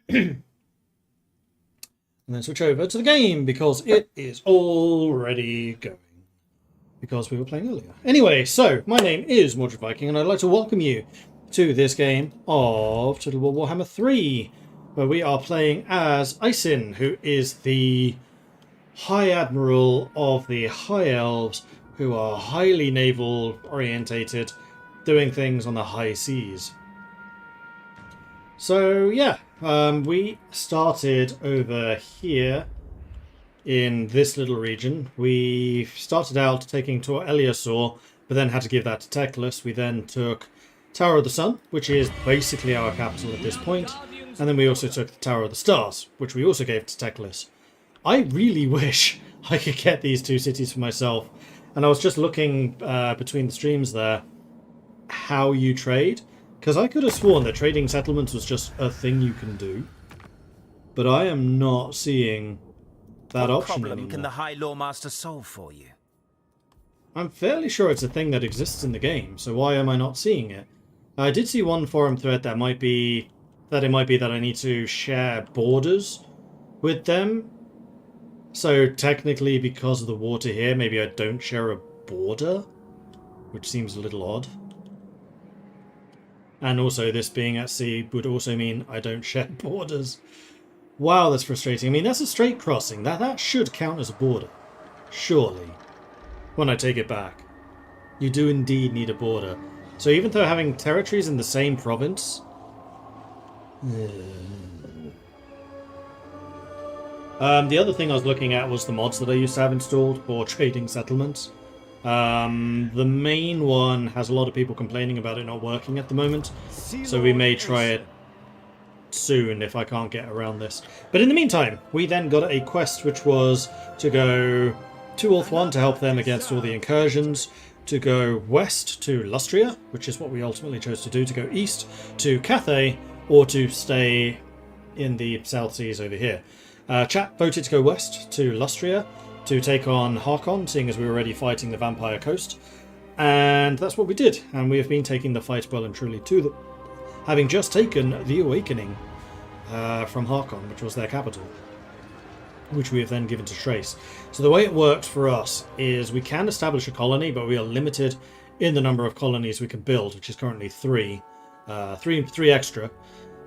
And then switch over to the game because it is already going. Because we were playing earlier. Anyway, so my name is Mordred Viking, and I'd like to welcome you to this game of Total War Warhammer 3, where we are playing as Isin, who is the High Admiral of the High Elves, who are highly naval orientated, doing things on the high seas. So yeah, we started over here in this little region. We started out taking Tor Eliasor, but then had to give that to Teclis. We then took Tower of the Sun, which is basically our capital at this point, and then we also took the Tower of the Stars, which we also gave to Teclis. I really wish I could get these two cities for myself, and I was just looking between the streams there how you trade, because I could have sworn that trading settlements was just a thing you can do, but I am not seeing that option problem anymore. can the High Lawmaster solve for you? I'm fairly sure it's a thing that exists in the game, so why am I not seeing it? I did see one forum thread that might be that I need to share borders with them. So technically, because of the water here, maybe I don't share a border, which seems a little odd. And also, this being at sea would also mean I don't share borders. Wow, that's frustrating. I mean, that's a straight crossing. That should count as a border. Surely. When I take it back. You do indeed need a border. So even though having territories in the same province... the other thing I was looking at was the mods that I used to have installed for trading settlements. The main one has a lot of people complaining about it not working at the moment, so we may try it soon if I can't get around this. But in the meantime, we then got a quest which was to go to Ulthuan to help them against all the incursions, to go west to Lustria, which is what we ultimately chose to do, to go east to Cathay, or to stay in the South Seas over here. Chat voted to go west to Lustria to take on Harkon, seeing as we were already fighting the Vampire Coast. And that's what we did, and we have been taking the fight well and truly to them, having just taken the Awakening from Harkon, which was their capital, which we have then given to Trace. So the way it works for us is we can establish a colony, but we are limited in the number of colonies we can build, which is currently three extra.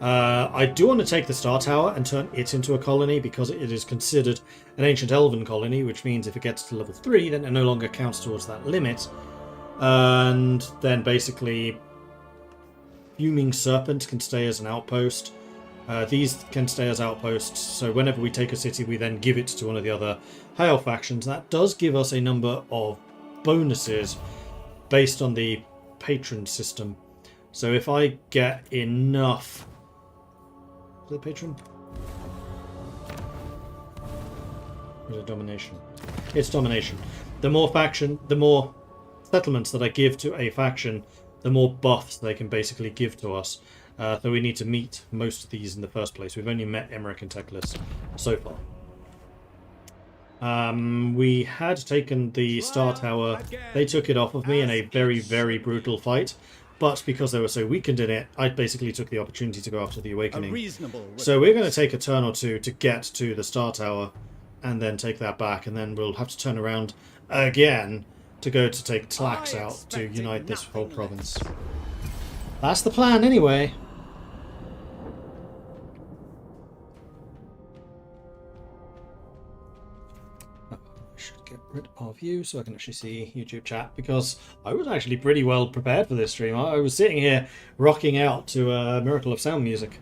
I do want to take the Star Tower and turn it into a colony because it is considered an ancient elven colony, which means if it gets to level 3, then it no longer counts towards that limit. And then basically, Fuming Serpent can stay as an outpost. These can stay as outposts, so whenever we take a city, we then give it to one of the other High Elf factions. That does give us a number of bonuses based on the patron system. So if I get enough... Is it patron? Or is it domination? It's domination. The more settlements that I give to a faction, the more buffs they can basically give to us. So we need to meet most of these in the first place. We've only met Emmerich and Teclis so far. We had taken the Star Tower. They took it off of me in a very, very brutal fight. But because they were so weakened in it, I basically took the opportunity to go after the Awakening. So we're going to take a turn or two to get to the Star Tower and then take that back. And then we'll have to turn around again to go to take Tlax out to unite this whole province. That's the plan anyway. Get rid of you so I can actually see YouTube chat, because I was actually pretty well prepared for this stream. I was sitting here rocking out to Miracle of Sound music.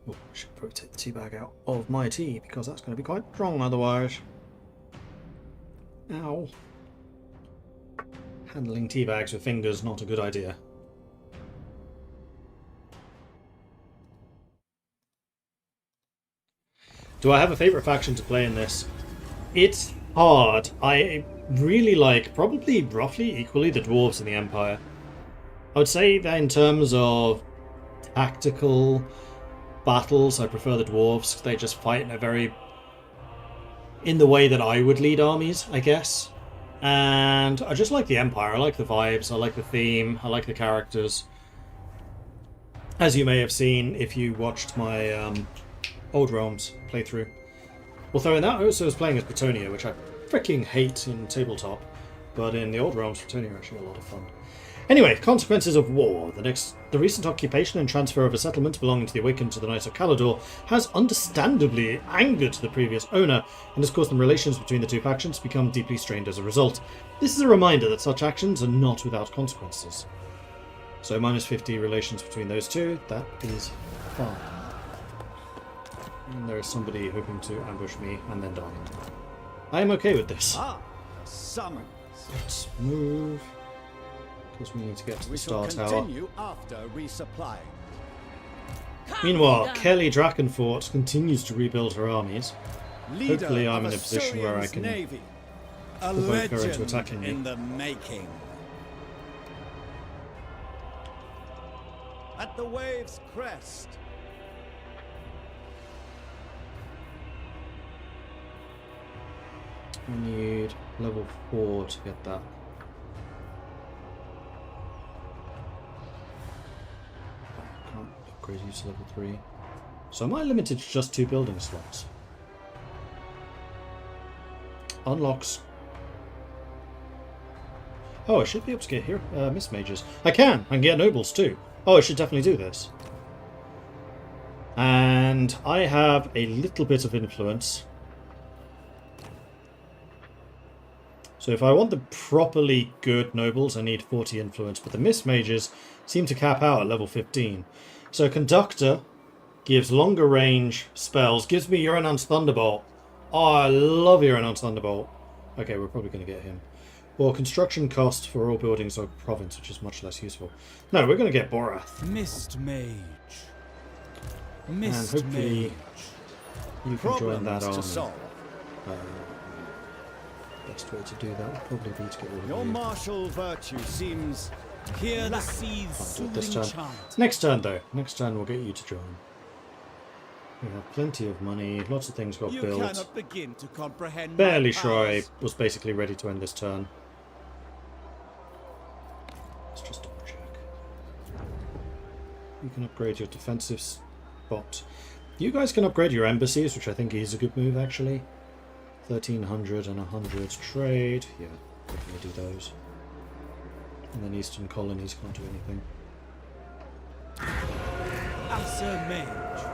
Oh, I should probably take the tea bag out of my tea because that's going to be quite strong otherwise. Ow. Handling tea bags with fingers, not a good idea. Do I have a favourite faction to play in this? It's hard. I really like, probably roughly equally, the Dwarves in the Empire. I would say that in terms of tactical battles, I prefer the Dwarves. They just fight in the way that I would lead armies, I guess. And I just like the Empire. I like the vibes. I like the theme. I like the characters. as you may have seen if you watched my Old Realms playthrough. Although in that also I was playing as Bretonia, which I freaking hate in tabletop, but in the Old Realms, Bretonia are actually a lot of fun. Anyway, consequences of war. The recent occupation and transfer of a settlement belonging to the Awakened to the Knights of Caledor has understandably angered the previous owner and has caused the relations between the two factions to become deeply strained as a result. This is a reminder that such actions are not without consequences. So minus 50 relations between those two, that is fine. And there is somebody hoping to ambush me and then die. I am okay with this. Summons. Let's move. Because we need to get to the Star Tower. Continue after resupplying. Meanwhile, Kelly Drakenfort continues to rebuild her armies. Hopefully I'm in a position where I can provoke her into attacking me. In the making. At the wave's crest. I need level 4 to get that. I can't upgrade you to level 3. So am I limited to just 2 building slots? Unlocks. Oh, I should be able to get here Miss Mages. I can get nobles too. Oh, I should definitely do this. And I have a little bit of influence. So if I want the properly good nobles, I need 40 influence, but the Miss Mages seem to cap out at level 15. So Conductor gives longer range spells, gives me Uranon's Thunderbolt. Oh, I love Uranon's Thunderbolt. Okay, we're probably going to get him. Or construction cost for all buildings of province, which is much less useful. No, we're going to get Borath. Mist Mage. And hopefully you can join that army. Best way to do that would probably be to get rid of Your you. martial virtue seems Hear the sea's Can't do it this soothing turn. chant. Next turn though. Next turn we'll get you to join. We have plenty of money, lots of things got You built. cannot begin to comprehend Barely my sure I powers. was basically ready to end this turn. Let's just double check. You can upgrade your defensive spot. You guys can upgrade your embassies, which I think is a good move actually. 1300 and 100 trade. Yeah, definitely do those. And then Eastern colonies can't do anything. Asser Mage.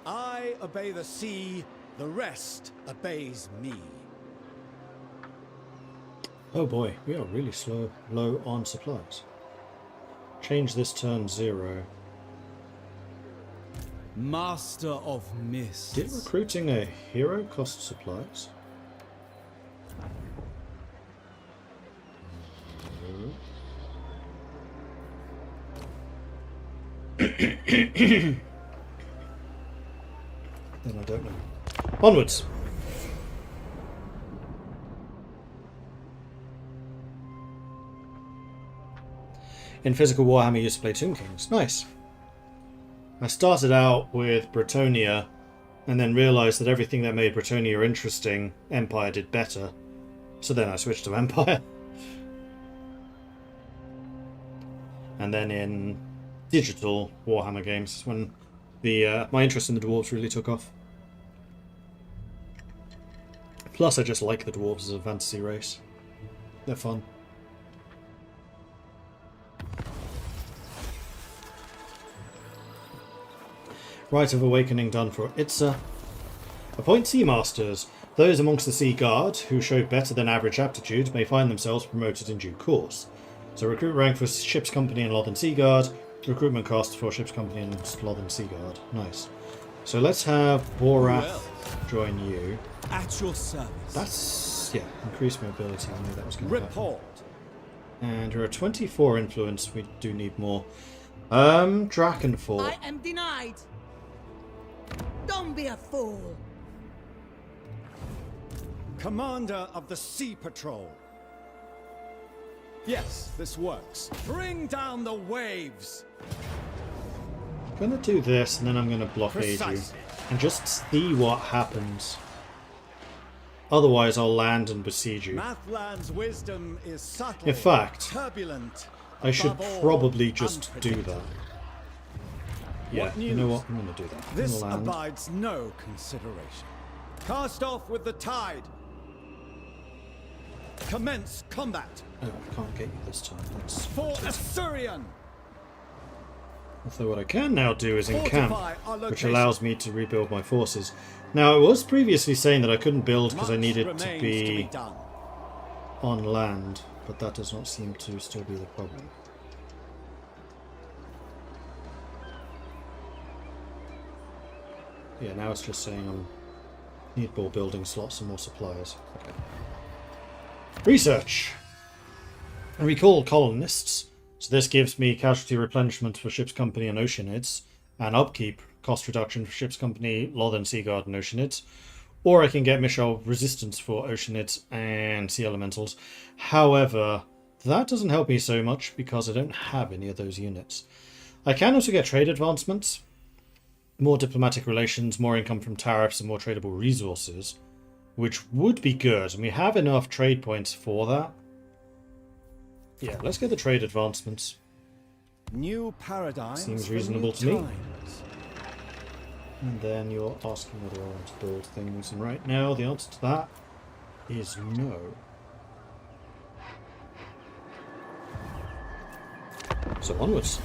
I obey the sea, the rest obeys me. Oh boy, we are really low on supplies. Change this turn 0. Master of Mist. Did recruiting a hero cost supplies? Then I don't know. Onwards! In physical Warhammer, I used to play Tomb Kings. Nice. I started out with Bretonia and then realised that everything that made Bretonia interesting, Empire did better. So then I switched to Empire. And then in digital Warhammer games is when my interest in the dwarves really took off. Plus I just like the dwarves as a fantasy race. They're fun. Rite of Awakening done for Itza. Appoint Sea Masters. Those amongst the Sea Guard who show better than average aptitude may find themselves promoted in due course. So recruit rank for Ship's Company and Lothan Sea Guard. Recruitment cost for Ship's Company and Lothan Sea Guard. Nice. So let's have Borath join you. At your service. That's, yeah, increased mobility. I knew that was going to happen. Report. And we're at 24 influence. We do need more. Drakenfall. I am denied. Don't be a fool. Commander of the Sea Patrol. Yes, this works. Bring down the waves. I'm going to do this, and then I'm going to blockade you. Precisely. And just see what happens. Otherwise, I'll land and besiege you. Mathland's wisdom is subtle, In fact, turbulent, I should Above all, probably just do that. unpredictable. Yeah, What you know news? what? I'm going to do that. I'm This gonna land. abides no consideration. Cast off with the tide. Commence combat. Oh, I can't get you this time. That's For Assyrian. So what I can now do is encamp, Fortify our which location. allows me to rebuild my forces. Now, I was previously saying that I couldn't build because I Much needed remains to be done. on land, but that does not seem to still be the problem. Yeah, now it's just saying I need more building slots and more supplies. Okay. Research! Recall colonists. So this gives me casualty replenishment for ship's company and oceanids, and upkeep cost reduction for ship's company, Lothern, Seaguard, and oceanids. Or I can get missile resistance for oceanids and sea elementals. However, that doesn't help me so much because I don't have any of those units. I can also get trade advancements, more diplomatic relations, more income from tariffs, and more tradable resources, which would be good, and we have enough trade points for that. Yeah, let's get the trade advancements. New paradigm. Seems reasonable to me. And then you're asking whether I want to build things, and right now the answer to that is no. So onwards.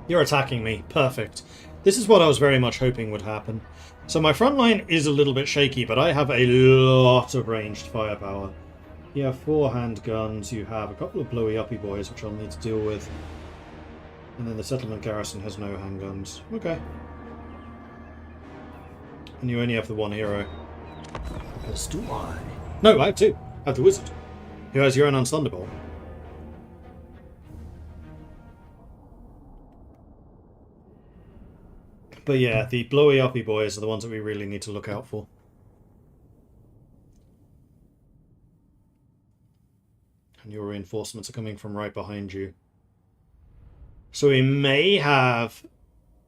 You're attacking me. Perfect. This is what I was very much hoping would happen. So my front line is a little bit shaky, but I have a lot of ranged firepower. You have 4 handguns, you have a couple of blowy uppy boys, which I'll need to deal with. And then the settlement garrison has no handguns. Okay. And you only have the one hero. As do I. No, I have 2. I have the wizard, who has Uranon's Thunderbolt. But yeah, the blowy uppy boys are the ones that we really need to look out for. And your reinforcements are coming from right behind you. So we may have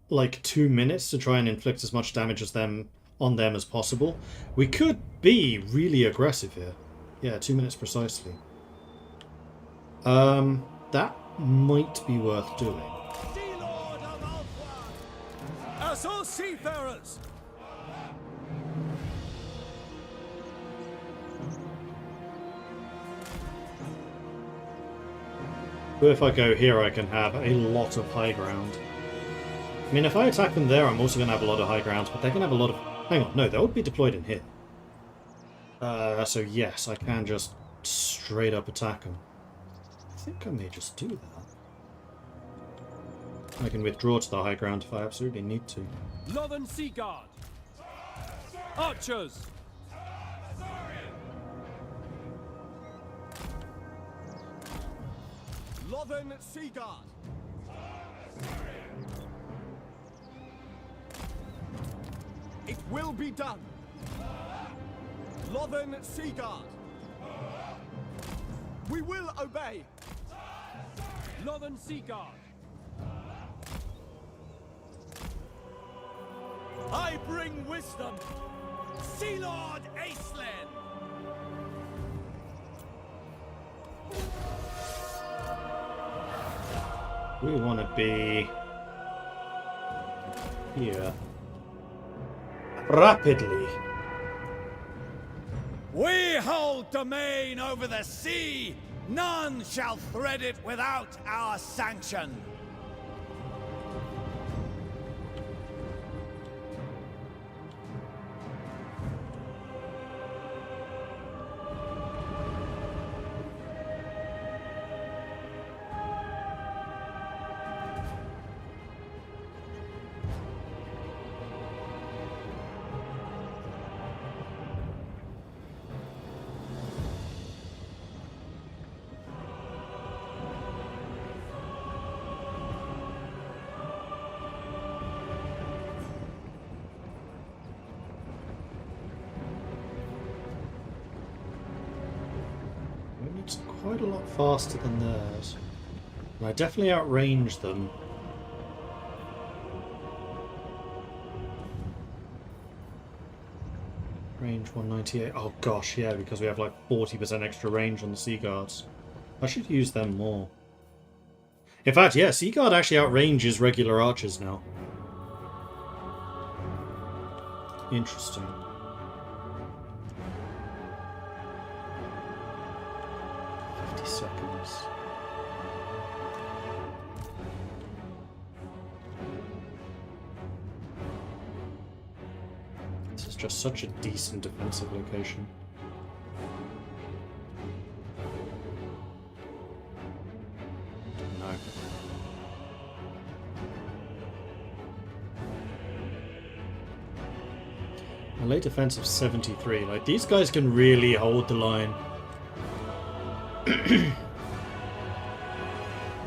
like 2 minutes to try and inflict as much damage on them as possible. We could be really aggressive here. Yeah, 2 minutes precisely. That might be worth doing. Us all seafarers! But if I go here, I can have a lot of high ground. I mean, if I attack them there, I'm also going to have a lot of high grounds, but they're going to have a lot of... Hang on, no, they would be deployed in here. So yes, I can just straight up attack them. I think I may just do that. I can withdraw to the high ground if I absolutely need to. Lothern Seaguard. Archers. Lothern Seaguard. It will be done. Lothern Seaguard. We will obey. Lothern Seaguard. I bring wisdom. Sea Lord Aislen. We want to be here rapidly. We hold domain over the sea. None shall thread it without our sanction. It's quite a lot faster than theirs. And I definitely outrange them. Range 198. Oh gosh, yeah, because we have like 40% extra range on the Sea Guards. I should use them more. In fact, yeah, Sea Guard actually outranges regular archers now. Interesting. Seconds. This is just such a decent defensive location. Don't know. A late defense of 73. Like, these guys can really hold the line.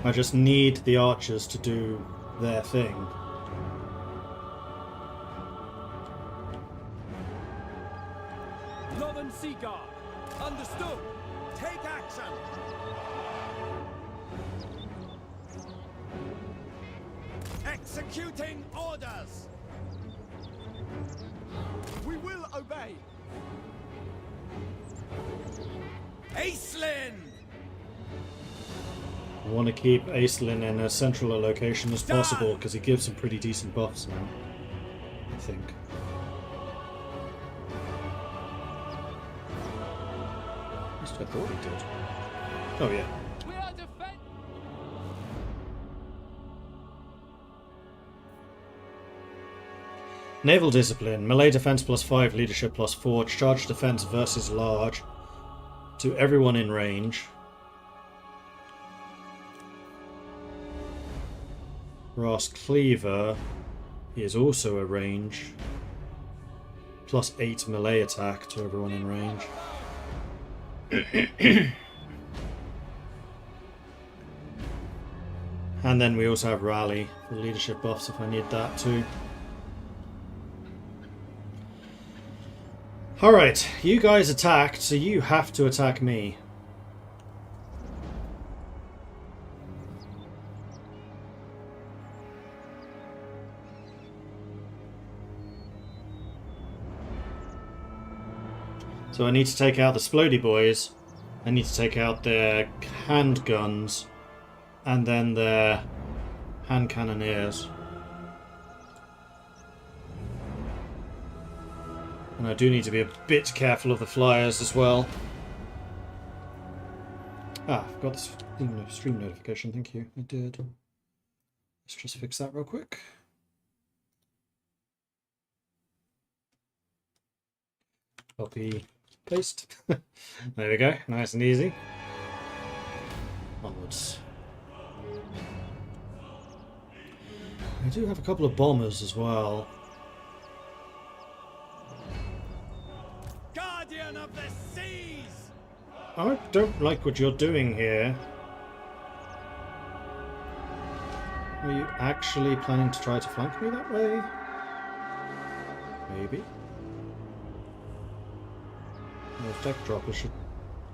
I just need the archers to do their thing. Northern Sea Guard. Understood. Take action. Executing orders. We will obey. Aislinn! I want to keep Aislinn in as central a location as possible because he gives some pretty decent buffs now, I think. At least I thought he did. Oh yeah. We are defend. Naval discipline. Melee defense +5, leadership +4, charge defense versus large. To everyone in range. Ross Cleaver, he is also a range. +8 melee attack to everyone in range. And then we also have Rally for leadership buffs if I need that too. Alright, you guys attacked, so you have to attack me. So I need to take out the Splody boys, I need to take out their handguns, and then their hand cannoneers. And I do need to be a bit careful of the flyers as well. Ah, I've got this stream notification, thank you. I did. Let's just fix that real quick. Copy, paste. There we go, nice and easy. Onwards. I do have a couple of bombers as well. Guardian of the seas! I don't like what you're doing here. Are you actually planning to try to flank me that way? Maybe. Those deck droppers should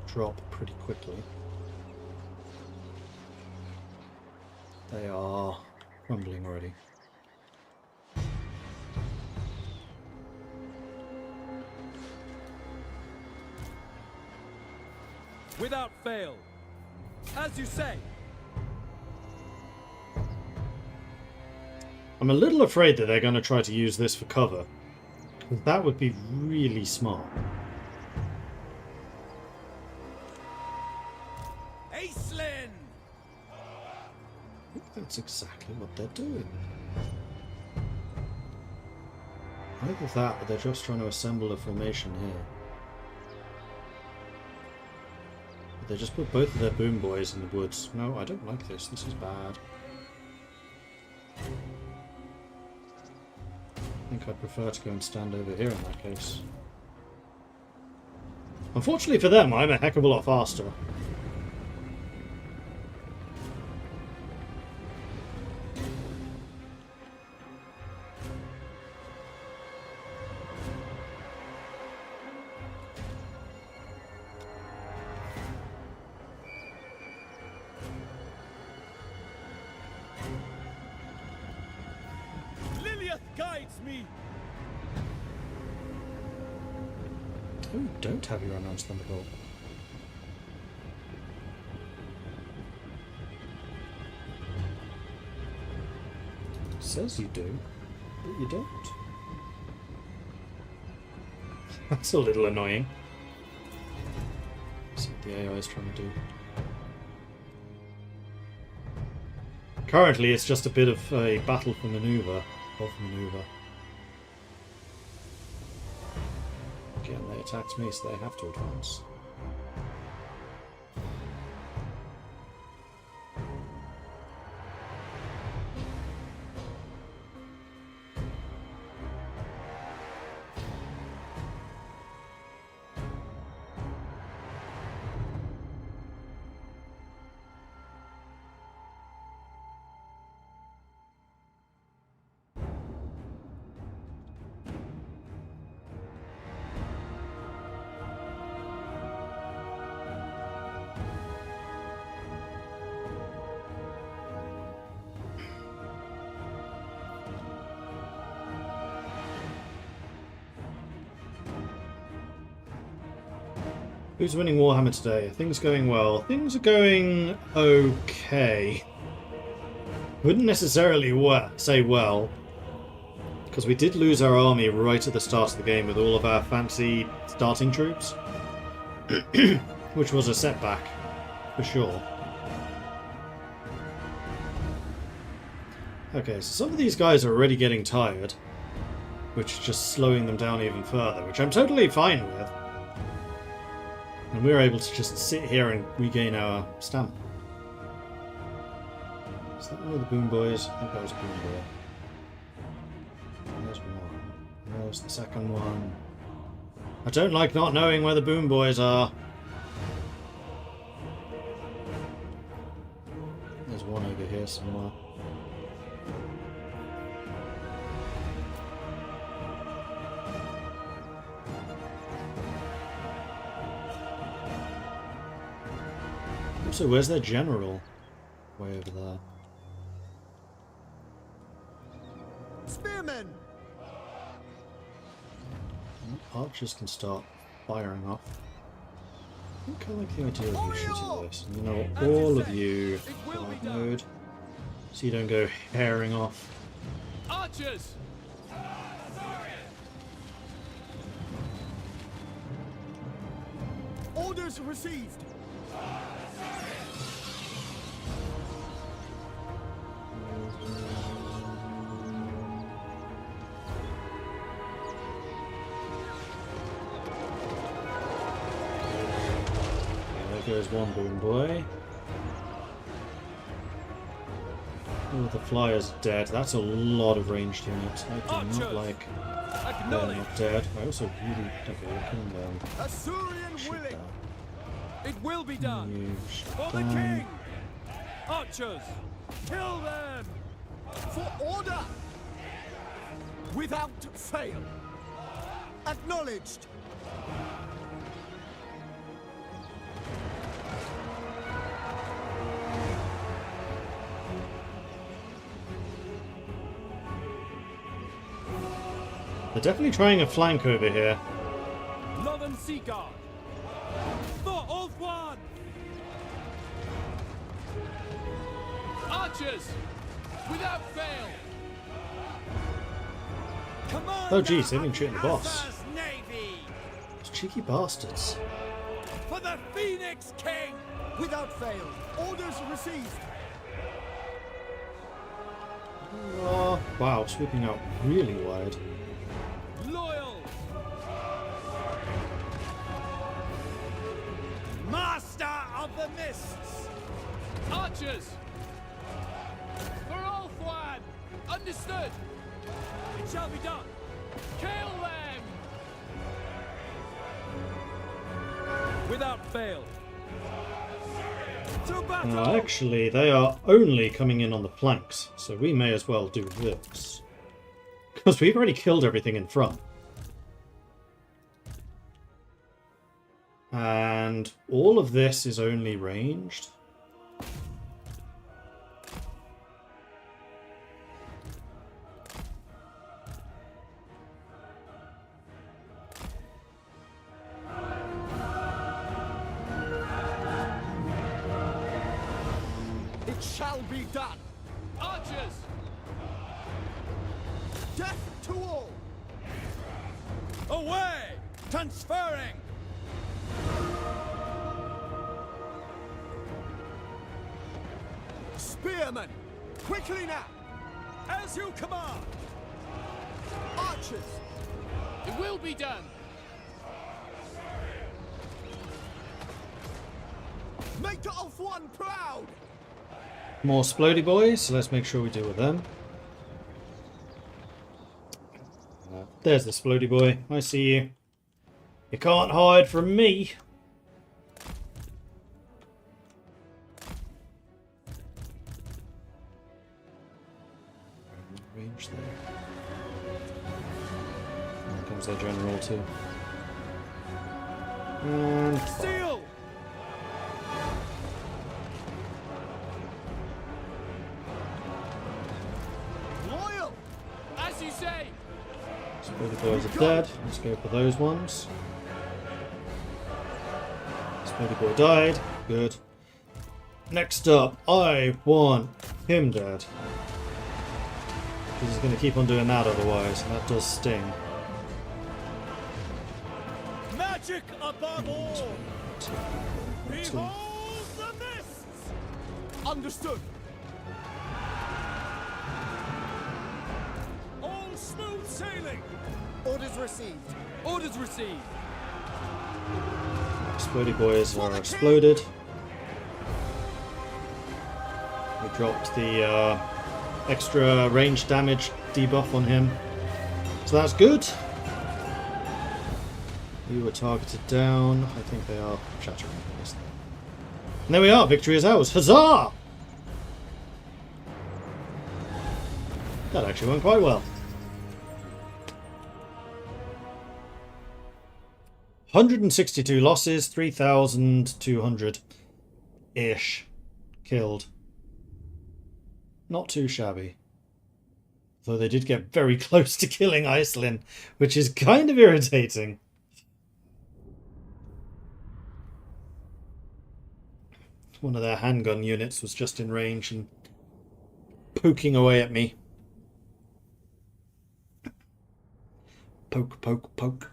drop pretty quickly. They are crumbling already. Without fail. As you say. I'm a little afraid that they're going to try to use this for cover. That would be really smart. Aislinn! I think that's exactly what they're doing. Either that or they're just trying to assemble a formation here. But they just put both of their boom boys in the woods. No, I don't like this. This is bad. I think I'd prefer to go and stand over here in that case. Unfortunately for them, I'm a heck of a lot faster. Death guides me. Oh, you don't have your unarmed thunderbolt. It says you do, but you don't. That's a little annoying. See what the AI is trying to do. Currently, it's just a bit of a battle for maneuver. Again, they attacked me, so they have to advance. Who's winning Warhammer today? Are things going well? Things are going okay. Wouldn't necessarily say well, because we did lose our army right at the start of the game with all of our fancy starting troops, which was a setback, for sure. Okay, so some of these guys are already getting tired, which is just slowing them down even further, which I'm totally fine with. And we're able to just sit here and regain our stamina. Is that one of the boom boys? I think that was a boom boy. There's one. There's the second one. I don't like not knowing where the boom boys are. There's one over here somewhere. So where's their general? Way over there. Spearmen! Archers can start firing off. I think I like the idea of you shooting this. And you know what? All of you flight mode, so you don't go herring off. Archers! Orders received! There goes one boom boy. Oh, the flyer's dead. That's a lot of ranged units. I do not like they're not dead. I also really okay, killing them. Assyrian willing! It will be done! You For the king! Archers! Kill them! For order! Without fail! Acknowledged! They're definitely trying a flank over here. Northern Sea Guard! For Old One! Archers! Without fail! Oh geez, they've been shooting the boss. Assa's Navy! Those cheeky bastards. For the Phoenix King! Without fail. Orders received. Oh, wow, sweeping out really wide. Loyal! Master of the Mists! Archers! For all One! Understood! It shall be done! Kill them! Without fail! To battle! Well, actually, they are only coming in on the flanks, so we may as well do this. Because we've already killed everything in front. And all of this is only ranged. It shall be done. Archers! Death to all. Away! Transferring! Spearmen, quickly now. As you command! Archers, It will be done! make of one proud. More splody boys, so let's make sure we deal with them. There's the splody boy. I see you. You can't hide from me. Range there. Here comes their general too. And Seal! Loyal. As you say! splody boys are dead. Let's go for those ones. Splody boy died. Good. Next up, I want him dead. Because he's going to keep on doing that otherwise, and that does sting. Magic above all. Behold the mists. Understood. All smooth sailing! Orders received. Orders received! Splody boys are exploded. We dropped the extra range damage debuff on him. So that's good. You were targeted down. I think they are shattering. And there we are. Victory is ours. Huzzah! That actually went quite well. 162 losses, 3,200-ish killed. Not too shabby. Though they did get very close to killing Iceland, which is kind of irritating. One of their handgun units was just in range and poking away at me. Poke, poke, poke.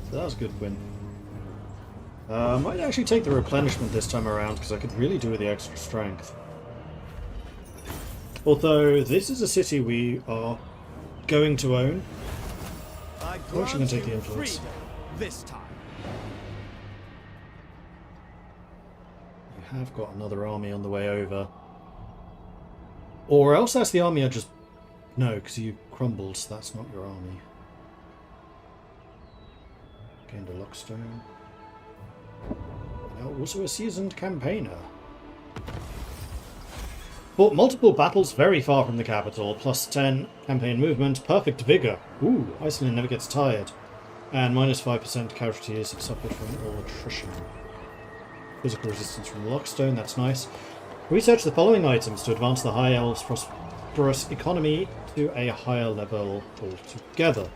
So that was a good win. I might actually take the replenishment this time around because I could really do with the extra strength. Although this is a city we are going to own. I We're actually going to take the grant you influence. freedom this time. You have got another army on the way over. Or else that's the army I just... No, because you crumbled, so that's not your army. Gained a Lockstone. Now also a seasoned campaigner. Fought multiple battles very far from the capital, plus 10 campaign movement, perfect vigour. Ooh, Iceland never gets tired. And minus 5% casualties suffered from all attrition. Physical resistance from Lockstone, that's nice. Research the following items to advance the High Elves' prosperous economy to a higher level altogether.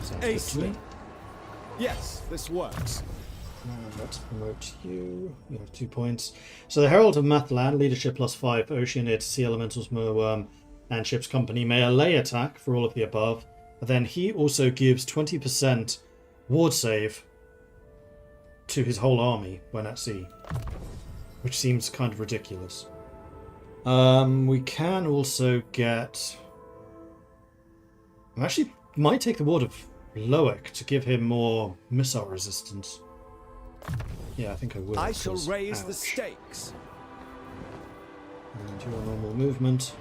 Sounds good to me. Yes, this works. Let's promote you. You have 2 points. So the Herald of Mathland, leadership +5, Oceanid, Sea Elementals, Merworm, and Ship's Company may allay attack for all of the above. But then he also gives 20% ward save to his whole army when at sea, which seems kind of ridiculous. We can also get... I actually might take the ward of Loic to give him more missile resistance. Yeah, I think I will. I shall 'cause raise the ouch. stakes. And your normal movement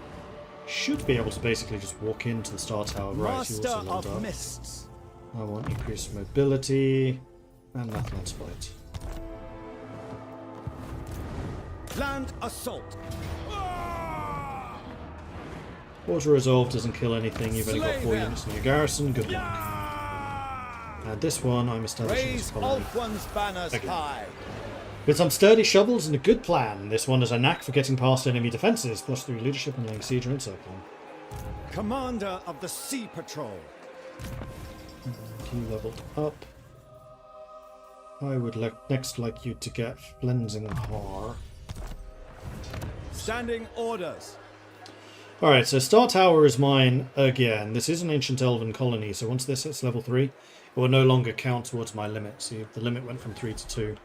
should be able to basically just walk into the Star Tower. Right, you Master also leveled of up. Mists. I want increased mobility and Mathland Spite. Land assault. Auto Resolve doesn't kill anything. You've only got Slay 4 them. units in your garrison. Good luck. And this one I'm establishing as Raise colony. Ulthuan's banners Again. high. With some sturdy shovels and a good plan, this one has a knack for getting past enemy defences, +3 leadership and laying siege or encircling. Commander of the Sea Patrol. And you leveled up. I would next like you to get Flensing Har. Standing orders. Alright, so Star Tower is mine again. This is an ancient elven colony, so once this hits level 3, it will no longer count towards my limit. See, the limit went from 3 to 2.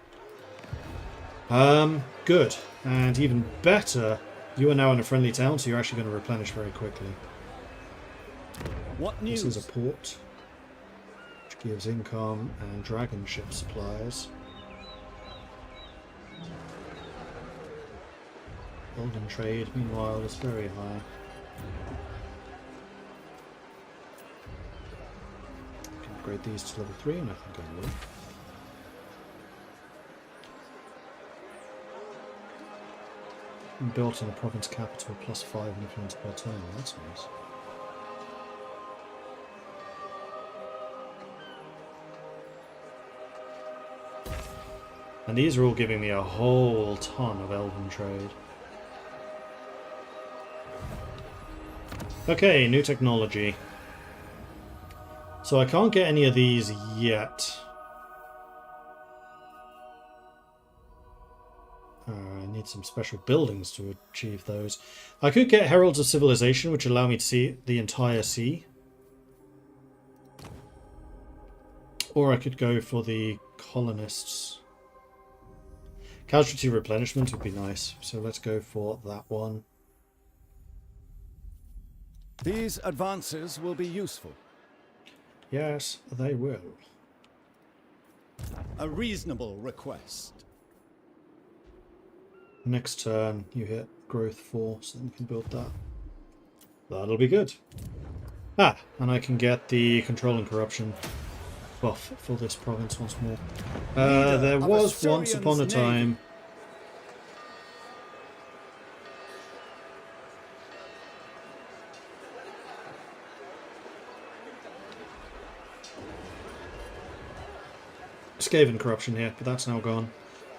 Good. And even better, you are now in a friendly town, so you're actually going to replenish very quickly. What news? This is a port, which gives income and dragon ship supplies. Golden trade, meanwhile, is very high. I can upgrade these to level 3, and I think I will. Built in a province capital, +5 influence per turn. That's nice. And these are all giving me a whole ton of elven trade. Okay, new technology. So I can't get any of these yet. I need some special buildings to achieve those. I could get Heralds of Civilization, which allow me to see the entire sea. Or I could go for the colonists. Casualty replenishment would be nice, so let's go for that one. These advances will be useful. Yes, they will. A reasonable request. Next turn, you hit growth 4, so then you can build that. That'll be good. Ah, and I can get the control and corruption buff for this province once more. There was once upon a time... Skaven corruption here, but that's now gone.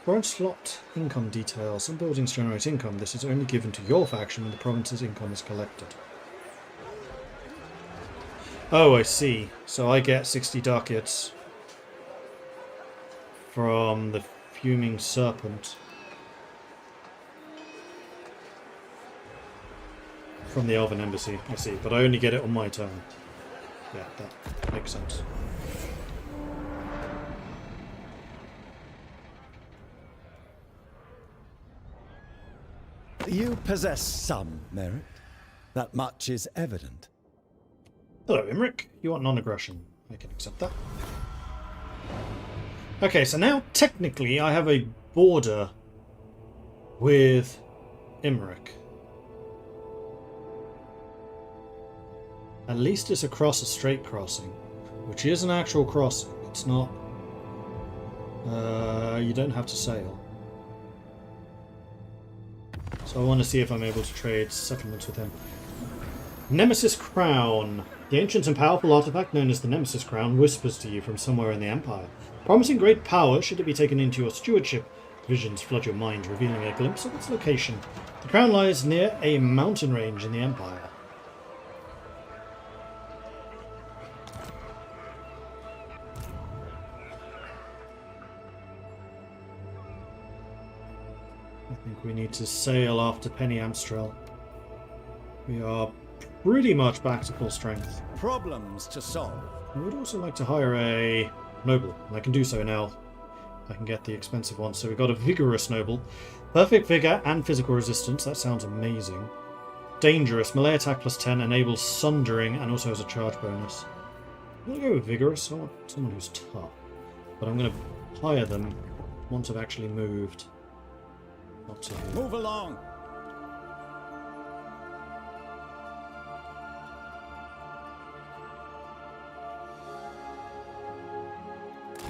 Foreign slot income details. Some buildings generate income. This is only given to your faction when the province's income is collected. Oh, I see. So I get 60 ducats from the Fuming Serpent. From the Elven Embassy, I see. But I only get it on my turn. Yeah, that makes sense. You possess some merit. That much is evident. Hello, Imric. You want non-aggression. I can accept that. Okay, so now, technically, I have a border with Imric. At least it's across a straight crossing, which is an actual crossing. It's not... you don't have to sail. So I want to see if I'm able to trade settlements with him. Nemesis Crown. The ancient and powerful artifact known as the Nemesis Crown whispers to you from somewhere in the Empire. Promising great power should it be taken into your stewardship. Visions flood your mind, revealing a glimpse of its location. The crown lies near a mountain range in the Empire. I think we need to sail after Penny Amstrel. We are pretty much back to full strength. Problems to solve. I would also like to hire a noble, and I can do so now. I can get the expensive one. So we've got a vigorous noble. Perfect vigor and physical resistance. That sounds amazing. Dangerous. Melee attack +10 enables sundering and also has a charge bonus. I'm going to go with vigorous. I want someone who's tough. But I'm going to hire them once I've actually moved. Not to here. Move along.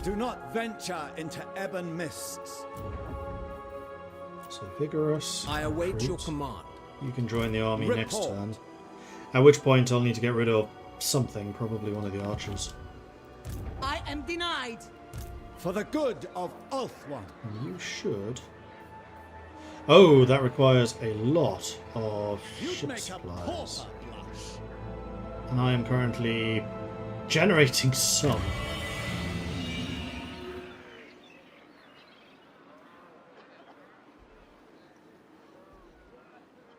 Do not venture into ebon mists. So vigorous. I await your recruit. command. You can join the army next Report. turn. At which point I'll need to get rid of something, probably one of the archers. I am denied. For the good of Ulthuan. And you should. Oh, that requires a lot of You'd ship make a supplies. pauper blush. And I am currently generating some.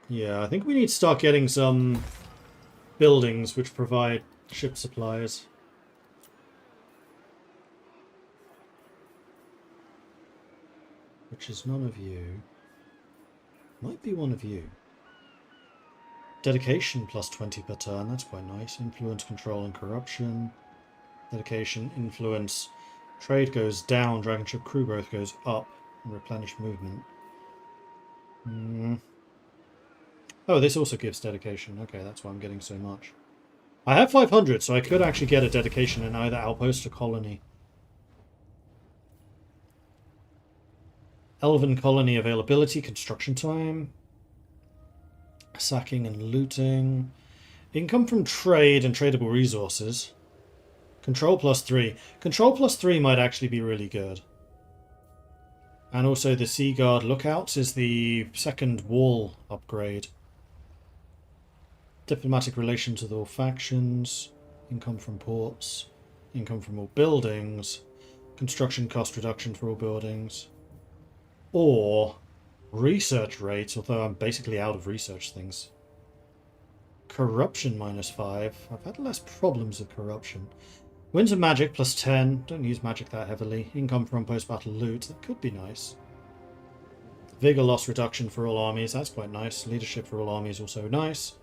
Yeah, I think we need to start getting some buildings which provide ship supplies. Which is none of you. Might be one of you. Dedication plus 20 per turn, that's quite nice. Influence, control, and corruption. Dedication, influence. Trade goes down, dragon ship crew growth goes up, and replenish movement. Oh, this also gives dedication. Okay, that's why I'm getting so much. I have 500, so I could actually get a dedication in either outpost or colony. Elven colony availability, construction time. Sacking and looting. Income from trade and tradable resources. Control plus 3. Control plus 3 might actually be really good. And also the Sea Guard lookouts is the second wall upgrade. Diplomatic relations with all factions. Income from ports. Income from all buildings. Construction cost reduction for all buildings. Or research rates, although I'm basically out of research things. Corruption -5. I've had less problems with corruption. Winds of magic plus 10. Don't use magic that heavily. Income from post-battle loot. That could be nice. Vigor loss reduction for all armies. That's quite nice. Leadership for all armies also nice.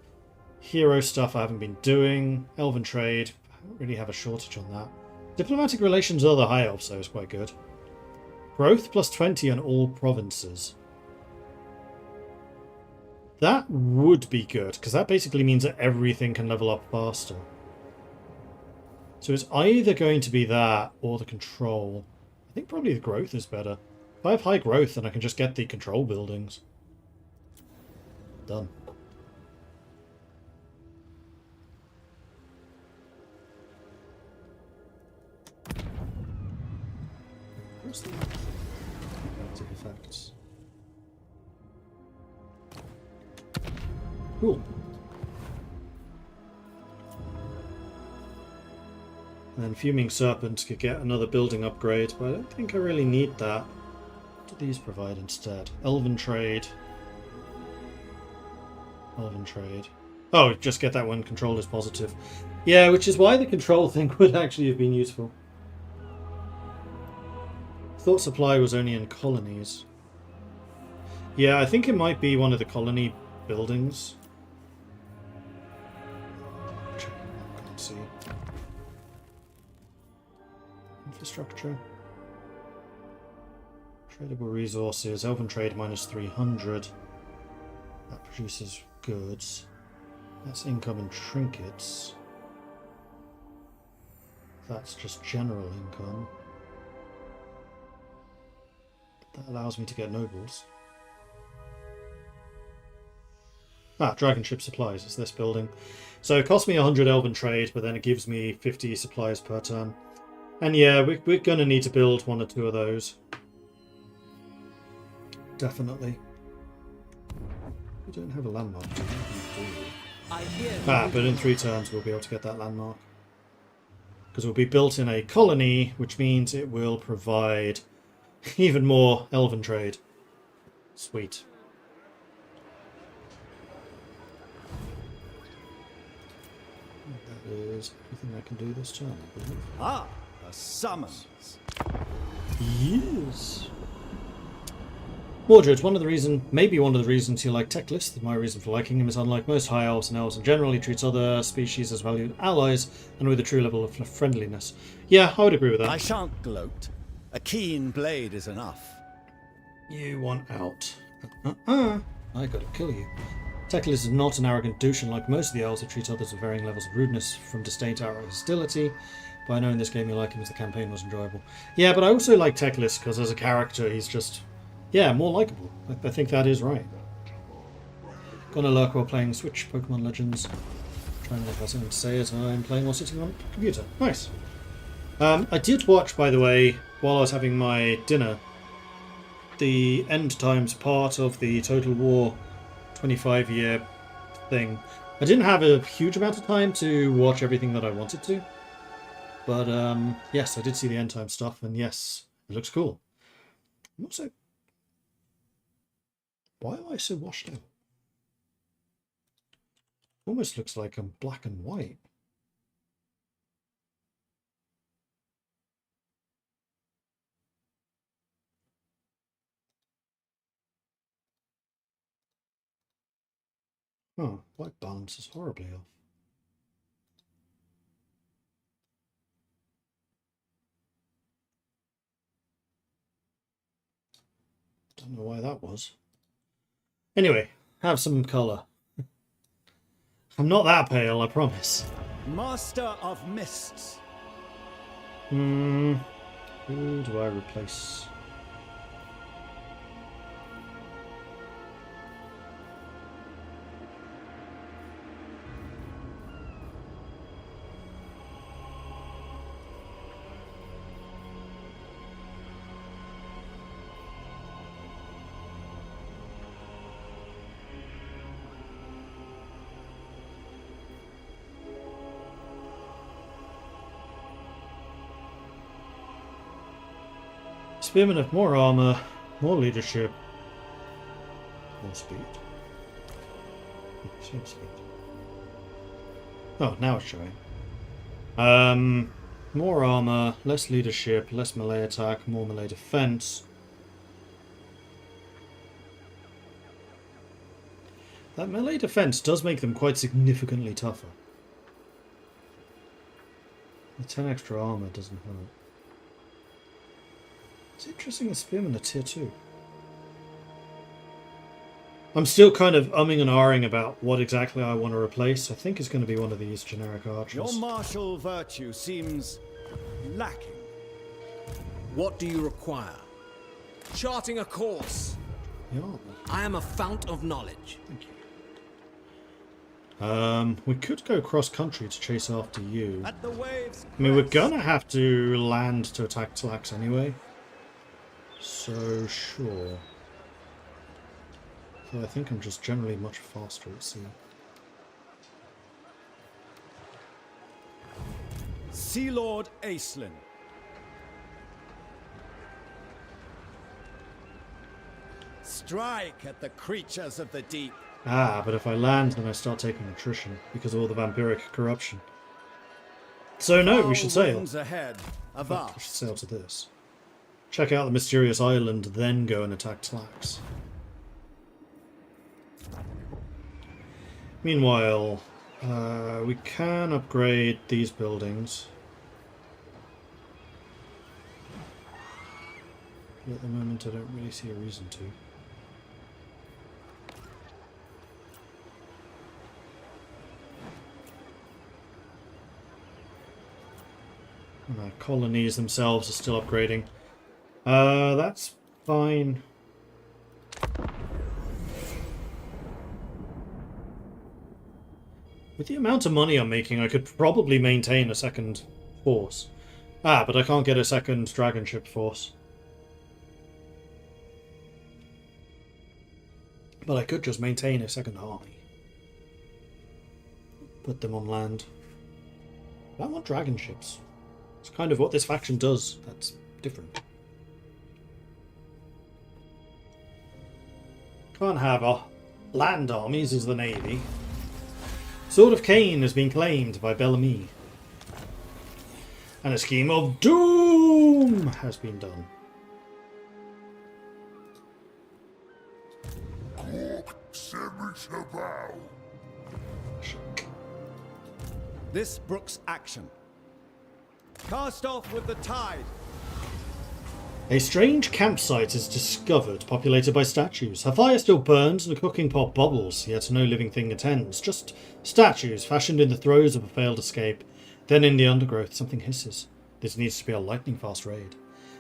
Hero stuff I haven't been doing. Elven trade. I don't really have a shortage on that. Diplomatic relations are the high elves, so it's quite good. Growth plus 20 on all provinces. That would be good, because that basically means that everything can level up faster. So it's either going to be that or the control. I think probably the growth is better. If I have high growth, then I can just get the control buildings. Done. Where's the active effects? Cool. And then Fuming Serpent could get another building upgrade, but I don't think I really need that. What do these provide instead? Elven Trade. Elven Trade. Oh, just get that when control is positive. Yeah, which is why the control thing would actually have been useful. Thought supply was only in colonies. Yeah, I think it might be one of the colony buildings. Can't see. Infrastructure. Tradable resources. Elven trade -300. That produces goods. That's income and trinkets. That's just general income. That allows me to get nobles. Ah, dragon ship supplies. It's this building. So it costs me 100 elven trade, but then it gives me 50 supplies per turn. And yeah, we're going to need to build one or two of those. Definitely. We don't have a landmark, do we? But in 3 turns we'll be able to get that landmark. Because it will be built in a colony, which means it will provide even more elven trade. Sweet. That is everything I can do this turn, I believe. Ah, a summons. Yes. Mordred, maybe one of the reasons you like Teclis, my reason for liking him is unlike most high elves and elves in general, he treats other species as valued allies and with a true level of friendliness. Yeah, I would agree with that. I shan't gloat. A keen blade is enough. You want out. I gotta kill you. Teclis is not an arrogant douche, and like most of the elves, it treats others with varying levels of rudeness, from disdain to outright hostility. But I know in this game you like him as the campaign was enjoyable. Yeah, but I also like Teclis because as a character he's just, yeah, more likable. I think that is right. Gonna lurk while playing Switch Pokemon Legends. Trying to have something to say as I'm playing while sitting on a computer. Nice. I did watch, by the way, while I was having my dinner, the end times part of the Total War 25-year thing. I didn't have a huge amount of time to watch everything that I wanted to. But yes, I did see the end time stuff, and yes, it looks cool. I'm also, why am I so washed out? Almost looks like I'm black and white. Oh, white balance is horribly off. Don't know why that was. Anyway, have some colour. I'm not that pale, I promise. Master of Mists. Who do I replace? Spearman of more armor, more leadership, more speed. Same speed. Oh, now it's showing. More armor, less leadership, less melee attack, more melee defense. That melee defense does make them quite significantly tougher. The 10 extra armor doesn't hurt. It's interesting the Spearmen are tier 2. I'm still kind of umming and ahhing about what exactly I want to replace. I think it's going to be one of these generic archers. Your martial virtue seems lacking. What do you require? Charting a course. Yeah. I am a fount of knowledge. Thank you. We could go cross-country to chase after you. At the waves. I mean, we're going to have to land to attack Tlax anyway. So, sure. So I think I'm just generally much faster at sea. Sea Lord Aislinn. Strike at the creatures of the deep. Ah, but if I land, then I start taking attrition because of all the vampiric corruption. So no, we should sail. Winds ahead. We Avast. should sail to this. Check out the mysterious island, then go and attack Tlax. Meanwhile, we can upgrade these buildings. But at the moment, I don't really see a reason to. And our colonies themselves are still upgrading. That's fine. With the amount of money I'm making, I could probably maintain a second force. Ah, but I can't get a second dragon ship force. But I could just maintain a second army. Put them on land. I want dragon ships. It's kind of what this faction does. That's different. Can't have land armies as the navy. Sword of Cain has been claimed by Bellamy. And a scheme of doom has been done. This brooks action. Cast off with the tide. A strange campsite is discovered, populated by statues. A fire still burns and a cooking pot bubbles, yet no living thing attends. Just statues fashioned in the throes of a failed escape. Then in the undergrowth, something hisses. This needs to be a lightning-fast raid.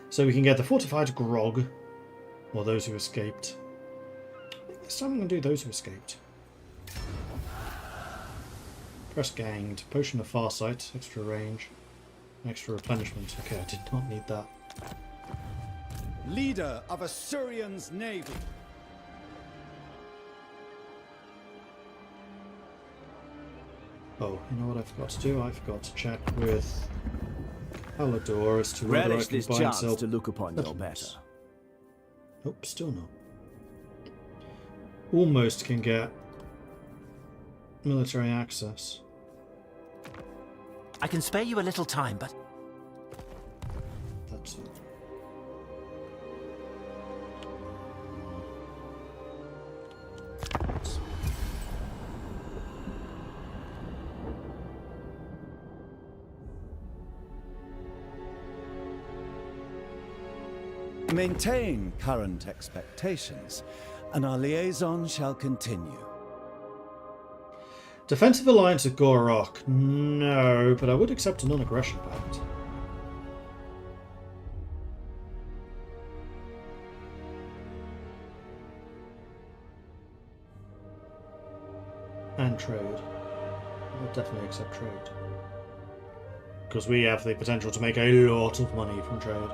So we can get the fortified grog, or those who escaped. I think this time I'm going to do those who escaped. Press ganged. Potion of Farsight, extra range, extra replenishment. Okay, I did not need that. Leader of Assyrian's navy. Oh, you know what I forgot to do? I forgot to check with Palador as to whether I Relish can this buy and chance sell to look upon your settlements. better. Nope, still not. Almost can get military access. I can spare you a little time, but That's it. Maintain current expectations, and our liaison shall continue. Defensive alliance with Gorok? No, but I would accept a non-aggression pact. And trade. I would definitely accept trade. Because we have the potential to make a lot of money from trade.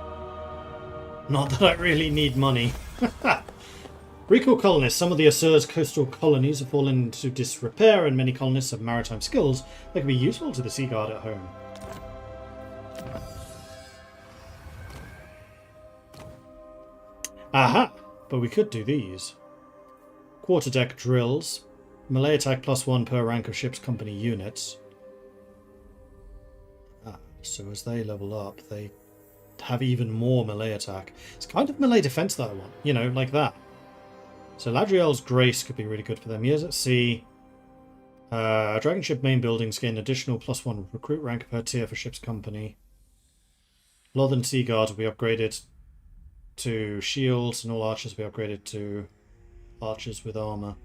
Not that I really need money. Recall colonists. Some of the Assur's coastal colonies have fallen into disrepair, and many colonists have maritime skills that can be useful to the Sea Guard at home. Aha! But we could do these. Quarterdeck drills. Melee attack +1 per rank of ship's company units. So as they level up, they have even more melee attack. It's kind of melee defense that I want, you know, like that. So Ladriel's Grace could be really good for them. Years at sea. Dragon ship main buildings gain additional +1 recruit rank per tier for ship's company. Northern Sea Guard will be upgraded to shields, and all archers will be upgraded to archers with armor.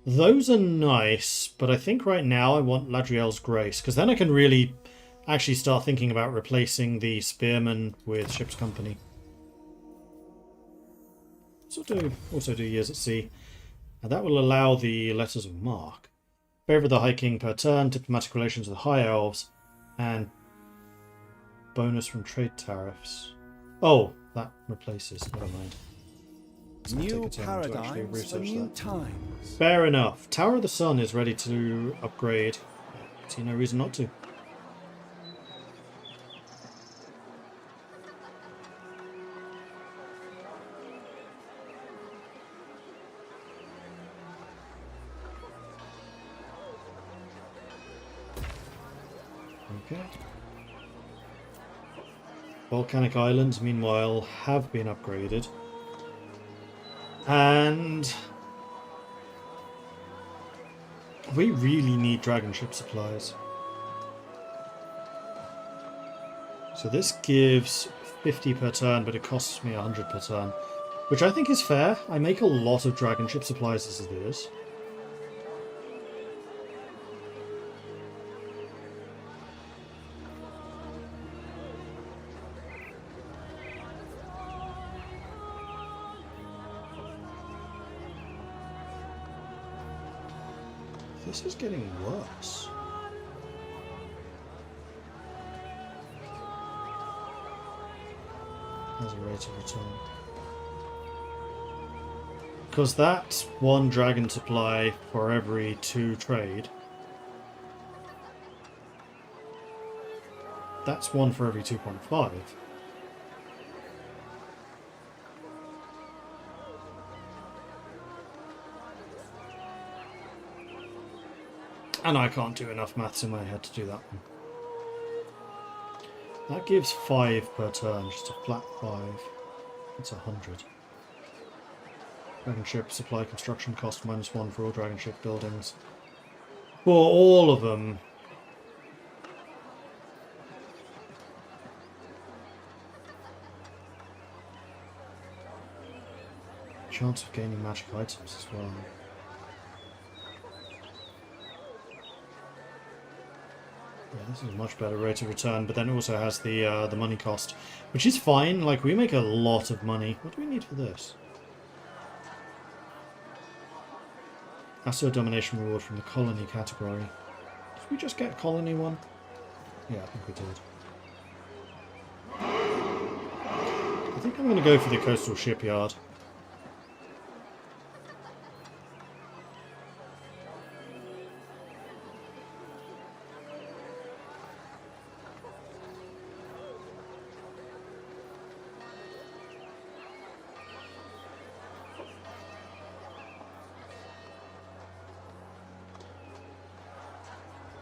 Those are nice, but I think right now I want Ladriel's Grace, because then I can really actually start thinking about replacing the spearmen with ship's company. Also do years at sea. And that will allow the letters of marque. Favour the High King per turn, diplomatic relations with the High Elves, and bonus from trade tariffs. Oh, that replaces. Never mind. It's gonna take New a turn to actually paradigms for research new that. times. Fair enough. Tower of the Sun is ready to upgrade. See no reason not to. Okay. Volcanic Islands, meanwhile, have been upgraded. And we really need dragon ship supplies. So this gives 50 per turn, but it costs me 100 per turn. Which I think is fair. I make a lot of dragon ship supplies as it is. This is getting worse. As a rate of return. Because that's one dragon supply for every 2 trade. That's one for every 2.5. And I can't do enough maths in my head to do that one. That gives 5 per turn, just a flat 5. That's 100. Dragon ship supply construction cost -1 for all dragon ship buildings. For all of them. Chance of gaining magic items as well. Yeah, this is a much better rate of return, but then it also has the money cost, which is fine. Like, we make a lot of money. What do we need for this? Asur domination reward from the colony category. Did we just get colony one? Yeah, I think we did. I think I'm going to go for the coastal shipyard.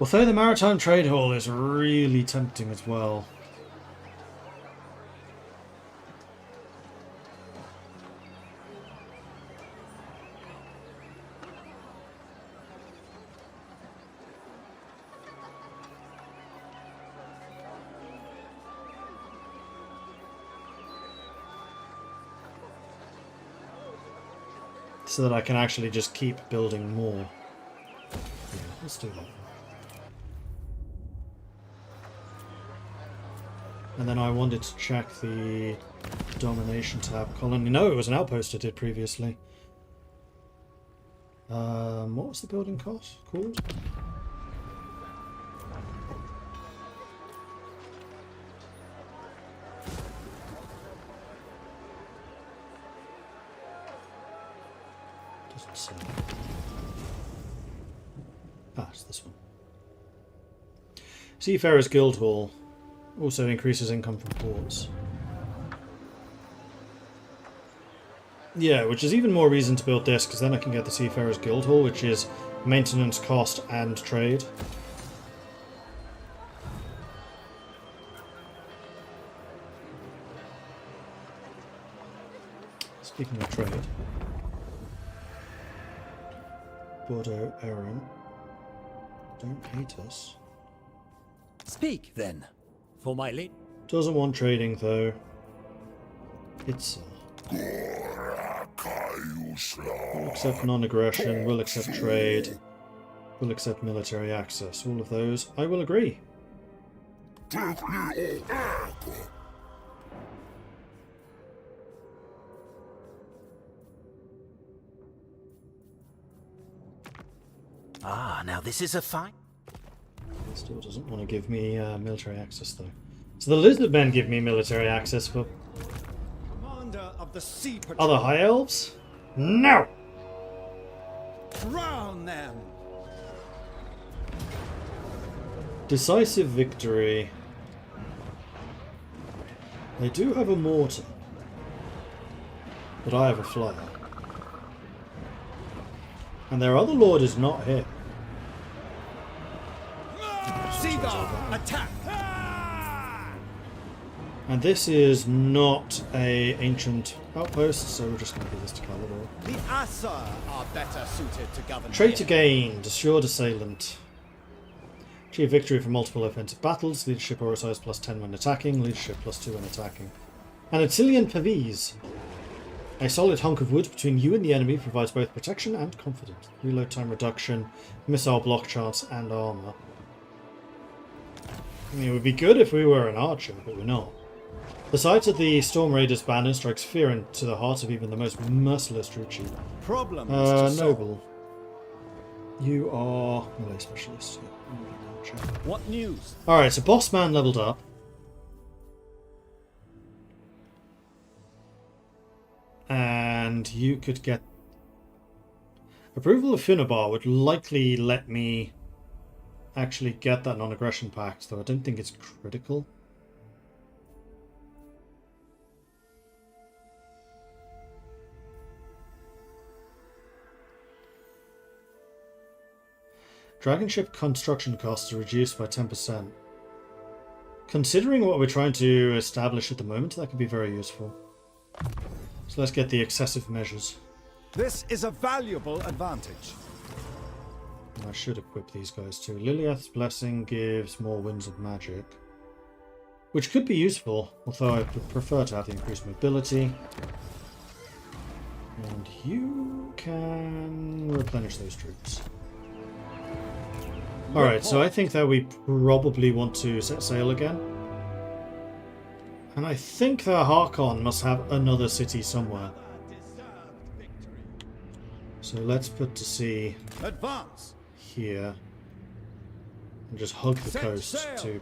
Although the Maritime Trade Hall is really tempting as well. So that I can actually just keep building more. Yeah, let's do that. And then I wanted to check the domination tab colony. No, it was an outpost I did previously. What was the building cost called? Doesn't say. Ah, it's this one. Seafarers Guild Hall. Also increases income from ports. Yeah, which is even more reason to build this, because then I can get the Seafarers Guild Hall, which is maintenance, cost, and trade. Speaking of trade. Bordeaux Aaron. Don't hate us. Speak, then. For my late. Doesn't want trading, though. It's... We'll accept non-aggression, we'll accept trade, we'll accept military access. All of those, I will agree. Ah, now this is a fine. It still doesn't want to give me military access, though. So the lizard men give me military access, but Commander of the Sea Patrol. other high elves? No! Drown them! Decisive victory. They do have a mortar, but I have a flyer. And their other lord is not here. Seagull, attack! And this is not a ancient outpost, so we're just going to give this to Calidor. The Assa are better suited to govern. Traitor here. gained, assured assailant. Achieve victory from multiple offensive battles. Leadership aura size +10 when attacking. Leadership +2 when attacking. And Attilian Pavis. A solid hunk of wood between you and the enemy provides both protection and confidence. Reload time reduction, missile block chance, and armor. I mean, it would be good if we were an archer, but we're not. The sight of the Storm Raider's banner strikes fear into the heart of even the most merciless troop chief. Problems to solve. Noble. You are melee specialist. Yeah. What news? Alright, so Boss Man leveled up. And you could get... Approval of Finnabar would likely let me actually get that non-aggression pact, though I don't think it's critical. Dragon ship construction costs are reduced by 10%. Considering what we're trying to establish at the moment, that could be very useful. So let's get the excessive measures. This is a valuable advantage. I should equip these guys too. Liliath's Blessing gives more winds of magic, which could be useful, although I would prefer to have the increased mobility. And you can replenish those troops. Alright, so I think that we probably want to set sail again. And I think that Harkon must have another city somewhere. So let's put to sea Advance. here. And just hug the coast to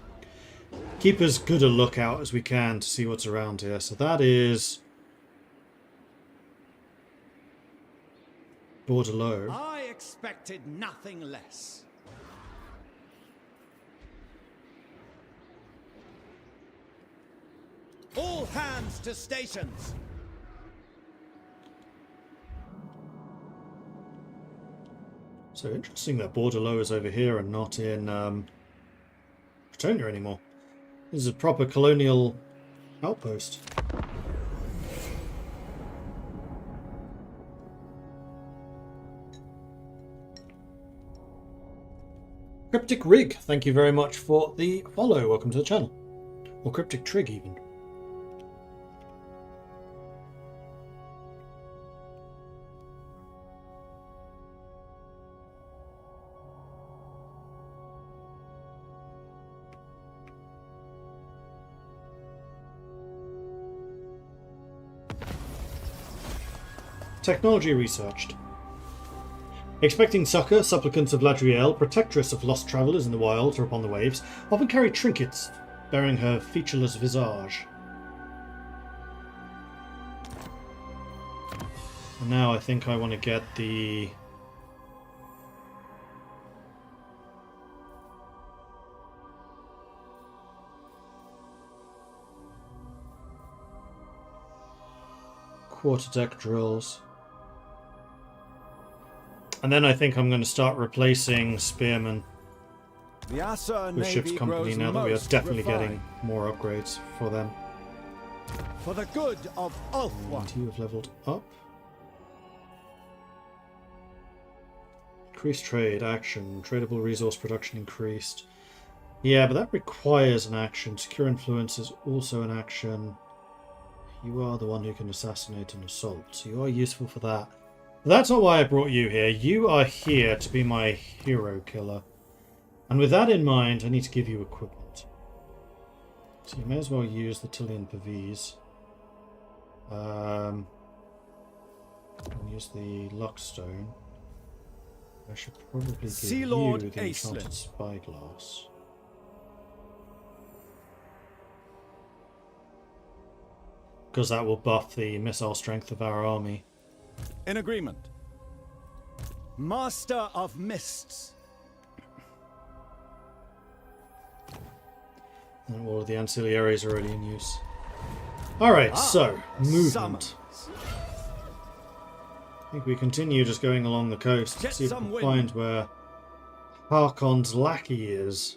keep as good a lookout as we can to see what's around here. So that is Bordeaux. I expected nothing less. All hands to stations. So interesting that Bordelot is over here and not in Bretonia anymore. This is a proper colonial outpost. Cryptic Rig, thank you very much for the follow. Welcome to the channel. Or Cryptic Trig even. Technology researched. Expecting succor, supplicants of Ladriel, protectress of lost travellers in the wilds or upon the waves, often carry trinkets bearing her featureless visage. And now I think I want to get the... quarterdeck drills. And then I think I'm going to start replacing spearmen with ship's company now that we are definitely getting more upgrades for them. For the good of Ulthwa. And you have leveled up. Increased trade, action, tradable resource production increased. Yeah, but that requires an action. Secure influence is also an action. You are the one who can assassinate and assault, so you are useful for that. But that's not why I brought you here. You are here to be my hero killer. And with that in mind, I need to give you equipment. So you may as well use the Tillian Pavis. Use the Luckstone. I should probably give Sea you Lord the Aislinn. Enchanted Spyglass. Because that will buff the missile strength of our army. In agreement. Master of Mists. And all of the ancillaries are already in use. Alright, so, movement. Summons. I think we continue just going along the coast. Get See if we some can wind. find where Harkon's lackey is.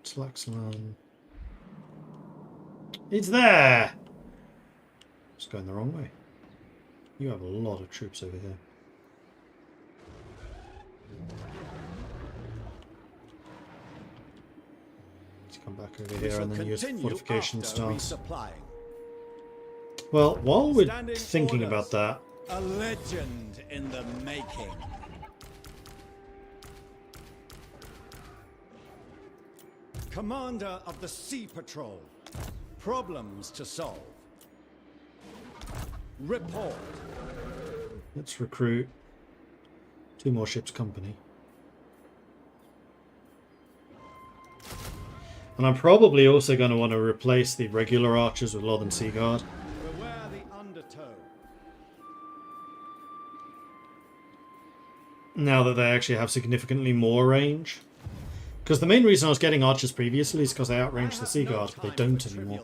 Slaxlan. It's there! It's going the wrong way. You have a lot of troops over here. Let's come back over here and then use fortification stance. Well, while we're Standing thinking orders. about that, A legend in the making. Commander of the Sea Patrol. Problems to solve. Report. let's recruit 2 more ships company. And I'm probably also going to want to replace the regular archers with Lothern Sea Guard. Beware the undertow. Now that they actually have significantly more range. Because the main reason I was getting archers previously is because they outrange the Sea Guard, but they don't anymore.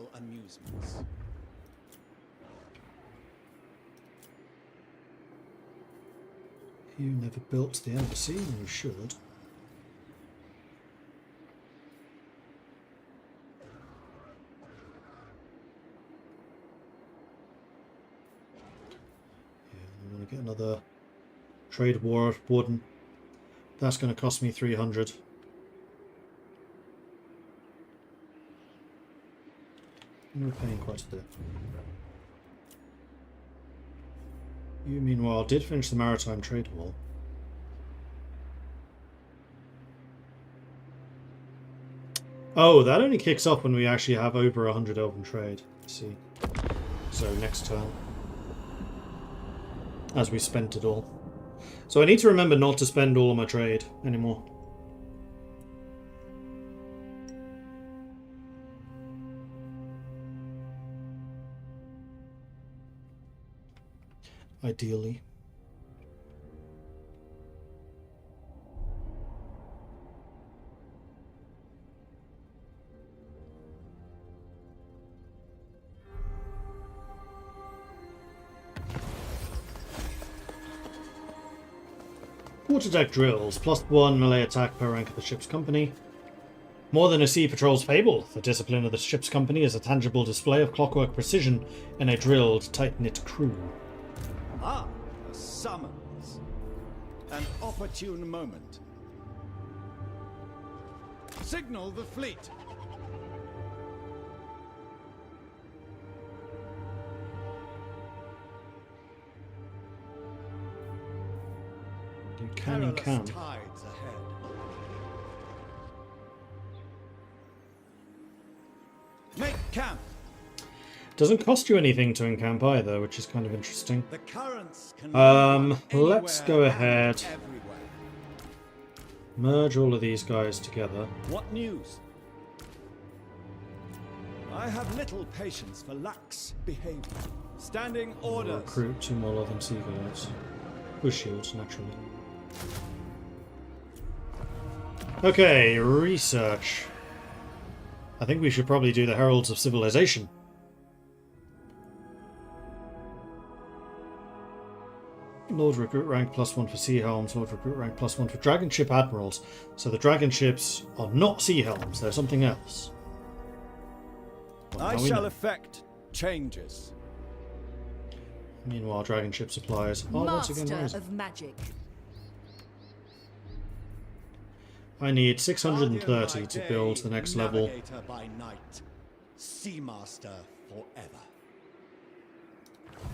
You never built the embassy, and you should. Yeah, I'm going to get another trade warden. That's going to cost me 300. And we're paying quite a bit. You, meanwhile, did finish the maritime trade wall. Oh, that only kicks off when we actually have over 100 elven trade. I see. So next turn. As we spent it all. So I need to remember not to spend all of my trade anymore. Ideally. Quarterdeck drills, +1 melee attack per rank of the ship's company. More than a sea patrol's fable, the discipline of the ship's company is a tangible display of clockwork precision in a drilled, tight-knit crew. Ah, a summons. An opportune moment. Signal the fleet. You can Perilous encamp. tides ahead. Make camp. Doesn't cost you anything to encamp either, which is kind of interesting. The currents can run Let's go anywhere ahead. and everywhere. Merge all of these guys together. What news? I have little patience for lax behavior. Standing orders. Recruit 2 more Lotham Seaguards. With shields, naturally. Okay, research. I think we should probably do the Heralds of Civilization. Lord Recruit rank +1 for Sea Helms, Lord Recruit rank +1 for Dragon Ship Admirals. So the Dragon Ships are not Sea Helms, they're something else. Well, I now we shall know. effect changes. Meanwhile, Dragon Ship supplies are once again Master rising. of magic. I need 630 Guardian to by build day, the next level. Navigator by night. Seamaster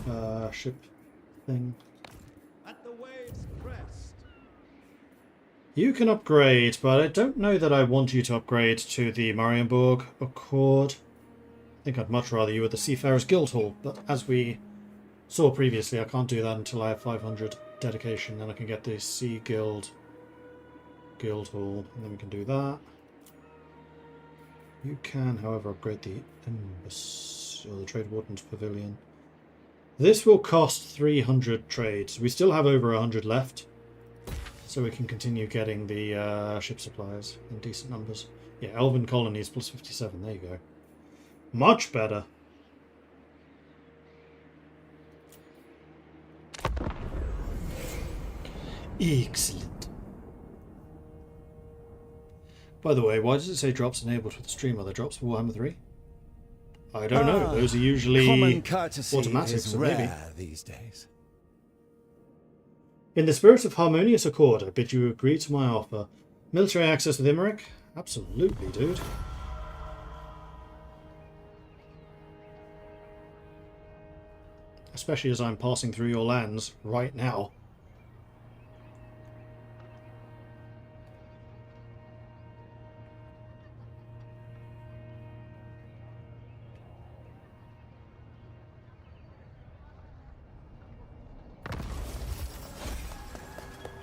forever. Ship thing. At the wave's crest. You can upgrade, but I don't know that I want you to upgrade to the Marienburg Accord. I think I'd much rather you were the Seafarers Guildhall, but as we saw previously, I can't do that until I have 500 dedication, then I can get the Sea Guildhall, and then we can do that. You can, however, upgrade the Embassy, or the Trade Warden's Pavilion. This will cost 300 trades. We still have over 100 left, so we can continue getting the ship supplies in decent numbers. Yeah, Elven Colonies plus 57, there you go. Much better. Excellent. By the way, why does it say drops enabled for the stream? Are there drops for Warhammer 3? I don't know. Those are usually Common courtesy automatic, is so maybe. rare these days. In the spirit of harmonious accord, I bid you agree to my offer. Military access with Imric? Absolutely, dude. Especially as I'm passing through your lands right now.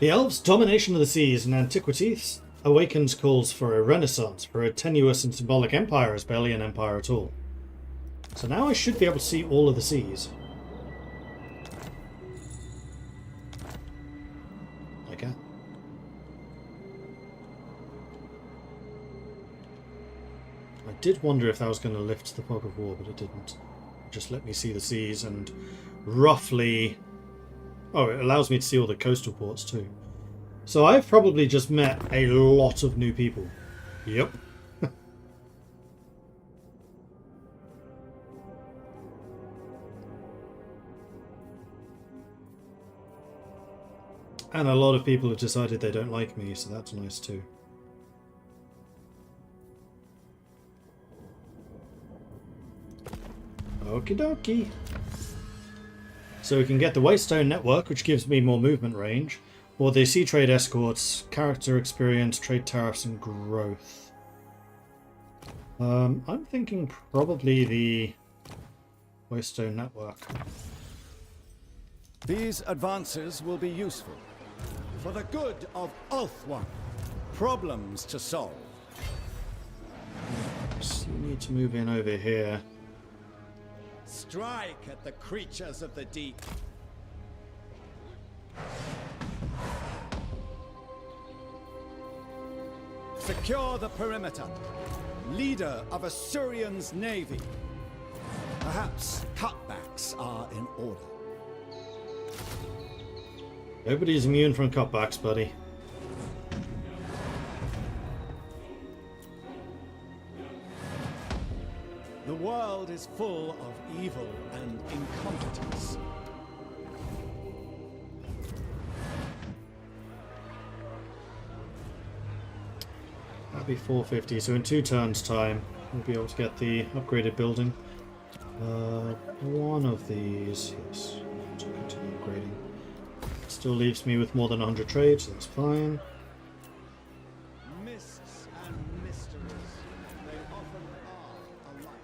The elves' domination of the seas in antiquity awakens calls for a renaissance, for a tenuous and symbolic empire is barely an empire at all. So now I should be able to see all of the seas. I can. I did wonder if that was going to lift the fog of war, but it didn't. It just let me see the seas and roughly... Oh, it allows me to see all the coastal ports too. So I've probably just met a lot of new people. Yep. And a lot of people have decided they don't like me, so that's nice too. Okie dokie. So we can get the Waystone Network, which gives me more movement range, or the Sea Trade Escorts, character experience, trade tariffs, and growth. I'm thinking probably the Waystone Network. These advances will be useful. For the good of Ulthwan. Problems to solve. So you need to move in over here. Strike at the creatures of the deep. Secure the perimeter. Leader of Assyrian's navy. Perhaps cutbacks are in order. Nobody's immune from cutbacks, buddy. The world is full of evil and incompetence. That'll be 450, so in 2 turns' time, we'll be able to get the upgraded building. One of these, yes, to continue upgrading. Still leaves me with more than 100 trades, so that's fine. Mists and mysteries, they often are alike.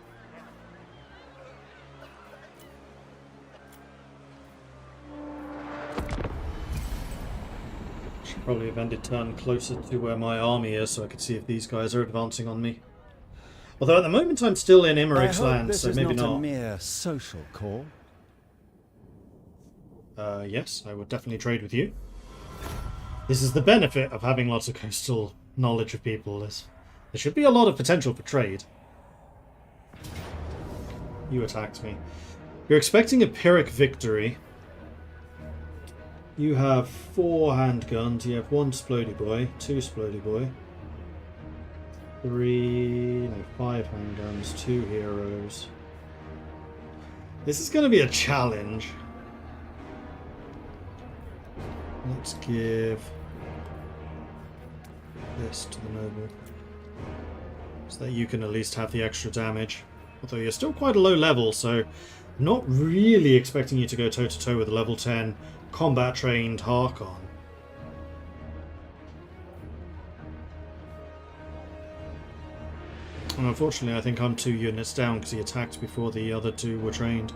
Should probably have ended turn closer to where my army is, so I could see if these guys are advancing on me. Although at the moment I'm still in Emmerich's land, so maybe not. A mere social call. Yes, I would definitely trade with you. This is the benefit of having lots of coastal knowledge of people. There should be a lot of potential for trade. You attacked me. You're expecting a Pyrrhic victory. You have 4 handguns. You have 1 Splody Boy, 2 Splody Boy, 5 handguns, 2 heroes. This is going to be a challenge. Let's give this to the noble, so that you can at least have the extra damage. Although you're still quite a low level, so I'm not really expecting you to go toe-to-toe with a level 10 combat-trained Harkon. And unfortunately, I think I'm 2 units down because he attacked before the other 2 were trained.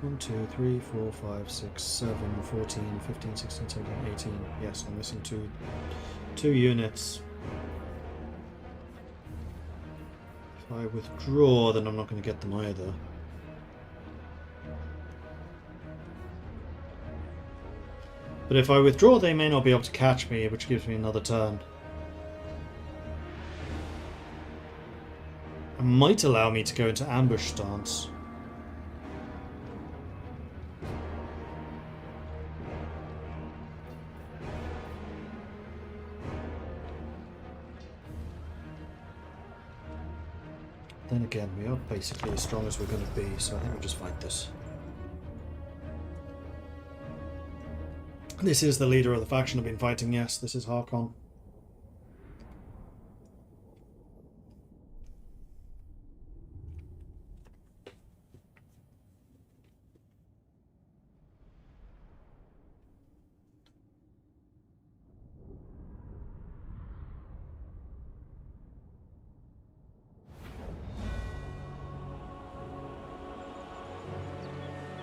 1, 2, 3, 4, 5, 6, 7, 14, 15, 16, 17, 18. Yes, I'm missing two units. If I withdraw, then I'm not going to get them either. But if I withdraw, they may not be able to catch me, which gives me another turn. It might allow me to go into ambush stance. Then again, we are basically as strong as we're going to be, so I think we'll just fight this. This is the leader of the faction I've been fighting, yes, this is Harkon.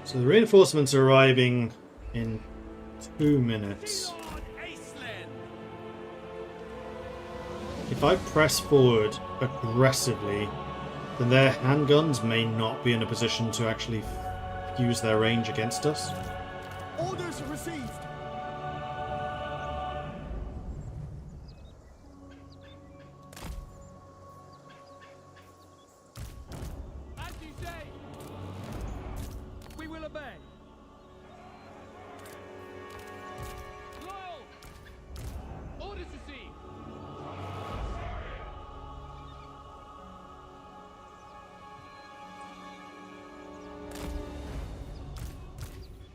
So the reinforcements are arriving in 2 minutes. If I press forward aggressively, then their handguns may not be in a position to actually use their range against us. Orders received. As you say, we will obey. Loyal. Orders received.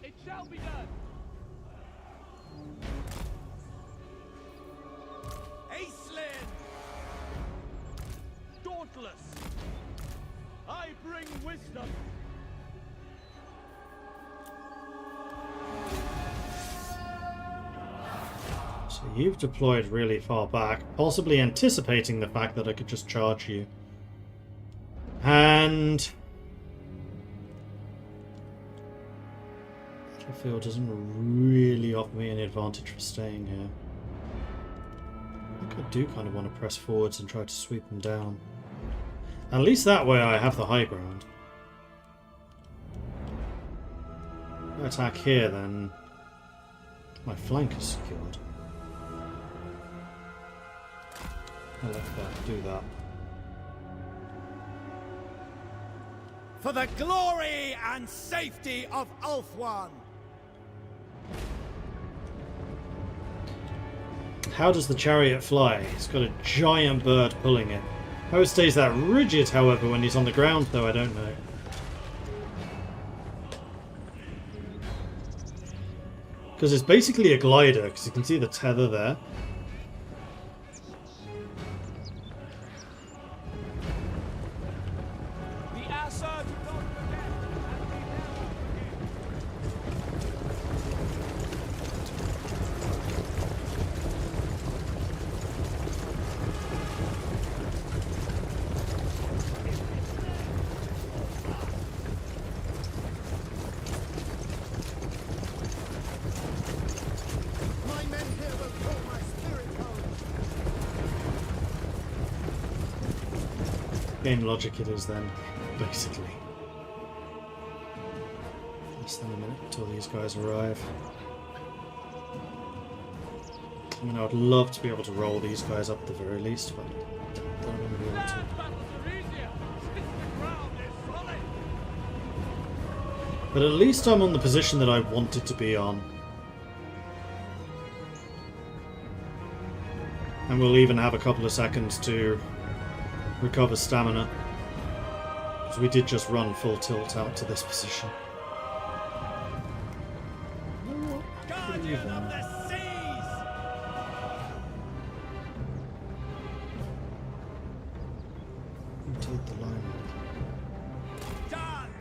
It shall be done. Aislinn! Dauntless. I bring wisdom. So you've deployed really far back, possibly anticipating the fact that I could just charge you. And battlefield doesn't really offer me any advantage for staying here. I think I do kind of want to press forwards and try to sweep them down. At least that way I have the high ground. If I attack here, then my flank is secured. I like that. Do that. For the glory and safety of Ulthuan! how does the chariot fly? It's got a giant bird pulling it. How it stays that rigid, however, when he's on the ground, though, I don't know. Because it's basically a glider, because you can see the tether there. Game logic it is then, basically. Less than a minute until these guys arrive. I mean, I would love to be able to roll these guys up at the very least, but I don't want to be able to. But at least I'm on the position that I wanted to be on. And we'll even have a couple of seconds to recover stamina, because we did just run full tilt out to this position. Guardian of the seas! Take the line. Done!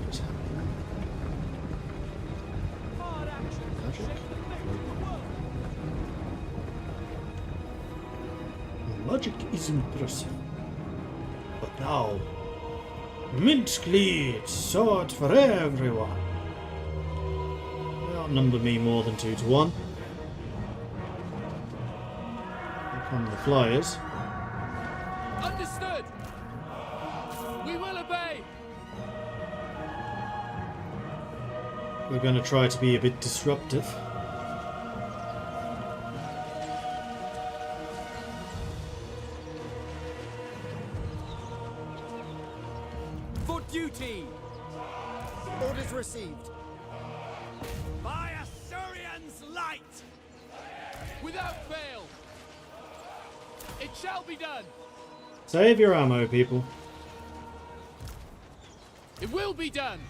What's happening? Magic? Logic is impressive. But now, mint-cleat sword for everyone. They outnumber me more than 2 to 1. Here come the flyers. Understood. We will obey. We're going to try to be a bit disruptive. For duty. Orders received. By Assyrian's light! Without fail. It shall be done. Save your ammo, people. It will be done.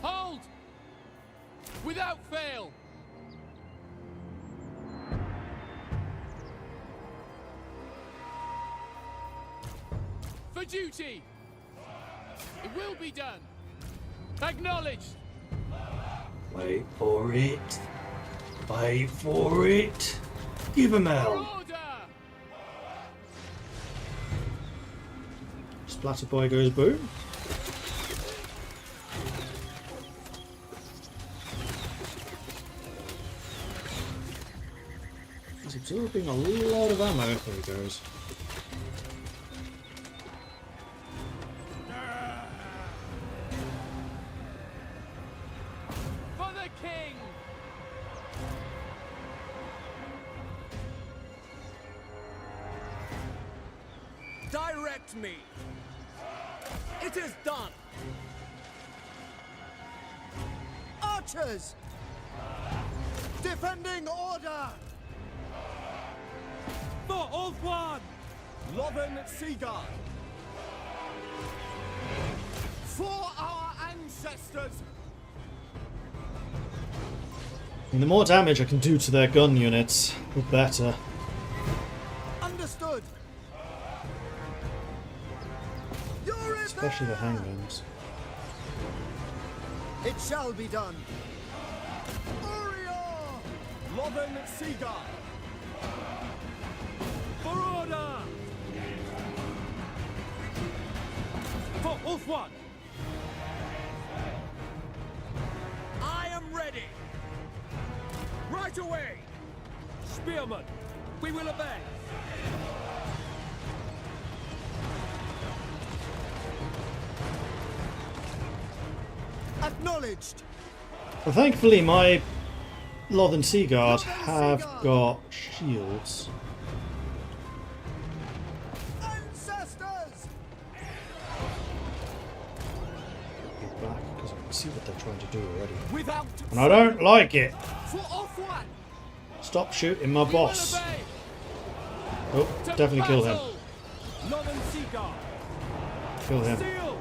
Hold! Without fail. For duty. It will be done. Acknowledged. Wait for it. Wait for it. Give him hell. Order. Splatter boy goes boom. He's absorbing a lot of ammo. There he goes. For the king. Direct me. It is done. Archers! Defending order. For all one. Loven Seaguard. For our ancestors. And the more damage I can do to their gun units, the better. Understood. You're in Especially the there! handguns. It shall be done. Orior. Loven Seaguard. For order. For all one. I am ready. Right away. Spearmen. We will obey. Acknowledged. Well, thankfully, my Northern Sea Guard have got shields. Ancestors. Get back, because I can see what they're trying to do already. Without. And I don't like it. For off one. Stop shooting my boss. Obey. Oh, To definitely kill him. battle. Northern Sea Guard. Kill him. Seal.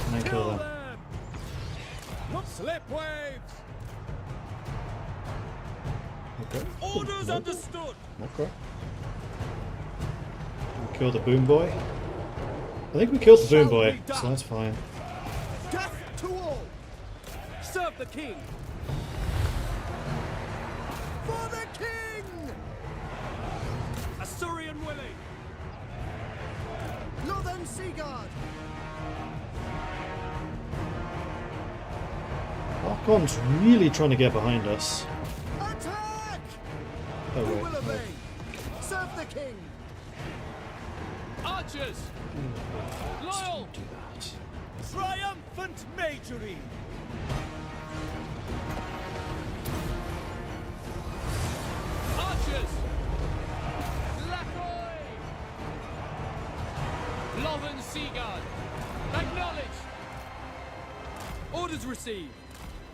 And then kill Kill them. them. Slip waves. Okay. Orders Nope. understood. Okay. We kill the boom boy. I think we killed the boom boy, so that's fine. Death to all. Serve the king. For the king. Assyrian willing. Northern Sea Guard. Archon's really trying to get behind us. Attack. Oh Who wait. will no. obey? Serve the king. Archers. Loyal. Do that. Triumphant Majory! Archers. Lacoy. Lothern Sea Guard. Acknowledge. Orders received.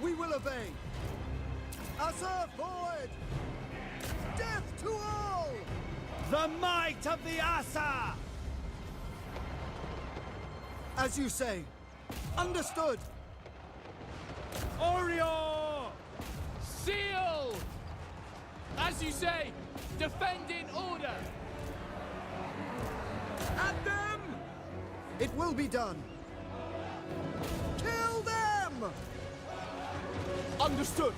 We will obey. Assur forward. Death to all. The might of the Asa! As you say. Understood. Orior! Seal. As you say, defend in order. At them. It will be done. Kill them. Understood.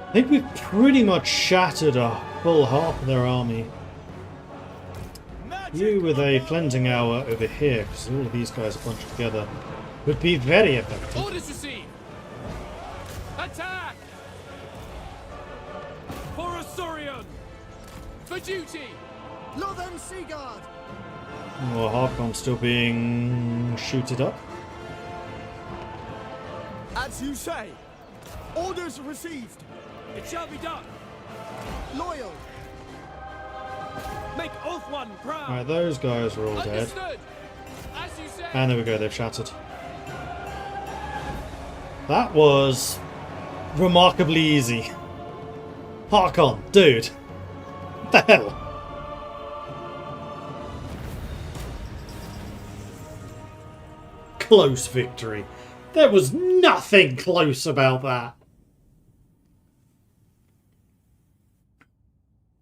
I think we've pretty much shattered a full half of their army. You with a cleansing hour over here, because all of these guys are bunched together, would be very effective. Orders received. Attack. For Assyrian. For duty. Northern Sea Guard. Well, Harkon's still being shooted up. As you say. Orders received. It shall be done. Loyal. Make Oath One proud. Right, those guys are all dead. Understood. As you say. And there we go, they've shattered. That was remarkably easy. Harkon, dude. What the hell? Close victory. There was nothing close about that.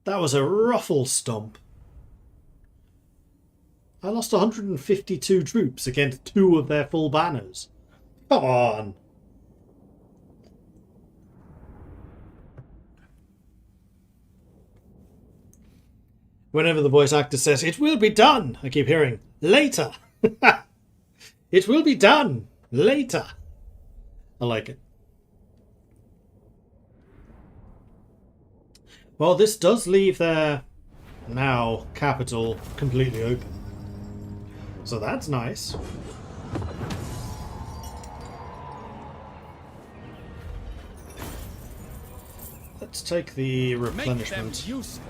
That was a ruffle stomp. I lost 152 troops against 2 of their full banners. Come on. Whenever the voice actor says, "It will be done," I keep hearing, "Later." It will be done. Later. I like it. Well, this does leave their now capital completely open. So that's nice. Let's take the Make them replenishment. useful.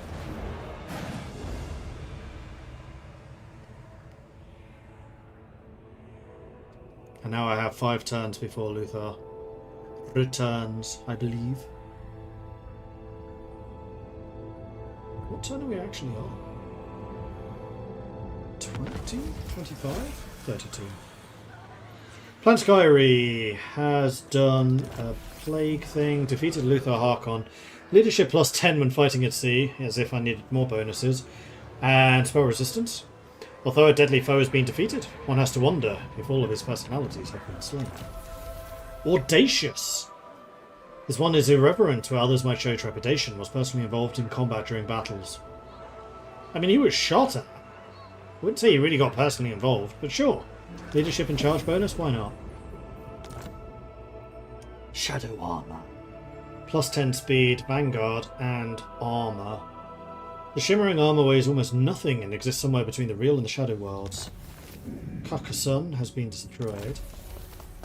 And now I have 5 turns before Luthor returns, I believe. What turn are we actually on? 20? 25? 32. Planetary has done a plague thing, defeated Luthor Harkon. Leadership plus 10 when fighting at sea, as if I needed more bonuses. And spell resistance. Although a deadly foe has been defeated, one has to wonder if all of his personalities have been slain. Audacious! This one is irreverent, where others might show trepidation, was personally involved in combat during battles. I mean, he was shot at. I wouldn't say he really got personally involved, but sure. Leadership and charge bonus, why not? Shadow armor. Plus 10 speed, vanguard, and armor. The shimmering armor weighs almost nothing and exists somewhere between the real and the shadow worlds. Carcassonne has been destroyed.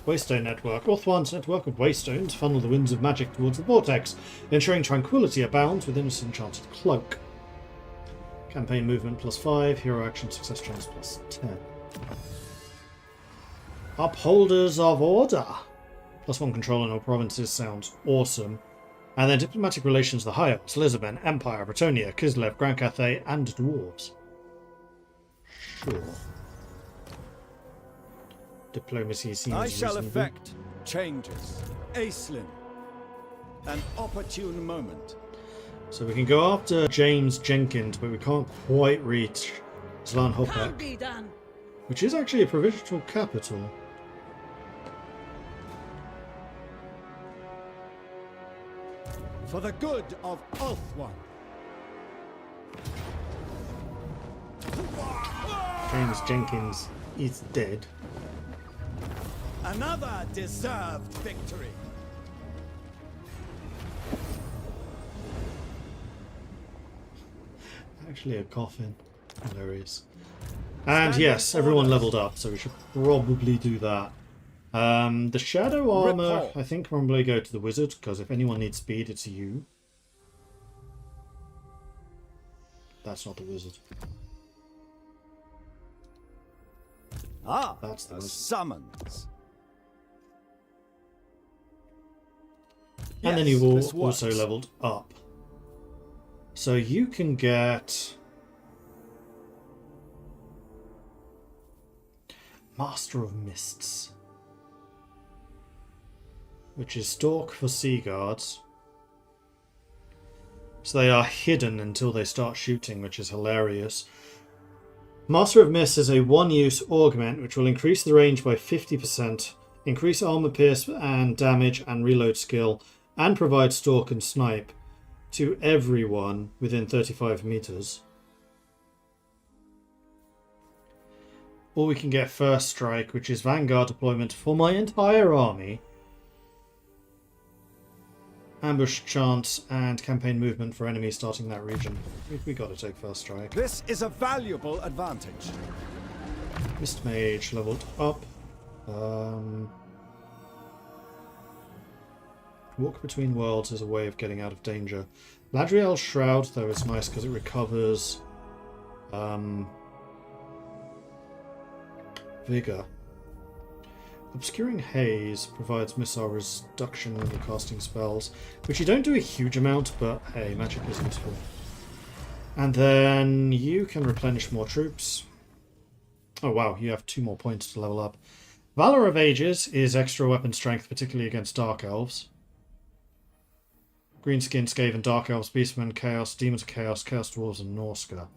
Waystone network. Orthwan's network of waystones funnel the winds of magic towards the vortex, ensuring tranquility abounds within its enchanted cloak. Campaign movement +5, hero action success chance +10. Upholders of order. +1 control in all provinces sounds awesome. And then diplomatic relations the High Elves, Lisbon, Empire, Bretonia, Kislev, Grand Cathay, and Dwarves. Sure. Diplomacy seems I shall reasonable. effect changes. Aislinn. An opportune moment. So we can go after James Jenkins, but we can't quite reach Zlan Can Hopek, be done. which is actually a provincial capital. For the good of Ulthuan. James Jenkins is dead. Another deserved victory. Actually a coffin. Hilarious. And yes, everyone leveled up, so we should probably do that. The shadow armor, Report. I think probably go to the wizard, because if anyone needs speed, it's you. That's not the wizard. Ah, That's the a wizard. summons. And then Yes, you've this also works. leveled up. So you can get Master of Mists, which is Stalk for Sea Guards. So they are hidden until they start shooting, which is hilarious. Master of Mists is a one-use augment which will increase the range by 50%, increase armor pierce and damage and reload skill, and provide stalk and snipe to everyone within 35 meters. Or we can get First Strike, which is Vanguard deployment for my entire army. Ambush chance and campaign movement for enemies starting that region. We gotta take First Strike. This is a valuable advantage. Mist Mage leveled up. Walk Between Worlds is a way of getting out of danger. Ladriel's Shroud, though, is nice because it recovers Vigor. Obscuring Haze provides missile reduction when you're casting spells, which you don't do a huge amount, but hey, magic is useful. And then you can replenish more troops. Oh wow, you have 2 more points to level up. Valor of Ages is extra weapon strength, particularly against Dark Elves. Greenskin, Skaven, Dark Elves, Beastmen, Chaos, Demons of Chaos, Chaos Dwarves, and Norska.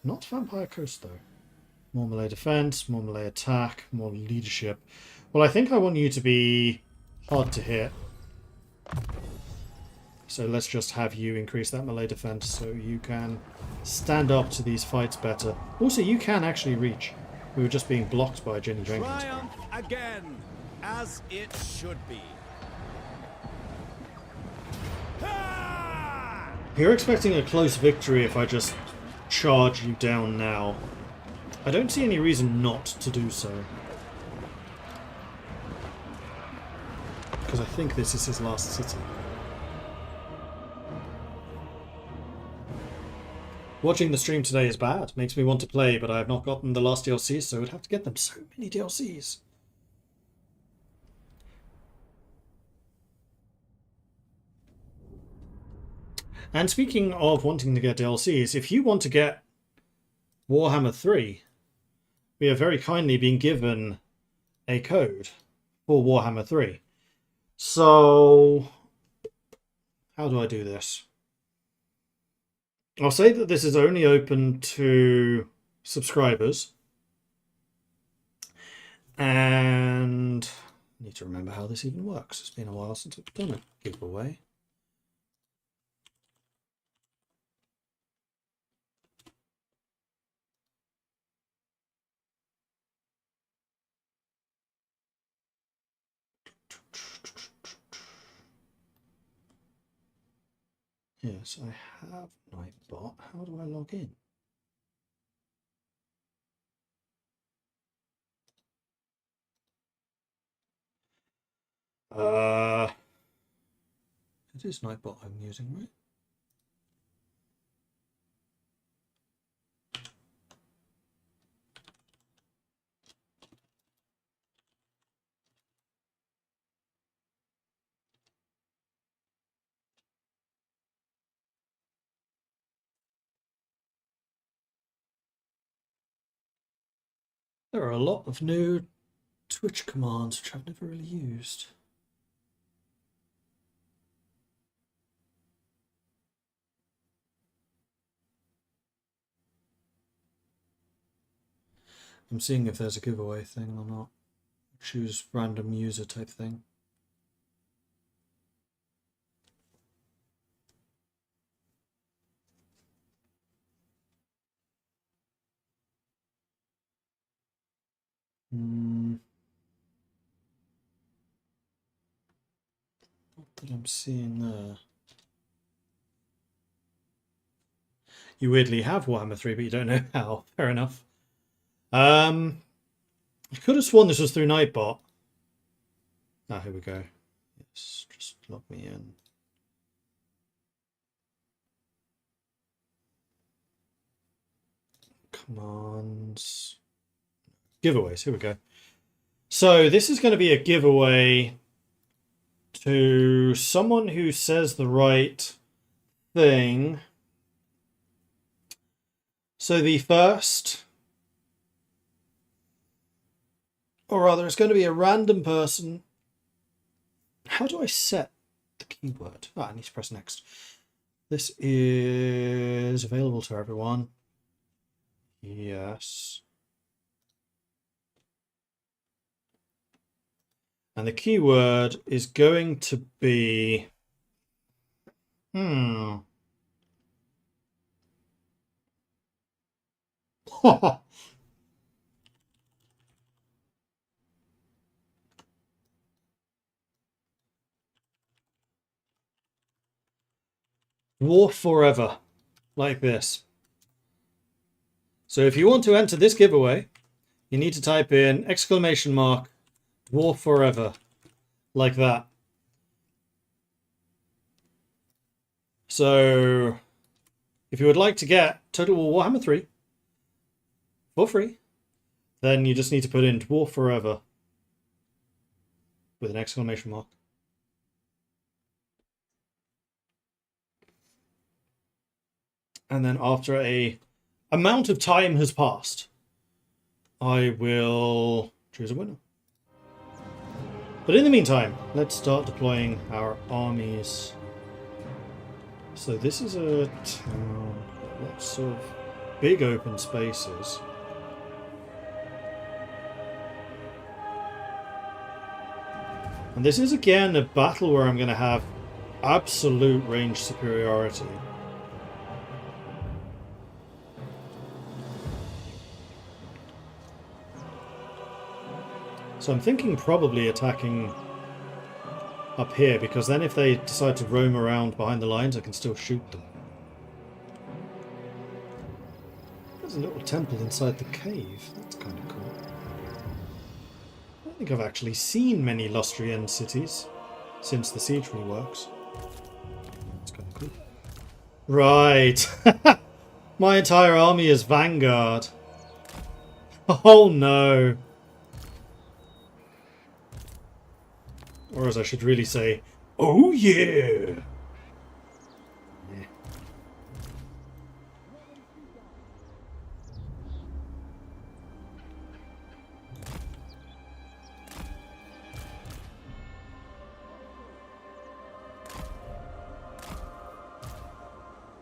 Not Vampire Coast, though. More melee defense, more melee attack, more leadership. Well, I think I want you to be hard to hit. So let's just have you increase that melee defense so you can stand up to these fights better. Also, you can actually reach. We were just being blocked by Jenny Jenkins. Triumph again, as it should be. Ha! You're expecting a close victory if I just charge you down now. I don't see any reason not to do so. Because I think this is his last city. Watching the stream today is bad. Makes me want to play, but I have not gotten the last DLCs, so I would have to get them. So many DLCs. And speaking of wanting to get DLCs, if you want to get Warhammer 3, we are very kindly being given a code for Warhammer 3. So, how do I do this? I'll say that this is only open to subscribers. And I need to remember how this even works. It's been a while since I've done a giveaway. Yes, I have Nightbot. How do I log in? It is Nightbot I'm using, right? There are a lot of new Twitch commands which I've never really used. I'm seeing if there's a giveaway thing or not. Choose random user type thing. Not that I'm seeing there. You weirdly have Warhammer 3, but you don't know how. Fair enough. I could have sworn this was through Nightbot. Ah, here we go. Yes, just log me in. Commands. Giveaways, here we go. So this is going to be a giveaway to someone who says the right thing. So the first, or rather it's going to be a random person. How do I set the keyword? Ah, I need to press next. This is available to everyone. Yes. And the keyword is going to be... War Forever. Like this. So if you want to enter this giveaway, you need to type in !, War Forever. Like that. So if you would like to get Total War Warhammer 3 for free, then you just need to put in Dwarf Forever with an ! And then after a amount of time has passed, I will choose a winner. But in the meantime, let's start deploying our armies. So this is a town, lots of big open spaces. And this is again a battle where I'm going to have absolute range superiority. So I'm thinking probably attacking up here, because then if they decide to roam around behind the lines, I can still shoot them. There's a little temple inside the cave. That's kind of cool. I don't think I've actually seen many Lustrian cities since the siege reworks. That's kind of cool. Right. My entire army is Vanguard. Oh no. Or as I should really say, oh yeah!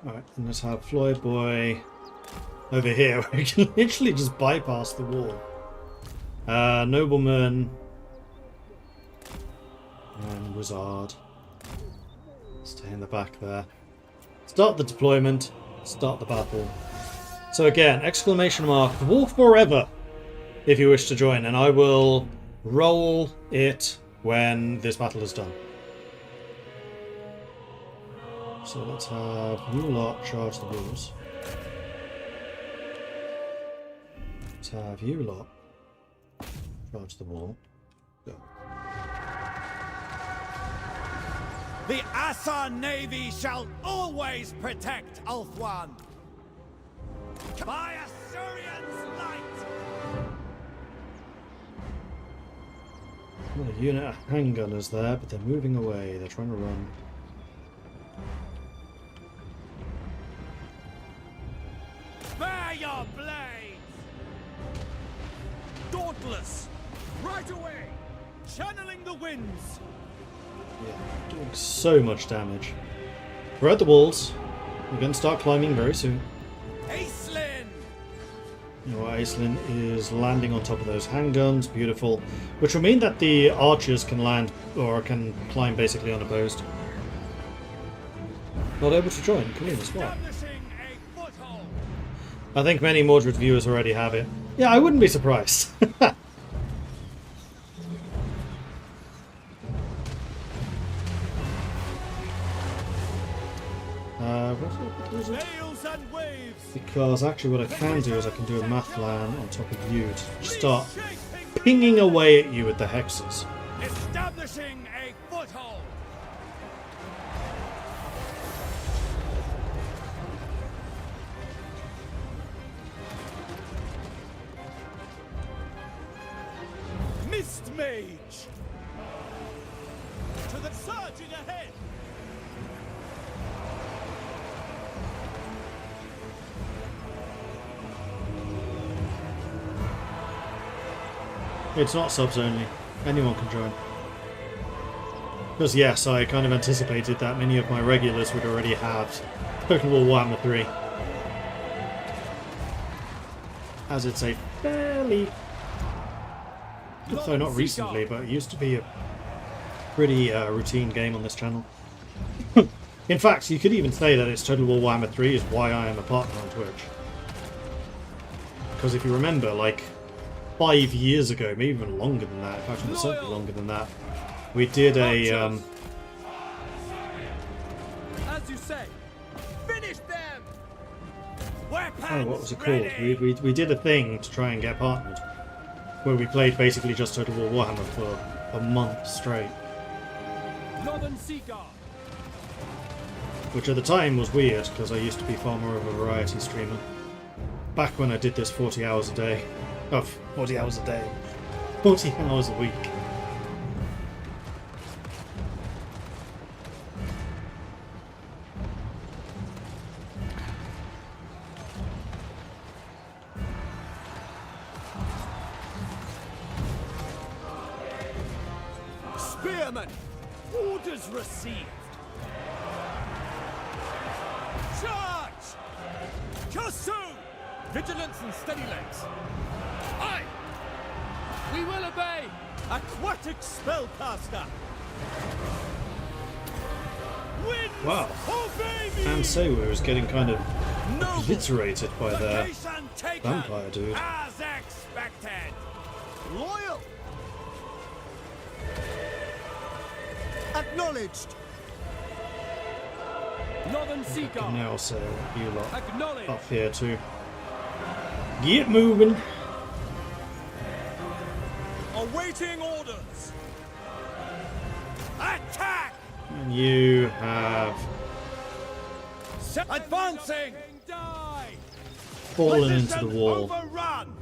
Alright, and let's have Floyd Boy over here, where we can literally just bypass the wall. Nobleman. And Wizard. Stay in the back there. Start the deployment. Start the battle. So again, ! War Forever if you wish to join, and I will roll it when this battle is done. So let's have you lot charge the walls. Let's have you lot charge the wall. Go. The Assa Navy shall always protect Ulthuan. By Assyrian's light! Well, a unit of handgunners there, but they're moving away. They're trying to run. Bear your blades! Dauntless! Right away! Channeling the winds! Yeah, doing so much damage. We're at the walls. We're going to start climbing very soon. Aislinn! You know, Aislinn is landing on top of those handguns. Beautiful. Which will mean that the archers can land, or can climb basically unopposed. Not able to join. Come in as well. Establishing a foothold! I think many Mordred viewers already have it. Yeah, I wouldn't be surprised. What was it? Sails and waves! Because actually what I can do is I can do a math land on top of you to start pinging away at you with the hexes. Establishing a foothold! Mist Mage! To the surging ahead! It's not subs only. Anyone can join. Because yes, I kind of anticipated that many of my regulars would already have Total War Warhammer 3. As it's a fairly... Though not recently, but it used to be a pretty routine game on this channel. In fact, you could even say that it's Total War Warhammer 3 is why I am a partner on Twitch. Because if you remember, like, 5 years ago, maybe even longer than that, in fact, almost certainly longer than that, we did a, As you say, finish them! Weapons oh, what was it called? ready! We did a thing to try and get partnered, where we played basically just Total War Warhammer for a month straight, Northern Sea Guard! which at the time was weird, because I used to be far more of a variety streamer. Back when I did this 40 hours a day. Oh, 40 hours a day. 40 hours a week. Spearmen! Orders received! Charge! Kasu! Vigilance and steady legs! Aye! We will obey! Aquatic spellcaster! Winds! Wow. Obey me! And Sewa was getting kind of Noble! obliterated by their Location taken! vampire dude. As expected! Loyal! Acknowledged. Northern Sea Guard! Now say you lot Acknowledge! up here too. Get moving. Awaiting orders! Attack! And you have Advancing! Die! fallen into the Position wall. Overrun!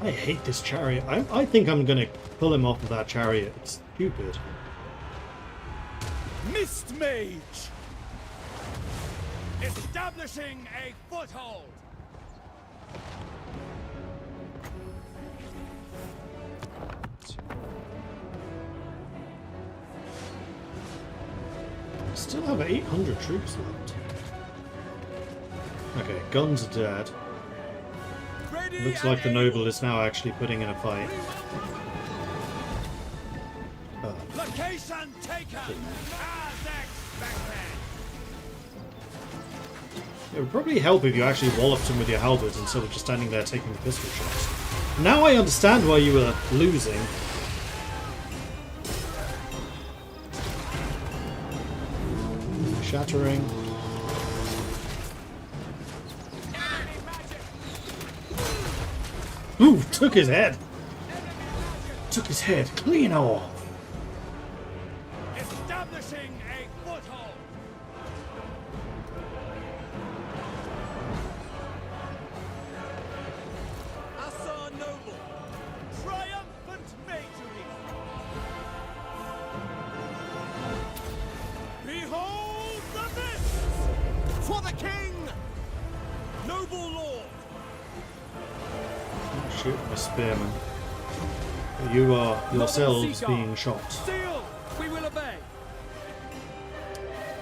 I hate this chariot. I think I'm going to pull him off of that chariot. It's stupid. Mist Mage! Establishing a foothold! Still have 800 troops left. Okay, guns are dead. Ready Looks and like the able. noble is now actually putting in a fight. Oh, Location taken! As expected! it would probably help if you actually walloped him with your halberd instead of just standing there taking the pistol shots. Now I understand why you were losing. shattering. Ooh, took his head. Took his head clean off. Establishing a foothold. Assar Noble. Triumphant majoring. Behold the mists! For the king! Noble lord! Shoot a spearman. You are yourselves being shot. Seal! We will obey.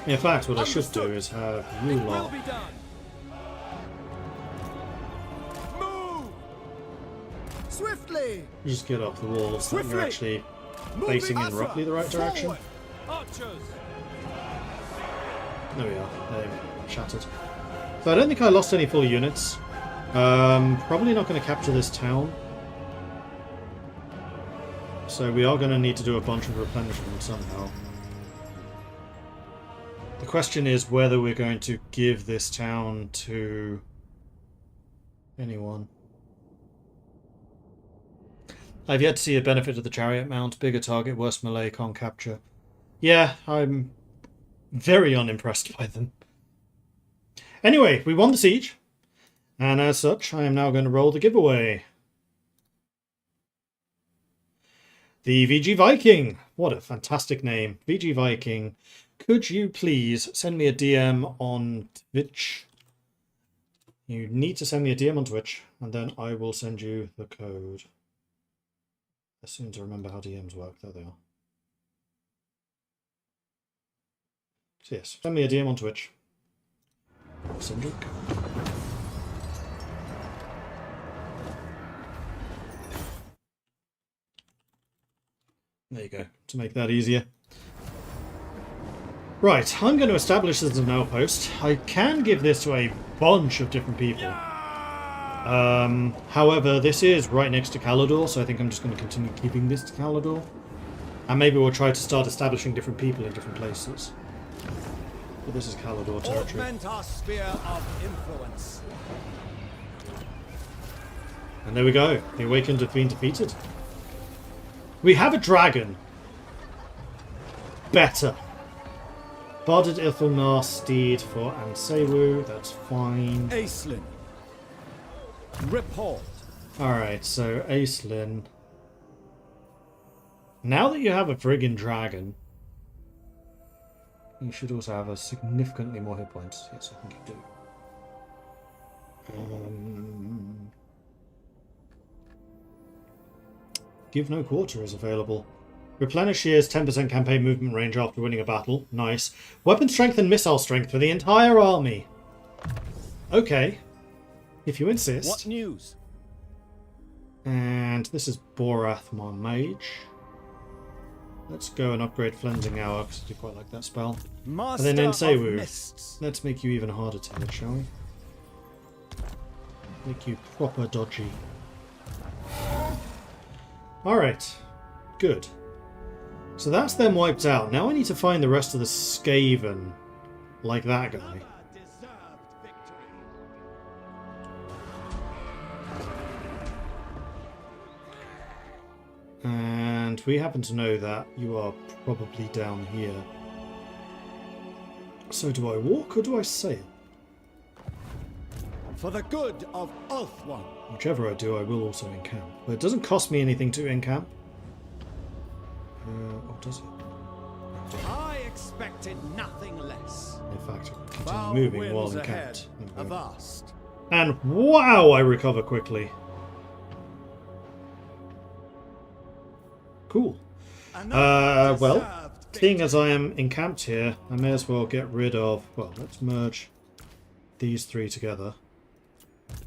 In fact, what I should do is have you It will lot be done. Move! Swiftly! just get off the wall so that you're actually facing in roughly the right direction. Archers! There we are. They've shattered. So I don't think I lost any full units. Probably not going to capture this town. So we are going to need to do a bunch of replenishment somehow. The question is whether we're going to give this town to anyone. I've yet to see a benefit of the chariot mount. Bigger target, worse melee, can't capture. Yeah, I'm very unimpressed by them. Anyway, we won the siege. And as such, I am now going to roll the giveaway. The VG Viking. What a fantastic name. VG Viking. Could you please send me a DM on Twitch? You need to send me a DM on Twitch, and then I will send you the code. As soon as I remember how DMs work. There they are. So yes, send me a DM on Twitch. Send you. There you go, to make that easier. Right, I'm going to establish this as an outpost. I can give this to a bunch of different people. However, this is right next to Calador, so I think I'm just going to continue keeping this to Calador. And maybe we'll try to start establishing different people in different places. But this is Calador territory. Augment our sphere of influence. And there we go. The Awakened have been defeated. We have a dragon. Better. Barded Ithilnar steed for Ansewu. That's fine. Aislinn. Report. Alright, so Aislinn. Now that you have a friggin' dragon, you should also have a significantly more hit points. Yes, I think you do. Give no quarter is available. Replenish year's 10% campaign movement range after winning a battle. Nice. Weapon strength and missile strength for the entire army. Okay. If you insist. What news? And this is Borath, my mage. Let's go and upgrade Flensing Hour, because I do quite like that spell. Master and then of Ensewu. Mists. Let's make you even harder to hit, shall we? Make you proper dodgy. Alright. Good. So that's them wiped out. Now I need to find the rest of the Skaven. Like that guy. Deserved victory. And we happen to know that you are probably down here. So do I walk or do I sail? For the good of Ulthuan. Whichever I do, I will also encamp. But it doesn't cost me anything to encamp. Or does it? I expected nothing less. In fact, I continue Foul moving while winds encamped. ahead. Avast. And wow, I recover quickly. Cool. Another Well, deserved seeing as I am encamped here, I may as well get rid of... Well, let's merge these three together.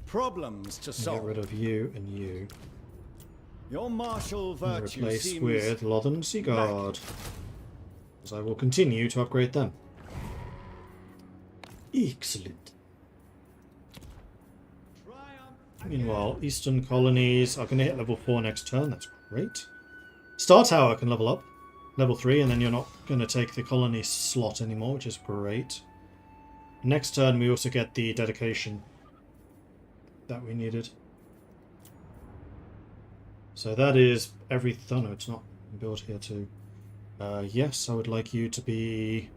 problems to And solve. get rid of you and you. Your martial And virtue replace seems with Lothan and Seaguard. As I will continue to upgrade them. Excellent. Meanwhile, Eastern colonies are going to hit level 4 next turn. That's great. Star Tower can level up. Level 3, and then you're not going to take the colony slot anymore, which is great. Next turn, we also get the dedication that we needed. So that is every... Oh no, it's not built here too. Yes, I would like you to be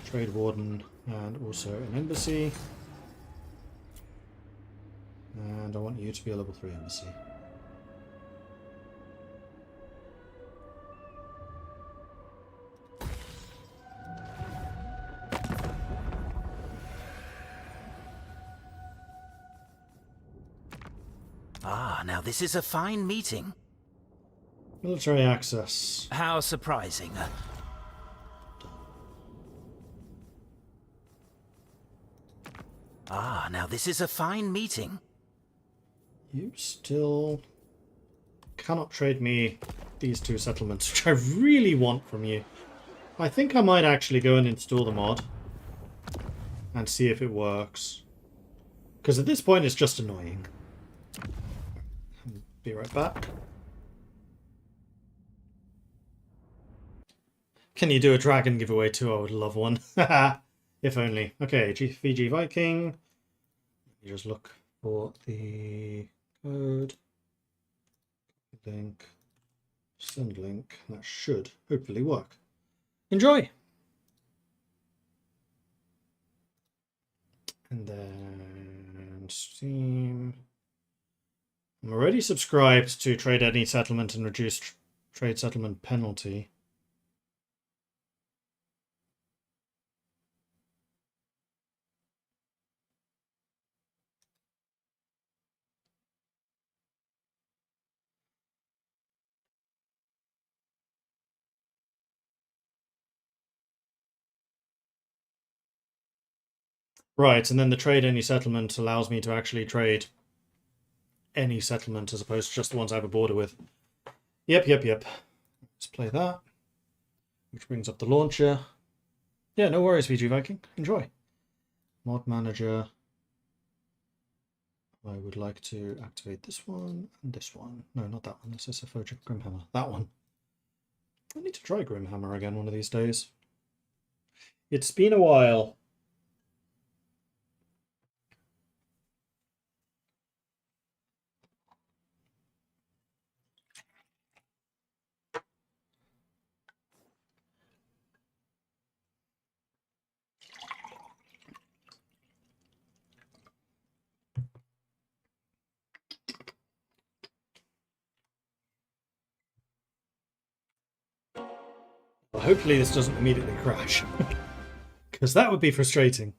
Trade Warden and also an embassy. And I want you to be a level 3 embassy. Ah, now this is a fine meeting. Military access. How surprising. Ah, now this is a fine meeting. You still cannot trade me these 2 settlements, which I really want from you. I think I might actually go and install the mod and see if it works. Because at this point it's just annoying. Be right back. Can you do a dragon giveaway too? I would love one. If only. Okay, VG Viking. You just look for the code. Link. Send link. That should hopefully work. Enjoy! And then Steam. I'm already subscribed to Trade Any Settlement and Reduced Trade Settlement Penalty. Right, and then the Trade Any Settlement allows me to actually trade any settlement as opposed to just the ones I have a border with. Yep. Let's play that. Which brings up the launcher. Yeah, no worries, VG Viking. Enjoy. Mod Manager. I would like to activate this one and this one. No, not that one. This is a Grimhammer. That one. I need to try Grimhammer again one of these days. It's been a while. Well, hopefully this doesn't immediately crash. Because that would be frustrating.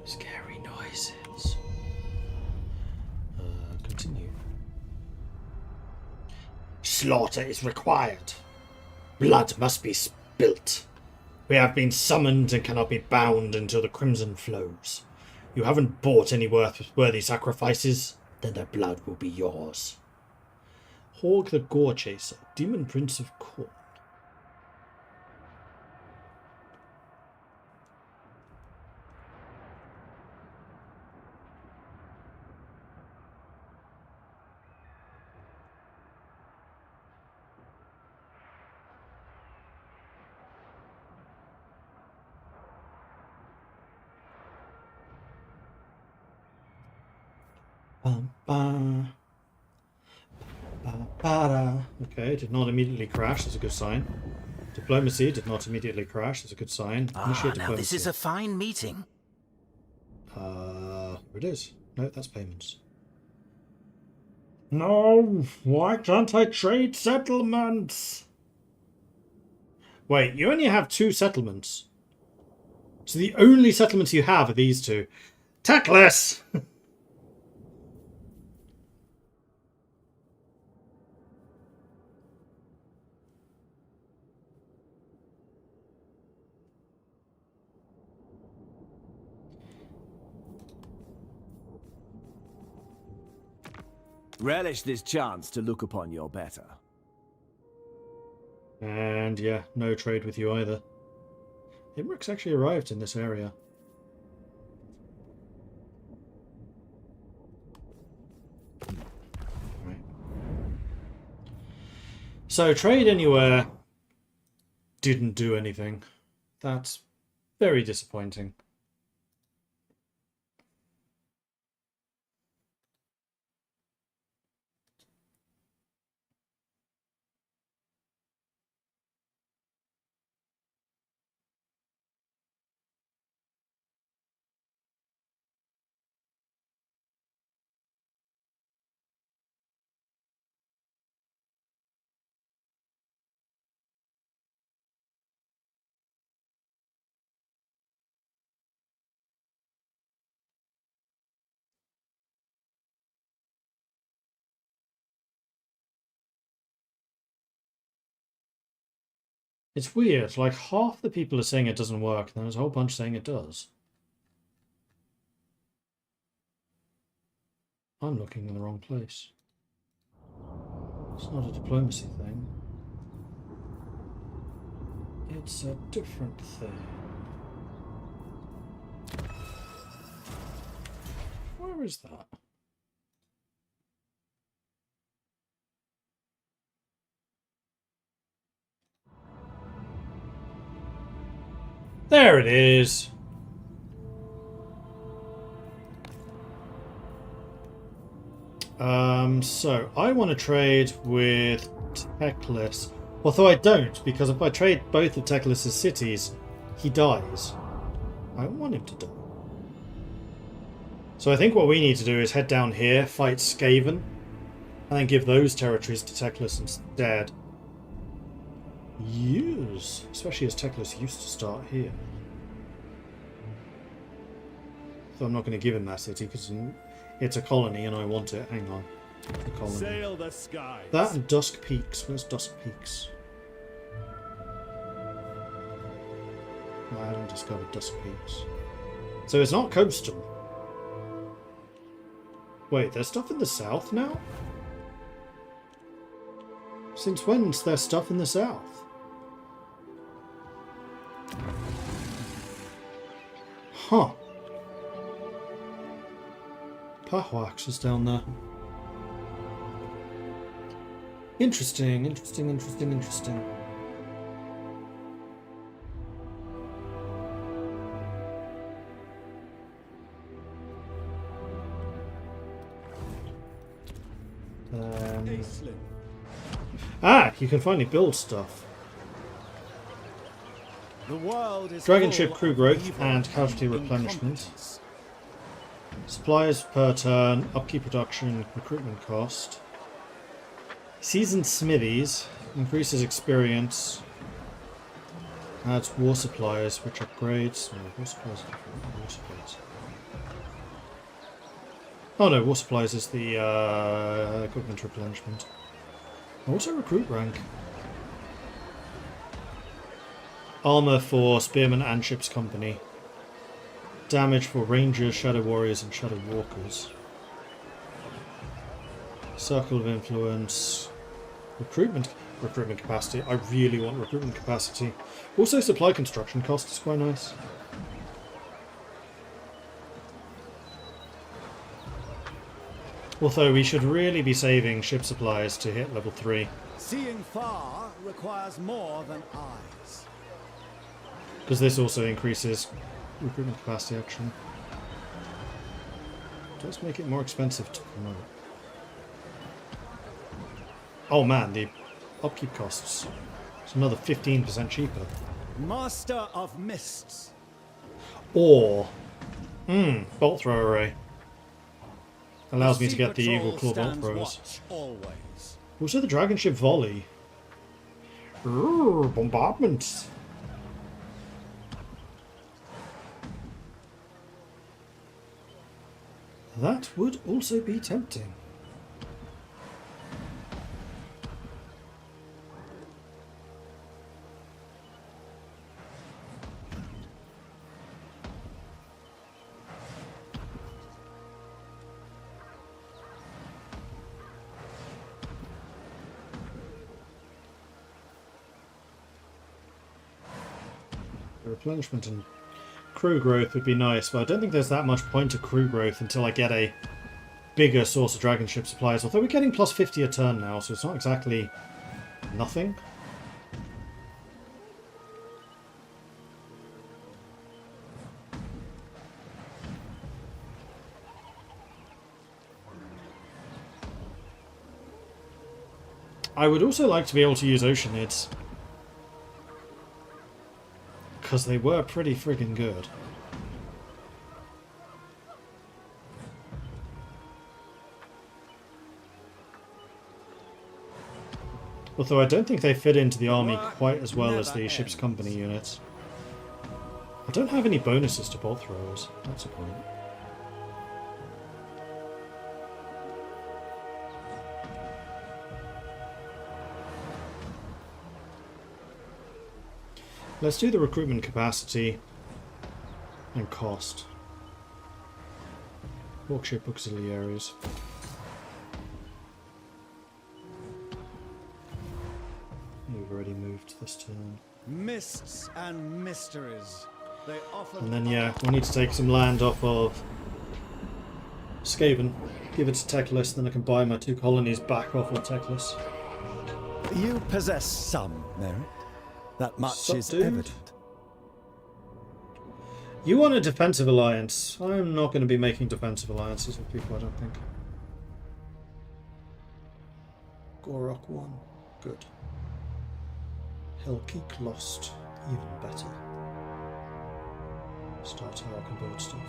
Scary noises. Continue. Slaughter is required. Blood must be spilt. We have been summoned and cannot be bound until the crimson flows. You haven't bought any worthy sacrifices, then their blood will be yours. Hawk the Gore Chaser, Demon Prince of Corn. Okay, did not immediately crash. That's a good sign. Diplomacy did not immediately crash. That's a good sign. Ah, now this is a fine meeting. Here it is. No, that's payments. No, why can't I trade settlements? Wait, you only have 2 settlements. So the only settlements you have are these 2. Tactless! Relish this chance to look upon your better. And yeah, no trade with you either. Imric's actually arrived in this area. So trade anywhere didn't do anything. That's very disappointing. It's weird, like half the people are saying it doesn't work, and then there's a whole bunch saying it does. I'm looking in the wrong place. It's not a diplomacy thing. It's a different thing. Where is that? There it is. So I want to trade with Teclis. Although I don't, because if I trade both of Teclis' cities, he dies. I don't want him to die. So I think what we need to do is head down here, fight Skaven, and then give those territories to Teclis instead. Yes, especially as Teclis used to start here. So I'm not going to give him that city because it's a colony and I want it. Hang on. The colony. Sail the skies. That and Dusk Peaks. Where's Dusk Peaks? No, I haven't discovered Dusk Peaks. So it's not coastal. Wait, there's stuff in the south now? Since when's there stuff in the south? Huh. Pahwax is down there. Interesting, interesting, interesting, interesting. You can finally build stuff. The world is Dragon full ship crew of growth evil and casualty and replenishment. incompetence. Supplies per turn, upkeep production, recruitment cost. Seasoned smithies, increases experience. Adds war supplies, which upgrades. No, war supplies are different. War supplies. Oh no, war supplies is the equipment replenishment. Also recruit rank. Armor for spearmen and ship's company. Damage for rangers, shadow warriors, and shadow walkers. Circle of influence. Recruitment capacity. I really want recruitment capacity. Also supply construction cost is quite nice. Although we should really be saving ship supplies to hit level 3. Seeing far requires more than eyes. Because this also increases recruitment capacity actually. Does make it more expensive to promote. Oh man, the upkeep costs. It's another 15% cheaper. Master of Mists. Or, bolt throw array. Allows me to get the Sea Eagle Patrol Claw bolt stands throwers. watch always. Also the Dragon Ship Volley. Ooh, bombardment. That would also be tempting. Replenishment and crew growth would be nice, but I don't think there's that much point to crew growth until I get a bigger source of dragon ship supplies. Although we're getting plus 50 a turn now, so it's not exactly nothing. I would also like to be able to use Oceanids, because they were pretty friggin' good. Although I don't think they fit into the army quite as well as the ship's company units. I don't have any bonuses to bolt throwers. That's a point. Let's do the recruitment capacity and cost. Warship auxiliaries. We've already moved this turn. Mists and mysteries. They offer. And then, yeah, we need to take some land off of Skaven. Give it to Teclis, then I can buy my 2 colonies back off of Teclis. You possess some merit. That much is Subdued. evident. You want a defensive alliance. I'm not going to be making defensive alliances with people, I don't think. Gorok 1. Good. Hellkeek lost. Even better. Star Tower can build stuff.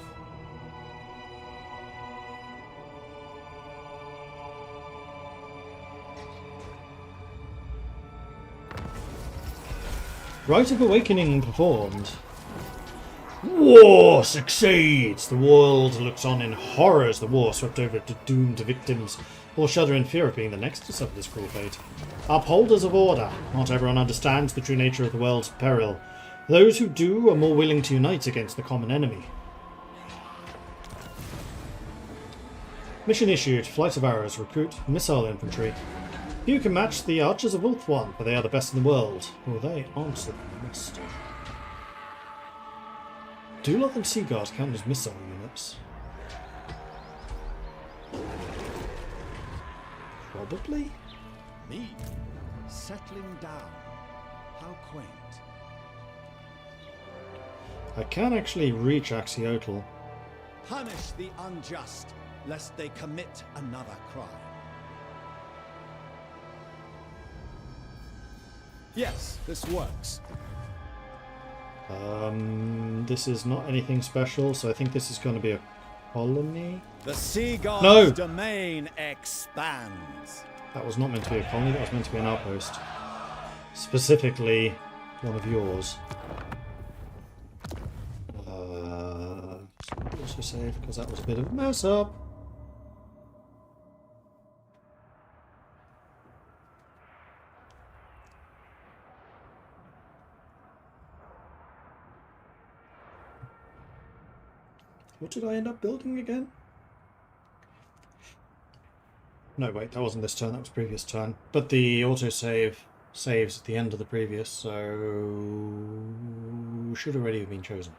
Rite of Awakening performed. War succeeds! The world looks on in horror as the war swept over the doomed victims, all shudder in fear of being the next to suffer this cruel fate. Upholders of order. Not everyone understands the true nature of the world's peril. Those who do are more willing to unite against the common enemy. Mission issued. Flight of Arrows. Recruit missile infantry. Few can match the Archers of Ulthuan, but they are the best in the world. Well, they aren't the best. Duloth and Seaguard count as missile units. Probably? Me settling down. How quaint. I can actually reach Axiotl. Punish the unjust, lest they commit another crime. Yes, this works. This is not anything special, so I think this is going to be a colony. The Sea God's No! domain expands. That was not meant to be a colony, that was meant to be an outpost. Specifically, one of yours. Also save, because that was a bit of a mess up. What did I end up building again? No, wait, that wasn't this turn, that was previous turn. But the autosave saves at the end of the previous, so should already have been chosen.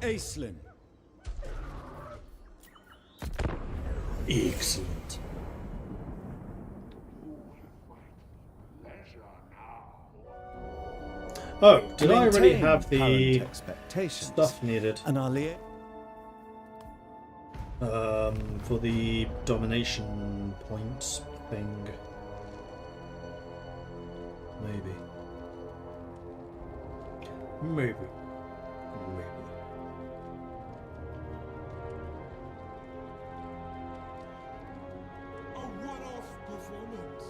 Aislinn. Excellent. Oh, did I already Maintain have the current expectations, stuff needed and our for the domination points thing? Maybe. Maybe. A one-off performance.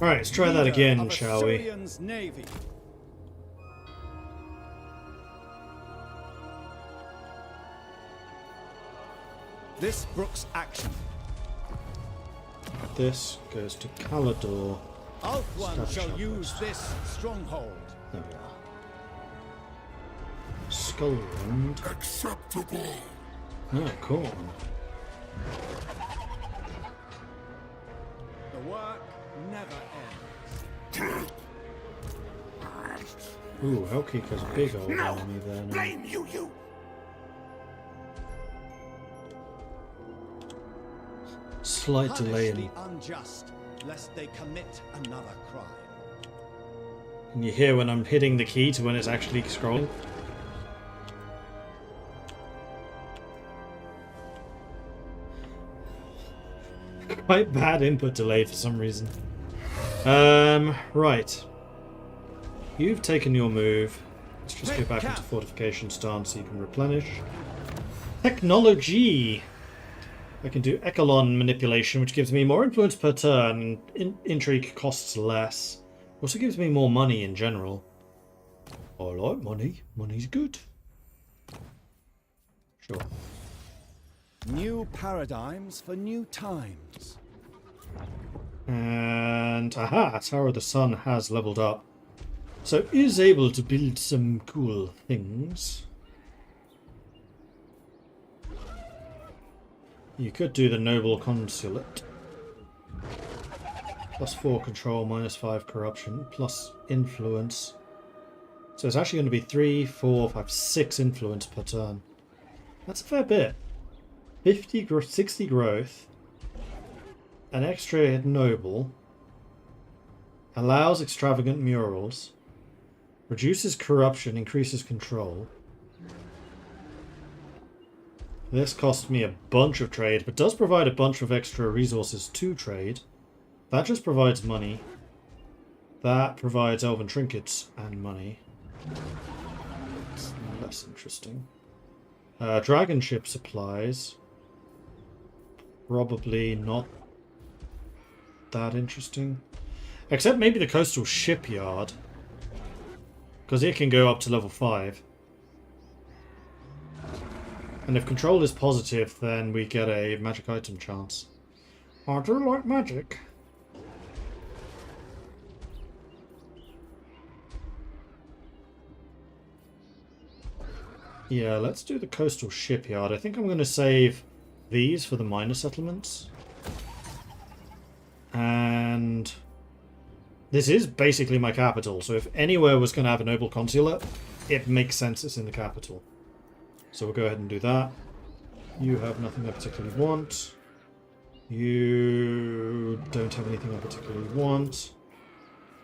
Alright, let's try that again, shall we? Assyrian's navy. This brooks action. This goes to Calador. Ulthuan Establish shall outpost. use this stronghold. There we are. skull wound. Acceptable. Oh, cool. The work never ends. Ooh, Hellkeek has a big old No! enemy there now. Blame you! Slight delay Punish in. the unjust, lest they commit another crime. Can you hear when I'm hitting the key to when it's actually scrolling? Quite bad input delay for some reason. Right. You've taken your move. Let's just go back into fortification stance so you can replenish. Technology! I can do Echelon manipulation, which gives me more influence per turn. Intrigue costs less. Also gives me more money in general. I like money. Money's good. Sure. New paradigms for new times. And aha, Tower of the Sun has leveled up. So is able to build some cool things. You could do the Noble Consulate. +4 control, -5 corruption, plus influence. So it's actually going to be 3, 4, 5, 6 influence per turn. That's a fair bit. 60 growth. An extra noble. Allows extravagant murals. Reduces corruption, increases control. This costs me a bunch of trade, but does provide a bunch of extra resources to trade. That just provides money. That provides elven trinkets and money. It's less interesting. Dragon ship supplies. Probably not that interesting. Except maybe the coastal shipyard. Because it can go up to level 5. And if control is positive, then we get a magic item chance. I do like magic. Yeah, let's do the coastal shipyard. I think I'm going to save these for the minor settlements. And this is basically my capital, so if anywhere was going to have a noble consulate, it makes sense it's in the capital. So we'll go ahead and do that. You have nothing I particularly want. You don't have anything I particularly want.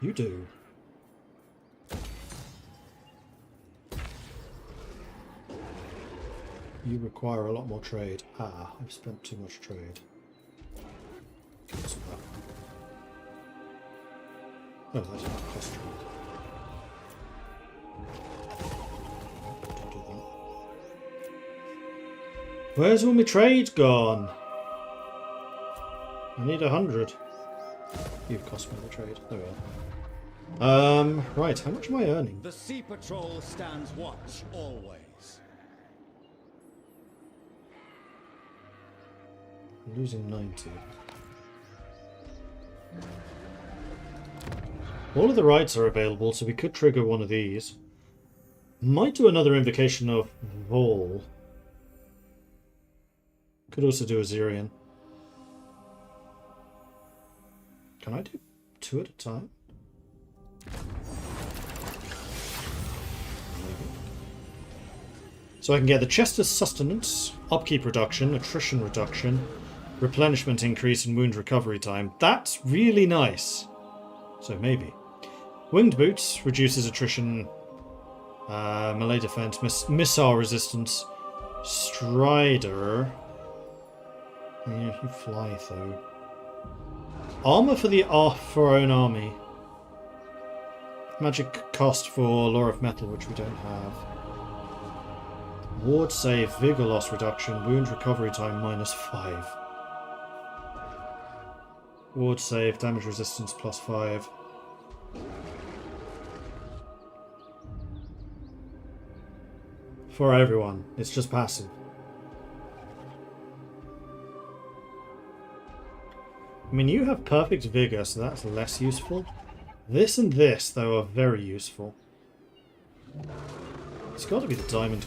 You do. You require a lot more trade. Ah, I've spent too much trade. Cancel that. Oh, that's not cost trade. Don't do that. Where's all my trade gone? I need 100. You've cost me the trade. There we are. Right, how much am I earning? The Sea Patrol stands watch always. I'm losing 90. All of the rights are available, so we could trigger one of these. Might do another invocation of Vol. Could also do Azirian. Can I do 2 at a time? So I can get the Chester's Sustenance, Upkeep Reduction, Attrition Reduction, Replenishment Increase, and Wound Recovery Time. That's really nice. So maybe. Winged Boots reduces attrition, melee defense, missile resistance, Strider. Yeah, you fly though. Armor for the for our own army. Magic cost for Lore of Metal, which we don't have. Ward save, vigor loss reduction, wound recovery time -5. Ward save, damage resistance +5. For everyone, it's just passive. I mean, you have perfect vigor, so that's less useful. This and this, though, are very useful. It's got to be the Diamond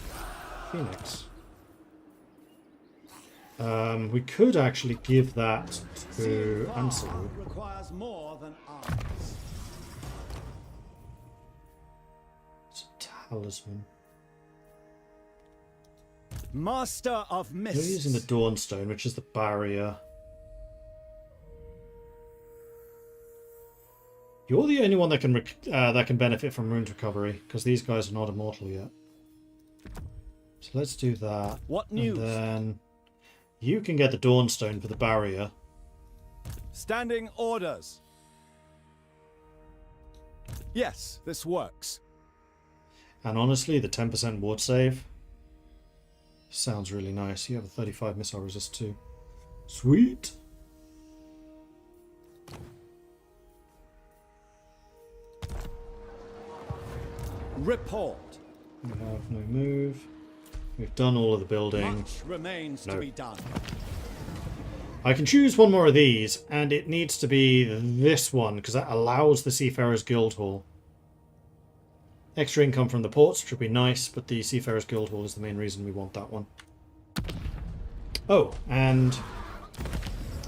Phoenix. We could actually give that to Ansel. Requires more than arms. It's a talisman. Master of You're Mists. using the Dawnstone, which is the barrier. You're the only one that can benefit from rune recovery, because these guys are not immortal yet. So let's do that. What news? And then you can get the Dawnstone for the barrier. Standing orders. Yes, this works. And honestly, the 10% ward save sounds really nice. You have a 35 missile resist too. Sweet. Report. We have no move. We've done all of the building. Much remains No. to be done. I can choose one more of these, and it needs to be this one, because that allows the Seafarers Guild Hall. Extra income from the ports, which would be nice, but the Seafarers Guild Hall is the main reason we want that one. Oh, and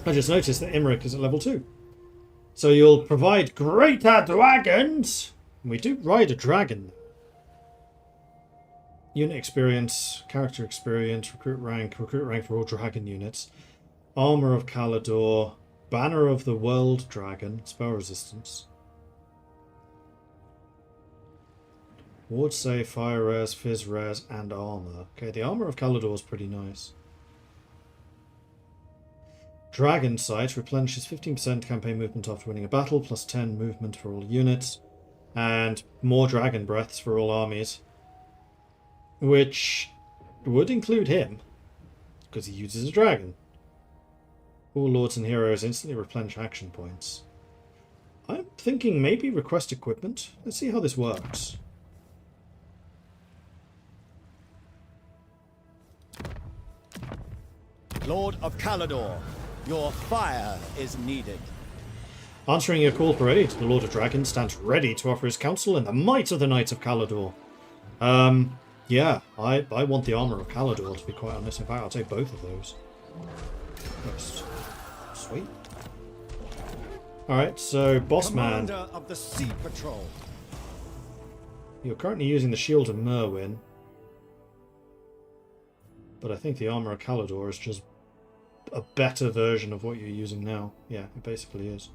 I just noticed that Imric is at level 2. So you'll provide greater dragons! We do ride a dragon. Unit experience, character experience, recruit rank for all dragon units. Armor of Calador, Banner of the World Dragon, spell resistance. Ward save, fire res, fizz res, and armor. Okay, the armor of Calador is pretty nice. Dragon Sight replenishes 15% campaign movement after winning a battle, plus 10 movement for all units, and more dragon breaths for all armies. Which would include him, because he uses a dragon. All lords and heroes instantly replenish action points. I'm thinking maybe request equipment. Let's see how this works. Lord of Calador, your fire is needed. Answering your call parade, the Lord of Dragons stands ready to offer his counsel in the might of the Knights of Calador. Yeah, I want the Armor of Calador, to be quite honest. In fact, I'll take both of those. First. Sweet. Alright, so Boss Man. Commander of the Sea Patrol. You're currently using the Shield of Merwin. But I think the Armor of Calador is just a better version of what you're using now. Yeah, it basically is.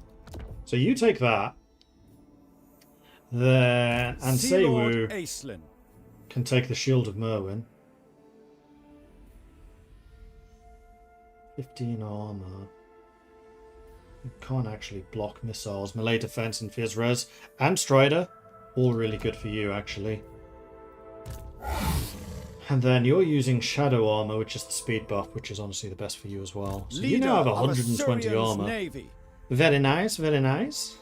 So you take that. Then Sea Lord Anseiwu Aislinn. can take the Shield of Merwin. 15 armor. You can't actually block missiles. Melee defense and fizz res. And Strider. All really good for you, actually. And then you're using Shadow Armor, which is the speed buff, which is honestly the best for you as well. So you now have 120 armor. Navy. Very nice, very nice.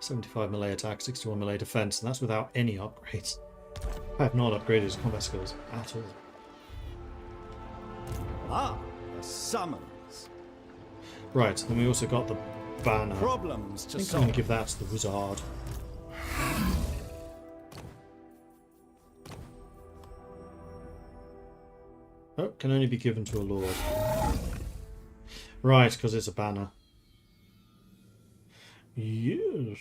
75 melee attack, 61 melee defense, and that's without any upgrades. I have not upgraded his combat skills at all. Ah, the summons. Right, then we also got the banner. Problems I to think I'm solve. going to give that to the wizard. Oh, can only be given to a lord. Right, because it's a banner. Yes.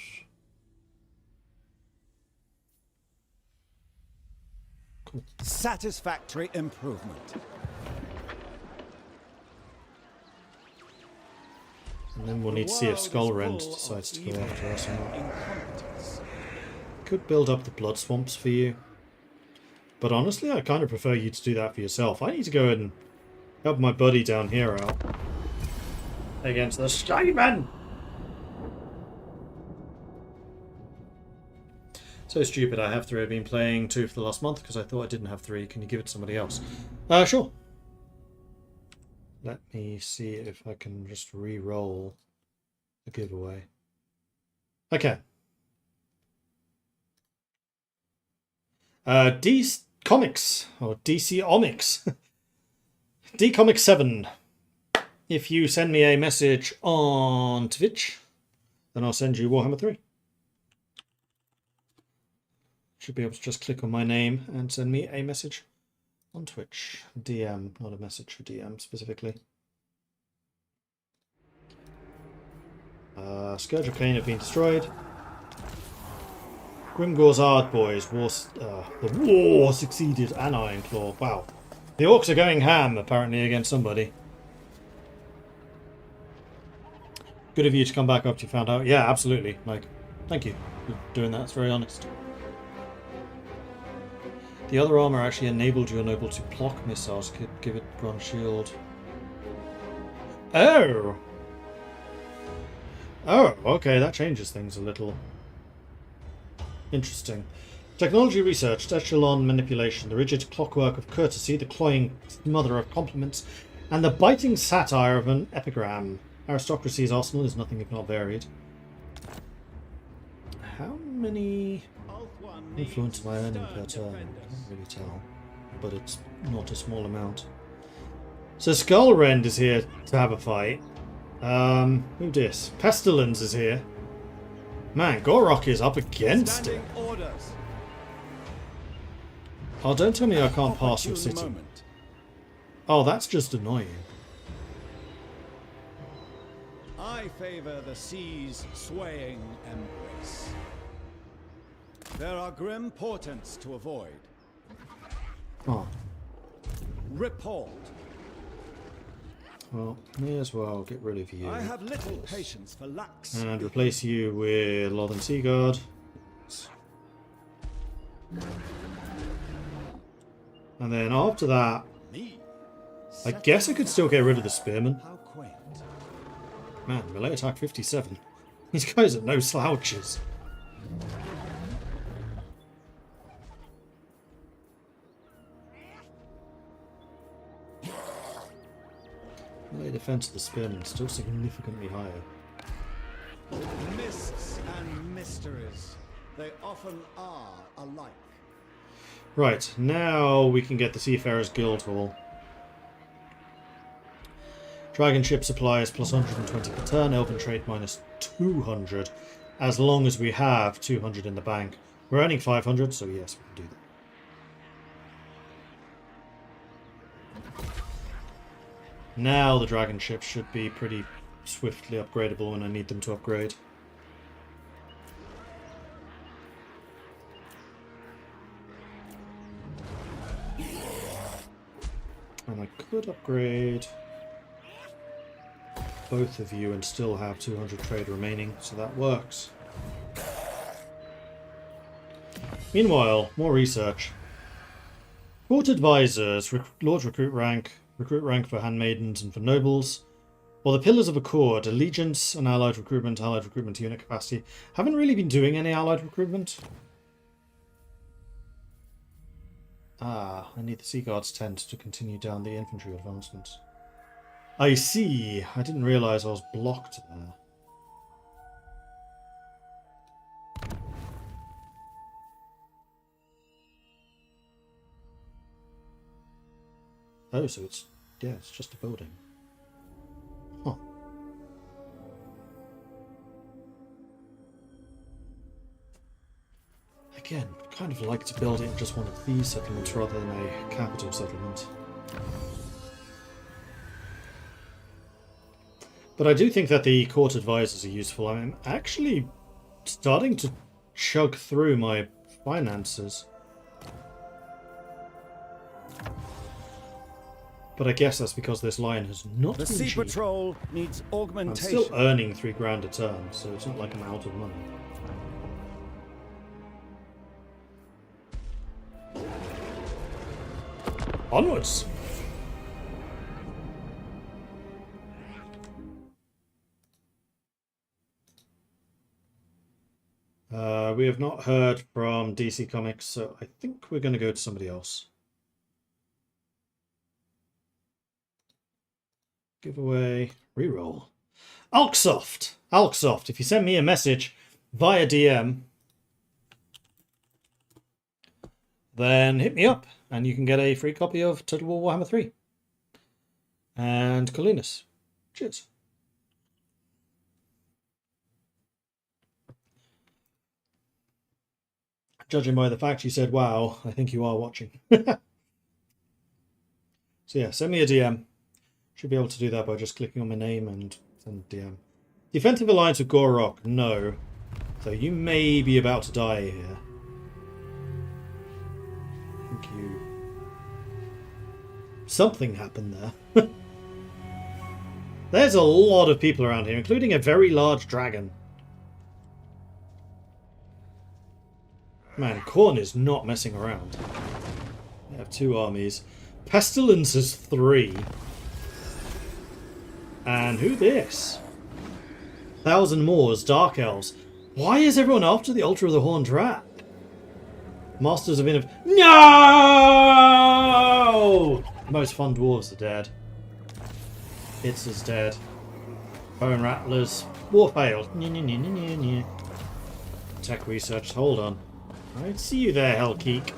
Cool. Satisfactory improvement. And then we'll need to see if Skullrend decides to go after us or not. Incompetence. Could build up the blood swamps for you. But honestly, I kind of prefer you to do that for yourself. I need to go and help my buddy down here out. Against the Skyman! So stupid, I have 3. I've been playing 2 for the last month because I thought I didn't have 3. Can you give it to somebody else? Sure. Let me see if I can just re-roll the giveaway. Okay. DC Comics, or DC Omics. D-Comics 7. If you send me a message on Twitch, then I'll send you Warhammer 3. should be able to just click on my name and send me a message on Twitch. DM, not a message, for DM specifically. Scourge of Cain have been destroyed. Grimgor's Ard Boys, the war succeeded, and Ironclaw. Wow. The orcs are going ham, apparently, against somebody. Good of you to come back after you found out. Yeah, absolutely. Like, thank you for doing that. It's very honest. The other armor actually enabled your noble to block missiles. Could give it bronze shield. Oh! Oh, okay, that changes things a little. Interesting. Technology research, echelon manipulation, the rigid clockwork of courtesy, the cloying smother of compliments, and the biting satire of an epigram. Aristocracy's arsenal is nothing if not varied. How many influence am I earning per turn? I can't really tell, but it's not a small amount. So Skullrend is here to have a fight. Who dis? Pestilence is here. Man, Gorok is up against it. Oh, don't tell me I can't pass your city. Oh, that's just annoying. I favor the sea's swaying embrace. There are grim portents to avoid. Oh. Report. Well, may as well get rid of you. I have little patience for lax. And replace you with Lothan Seaguard. And then after that, I guess I could still get rid of the Spearman. How quaint. Man, melee attack 57. These guys are no slouches. Melee defense of the Spearman is still significantly higher. Mists and mysteries. They often are alike. Right, now we can get the Seafarers Guild Hall. Dragon ship supplies plus 120 per turn, Elven trade minus 200, as long as we have 200 in the bank. We're earning 500, so yes, we can do that. Now the dragon ships should be pretty swiftly upgradable when I need them to upgrade. And I could upgrade both of you and still have 200 trade remaining, so that works. Meanwhile, more research. Court advisors, Lord recruit rank for handmaidens and for nobles, or the Pillars of Accord, allegiance and allied recruitment unit capacity. Haven't really been doing any allied recruitment. Ah, I need the Sea Guards tent to continue down the infantry advancements. I see. I didn't realise I was blocked there. Oh, so it's... yeah, it's just a building. Huh. Again, kind of like to build it in just one of these settlements rather than a capital settlement. But I do think that the court advisors are useful. I'm actually starting to chug through my finances. But I guess that's because this line has not been The Sea cheap. Patrol needs I'm augmentation. still earning $3,000 a turn, so it's not like I'm out of money. Onwards! We have not heard from DC Comics, so I think we're going to go to somebody else. Giveaway, reroll. Alksoft! Alksoft, if you send me a message via DM, then hit me up and you can get a free copy of Total War Warhammer 3. And Colinus. Cheers. Judging by the fact you said, wow, I think you are watching. So yeah, send me a DM. Should be able to do that by just clicking on my name and send a DM. Defensive alliance with Gorok, no. So you may be about to die here. Thank you. Something happened there. There's a lot of people around here, including a very large dragon. Man, Khorne is not messing around. They have 2 armies. Pestilence is 3. And who this? 1,000 Moors, Dark Elves. Why is everyone after the Altar of the Horned Rat? Masters of Innovative. No! The most fun dwarves are dead. It's is dead. Bone Rattlers. War failed. Tech research. Hold on. I see you there, Hellkeek.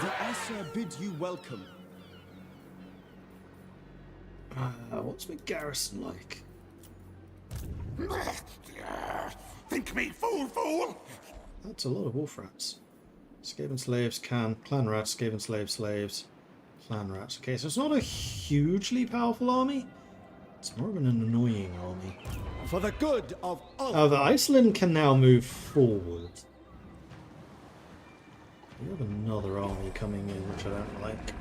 The Aesir bid you welcome. What's my garrison like? Think me fool, fool! That's a lot of wolf rats. Skaven slaves, clan rats, Skaven slaves, clan rats. Okay, so it's not a hugely powerful army. It's more of an annoying army. For the good of all. However, Iceland can now move forward. We have another army coming in, which I don't like.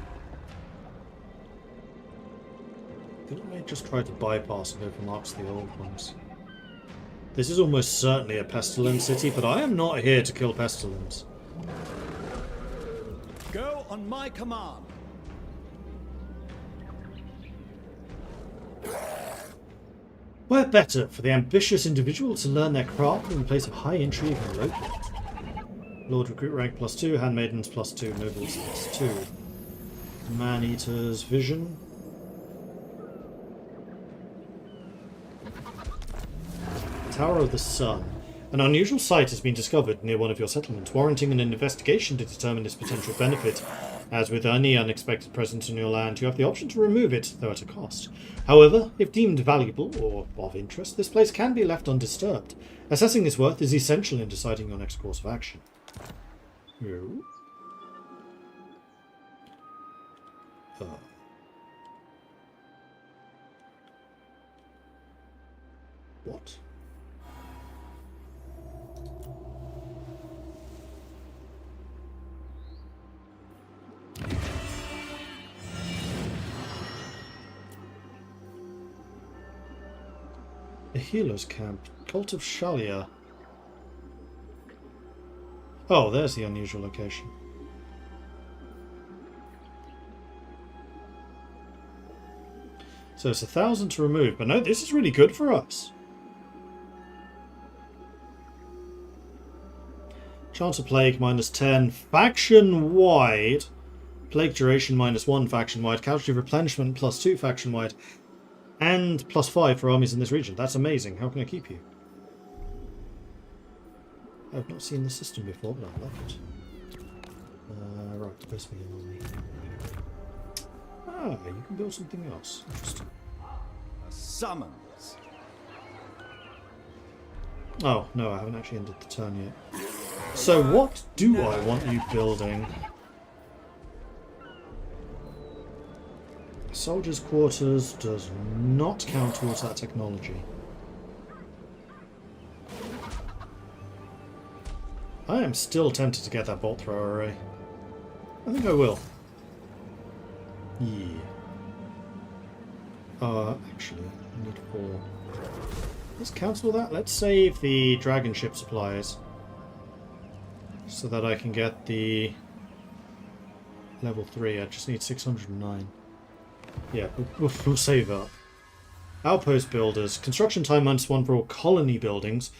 I think I may just try to bypass and go from Arcs to the old ones. This is almost certainly a Pestilence city, but I am not here to kill Pestilence. Go on my command. Where better for the ambitious individual to learn their craft in the place of high intrigue and local? Lord Recruit rank +2, Handmaidens +2, Nobles +2. Man-Eater's Vision. Tower of the Sun. An unusual site has been discovered near one of your settlements, warranting an investigation to determine its potential benefit. As with any unexpected presence on your land, you have the option to remove it, though at a cost. However, if deemed valuable or of interest, this place can be left undisturbed. Assessing its worth is essential in deciding your next course of action. Oh. What? A healer's camp. Cult of Shalia. Oh, there's the unusual location. So it's 1,000 to remove, but no, this is really good for us. Chance of Plague -10. Faction-wide. Plague duration -1 faction-wide. Casualty replenishment +2 faction-wide. And +5 for armies in this region. That's amazing. How can I keep you? I've not seen the system before, but I love it. Right, where's my army? Ah, you can build something else. Interesting. A summons. Oh, no, I haven't actually ended the turn yet. So what do I want you building? Soldiers' quarters does not count towards that technology. I am still tempted to get that bolt thrower array. I think I will. Yeah. Actually, I need 4. Let's cancel that. Let's save the dragon ship supplies. So that I can get the level 3. I just need 609. Yeah, we'll save that. Outpost builders. Construction time -1 for all colony buildings.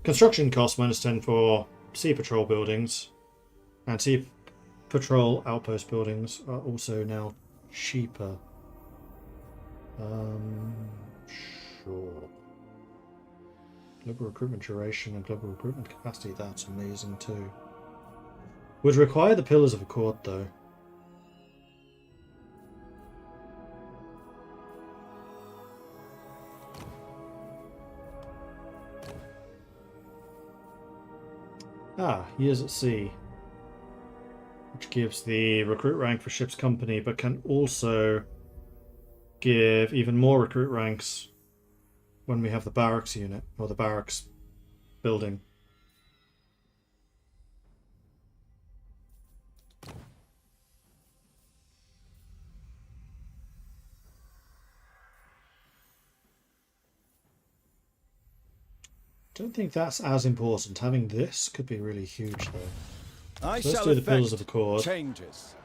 Construction cost -10 for sea patrol buildings. And sea patrol outpost buildings are also now cheaper. Sure. Global recruitment duration and global recruitment capacity, that's amazing too. Would require the Pillars of Accord though. Ah, Years at Sea, which gives the recruit rank for ship's company, but can also give even more recruit ranks when we have the barracks unit, or the barracks building. Don't think that's as important. Having this could be really huge, though. I So let's shall do the Pillars of effect Accord. changes.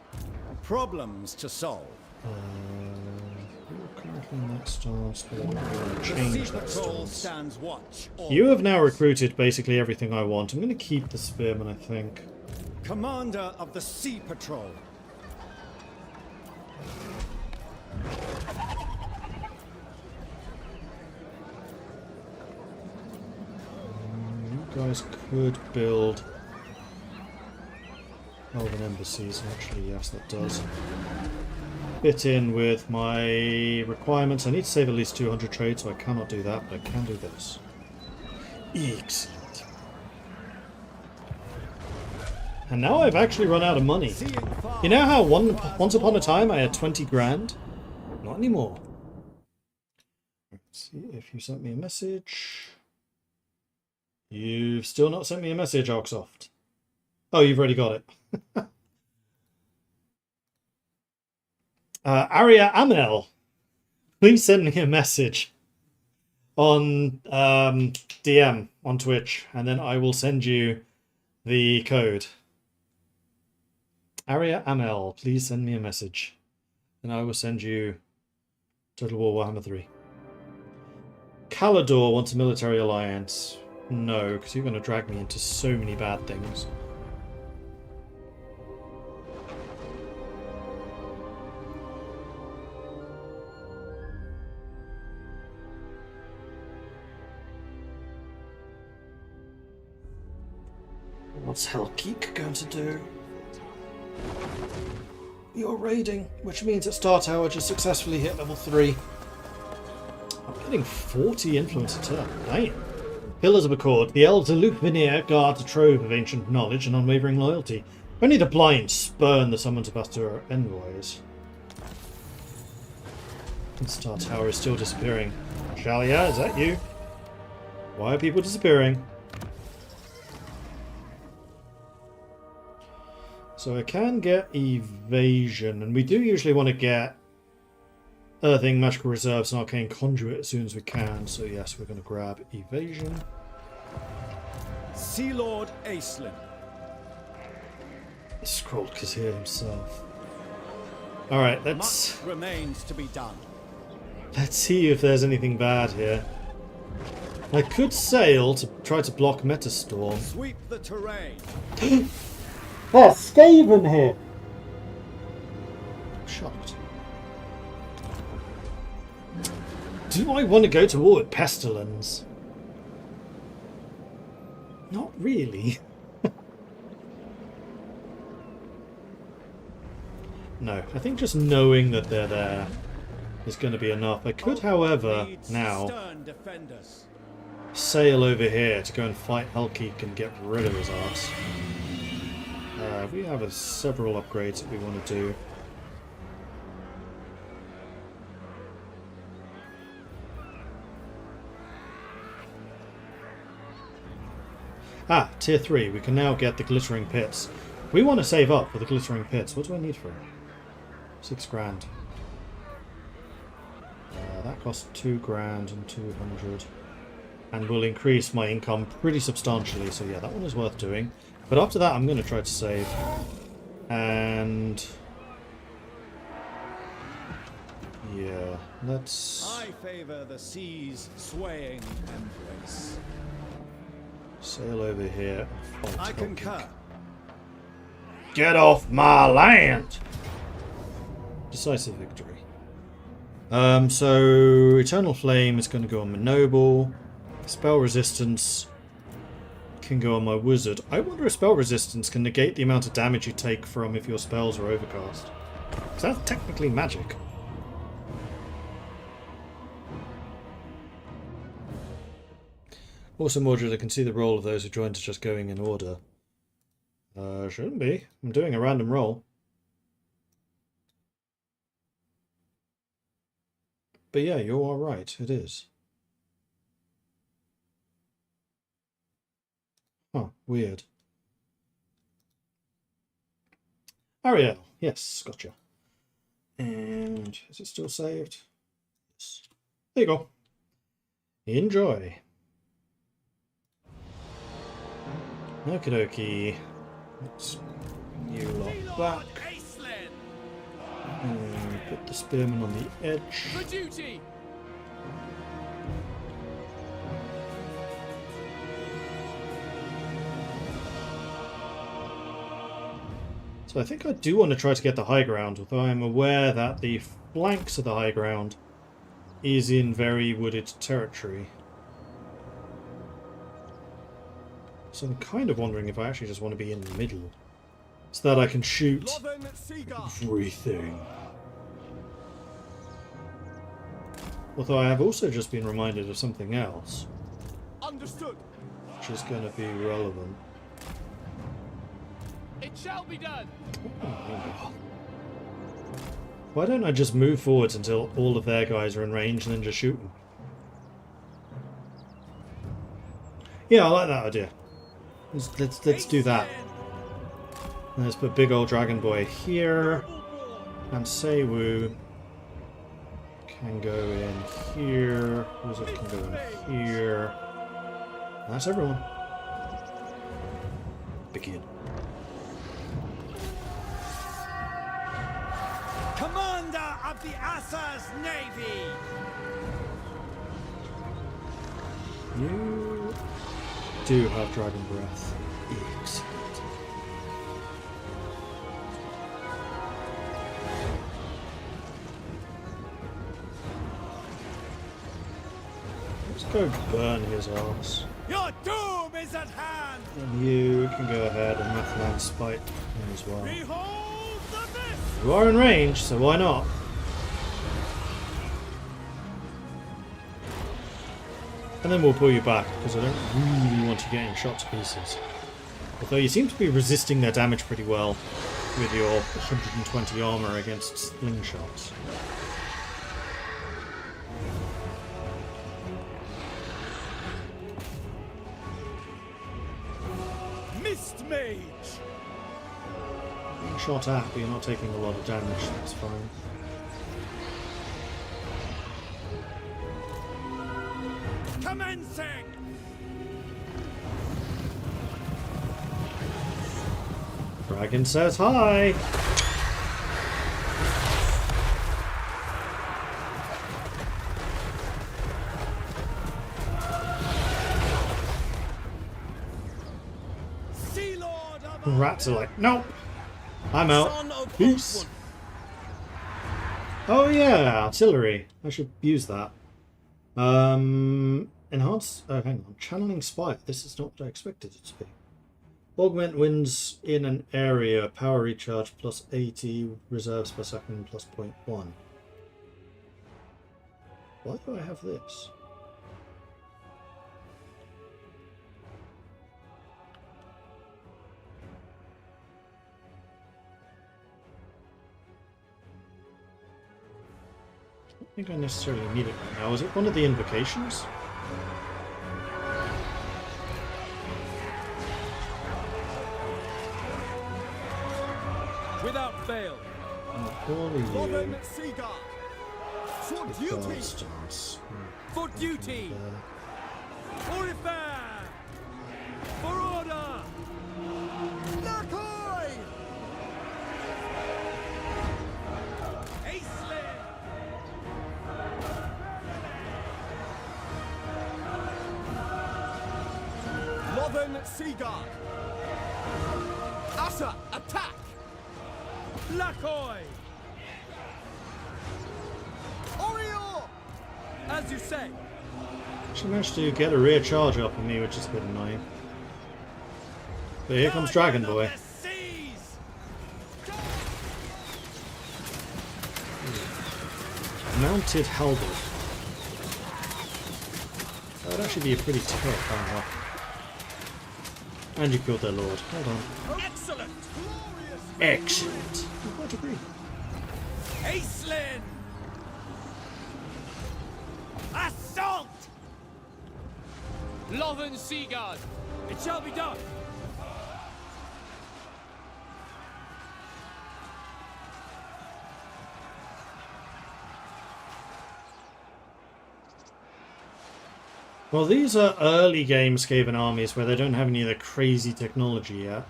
Problems to solve. You're currently in that stance, but I want to The change Sea that Patrol stance. stands watch. You have now recruited basically everything I want. I'm going to keep the Spearman, I think. Commander of the Sea Patrol. You guys could build Elven embassies. Actually, yes, that does fit in with my requirements. I need to save at least 200 trade, so I cannot do that, but I can do this. Excellent. And now I've actually run out of money. You know how once upon a time I had 20 grand? Not anymore. Let's see if you sent me a message. You've still not sent me a message, Oxsoft. Oh, you've already got it. Aria Amel, please send me a message on DM on Twitch, and then I will send you the code. Aria Amel, please send me a message, and I will send you Total War Warhammer 3. Calador wants a military alliance. No, because you're going to drag me into so many bad things. What's Hellkeek going to do? You're raiding, which means that Star Tower just successfully hit level 3. I'm getting 40 influence a turn. Damn. Pillars of Accord. The elves of Lupinier guard a trove of ancient knowledge and unwavering loyalty. Only the blind spurn the summons of Bastur envoys. The Star Tower is still disappearing. Shalia, is that you? Why are people disappearing? So I can get evasion, and we do usually want to get Earthing, Magical Reserves, and Arcane Conduit as soon as we can. So yes, we're going to grab evasion. Sea Lord Acelin. Scrolled Kazir himself. Alright, let's Much remains to be done. see if there's anything bad here. I could sail to try to block Metastorm. Sweep the terrain. There's Skaven here! I'm shocked. Do I want to go to war with Pestilence? Not really. No, I think just knowing that they're there is going to be enough. I could, however, now Stern defenders. sail over here to go and fight Hellkeek and get rid of his ass. We have several upgrades that we want to do. Ah, tier 3. We can now get the Glittering Pits. We want to save up for the Glittering Pits. What do I need for it? 6 grand. That costs 2 grand and 200. And will increase my income pretty substantially. So yeah, that one is worth doing. But after that, I'm going to try to save. And yeah, let's I favor the sea's swaying embrace. sail over here and fight I Hellkeek. concur. Get off my land! Decisive victory. So Eternal Flame is going to go on my noble. Spell resistance can go on my wizard. I wonder if spell resistance can negate the amount of damage you take from if your spells are overcast. Because that's technically magic. Also, Mordred, I can see the role of those who joined as just going in order. Shouldn't be. I'm doing a random roll. But yeah, you are right. It is. Huh, weird. Ariel. Yes, gotcha. And is it still saved? Yes. There you go. Enjoy. Okie dokie. Let's bring you lot back. And put the spearman on the edge. For duty! So I think I do want to try to get the high ground, although I'm aware that the flanks of the high ground is in very wooded territory. So I'm kind of wondering if I actually just want to be in the middle, so that I can shoot everything. Although I have also just been reminded of something else. Understood. Which is going to be relevant. It shall be done! Oh. Why don't I just move forwards until all of their guys are in range and then just shoot them? Yeah, I like that idea. Let's do that. And let's put big old dragon boy here. And Seiwu can go in here. Wizard can go in here. That's everyone. Begin. Commander of the Assa's Navy! You do have dragon breath. Excellent. Let's go burn his ass. Your doom is at hand! And you can go ahead and Mathland spite him as well. Behold the mist! You are in range, so why not? And then we'll pull you back, because I don't really want you getting shot to pieces. Although you seem to be resisting their damage pretty well with your 120 armor against slingshots. Mist Mage! Being shot at, but you're not taking a lot of damage, that's fine. Commencing! Dragon says hi! Sea Lord of Rats are like, nope! I'm out. Son of Peace! Hawkwood. Oh yeah, artillery. I should use that. Enhance. Oh, hang on. Channeling Spite. This is not what I expected it to be. Augment wins in an area. Power recharge plus 80. Reserves per second plus 0.1. Why do I have this? I don't think I necessarily need it right now. Is it one of the invocations? Without fail! All of Northern you. Seagull. For The duty. bastards. For duty! For affair! For order! Nakoi! Aislinn! Northern Seagull. Asa, attack! Lakoi! Orior! As you say! She managed to get a rear charge up on me, which is a bit annoying. But here comes Dragon Boy. Of the seas! Mounted halberd. That would actually be a pretty terrifying weapon. And you killed their lord. Hold on. Excellent! Excellent. I quite agree. Aislinn! Assault! Lothern Seaguard! It shall be done! Well, these are early game Skaven armies where they don't have any of the crazy technology yet.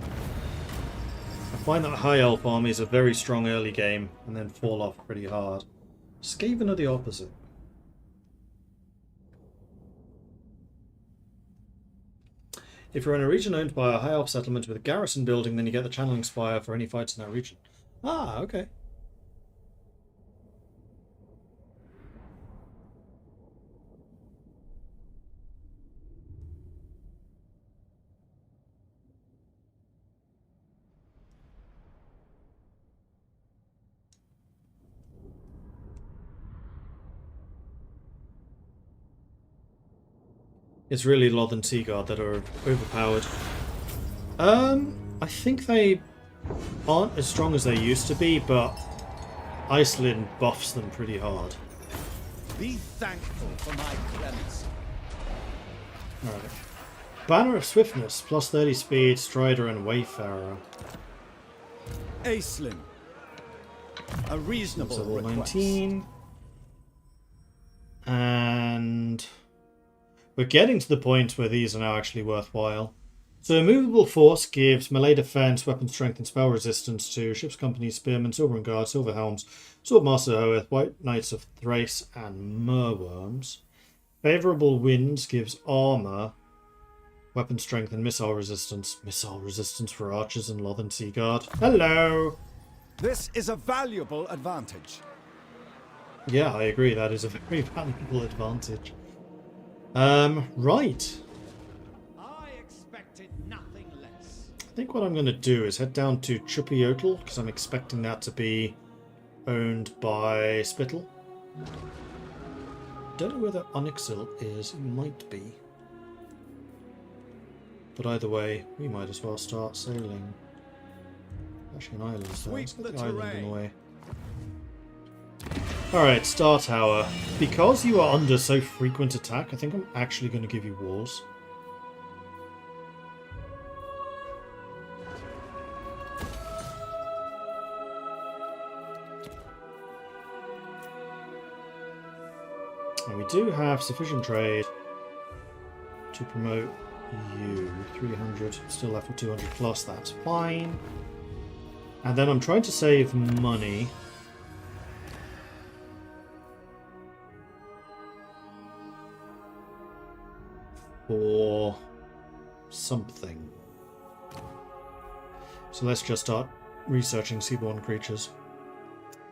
I find that High Elf armies are very strong early game and then fall off pretty hard. Skaven are the opposite. If you're in a region owned by a High Elf settlement with a garrison building, then you get the Channeling Spire for any fights in that region. Ah, okay. It's really Lothern Seaguard that are overpowered. I think they aren't as strong as they used to be, but Iceland buffs them pretty hard. Be thankful for my clemency. Alright. Banner of Swiftness, plus 30 speed, Strider and Wayfarer. Aislinn. A reasonable Level request. 19. And we're getting to the point where these are now actually worthwhile. So Immovable Force gives melee defense, weapon strength, and spell resistance to Ship's Company, Spearmen, Silver Guard, Silver Helms, Swordmaster Hoeth, White Knights of Thrace, and Merworms. Favorable Winds gives armor, weapon strength, and missile resistance. Missile resistance for archers and Lothern Seaguard. Hello! This is a valuable advantage. Yeah, I agree. That is a very valuable advantage. Right. I expected nothing less. I think what I'm going to do is head down to Chuppyotl, because I'm expecting that to be owned by Spittle. Don't know where the Onyxil is. It might be. But either way, we might as well start sailing. Actually, an island. So let's get the island in the way. Alright, Star Tower. Because you are under so frequent attack, I think I'm actually going to give you walls. And we do have sufficient trade to promote you. 300, still left with 200 plus, that's fine. And then I'm trying to save money. For something. So let's just start researching seaborne creatures.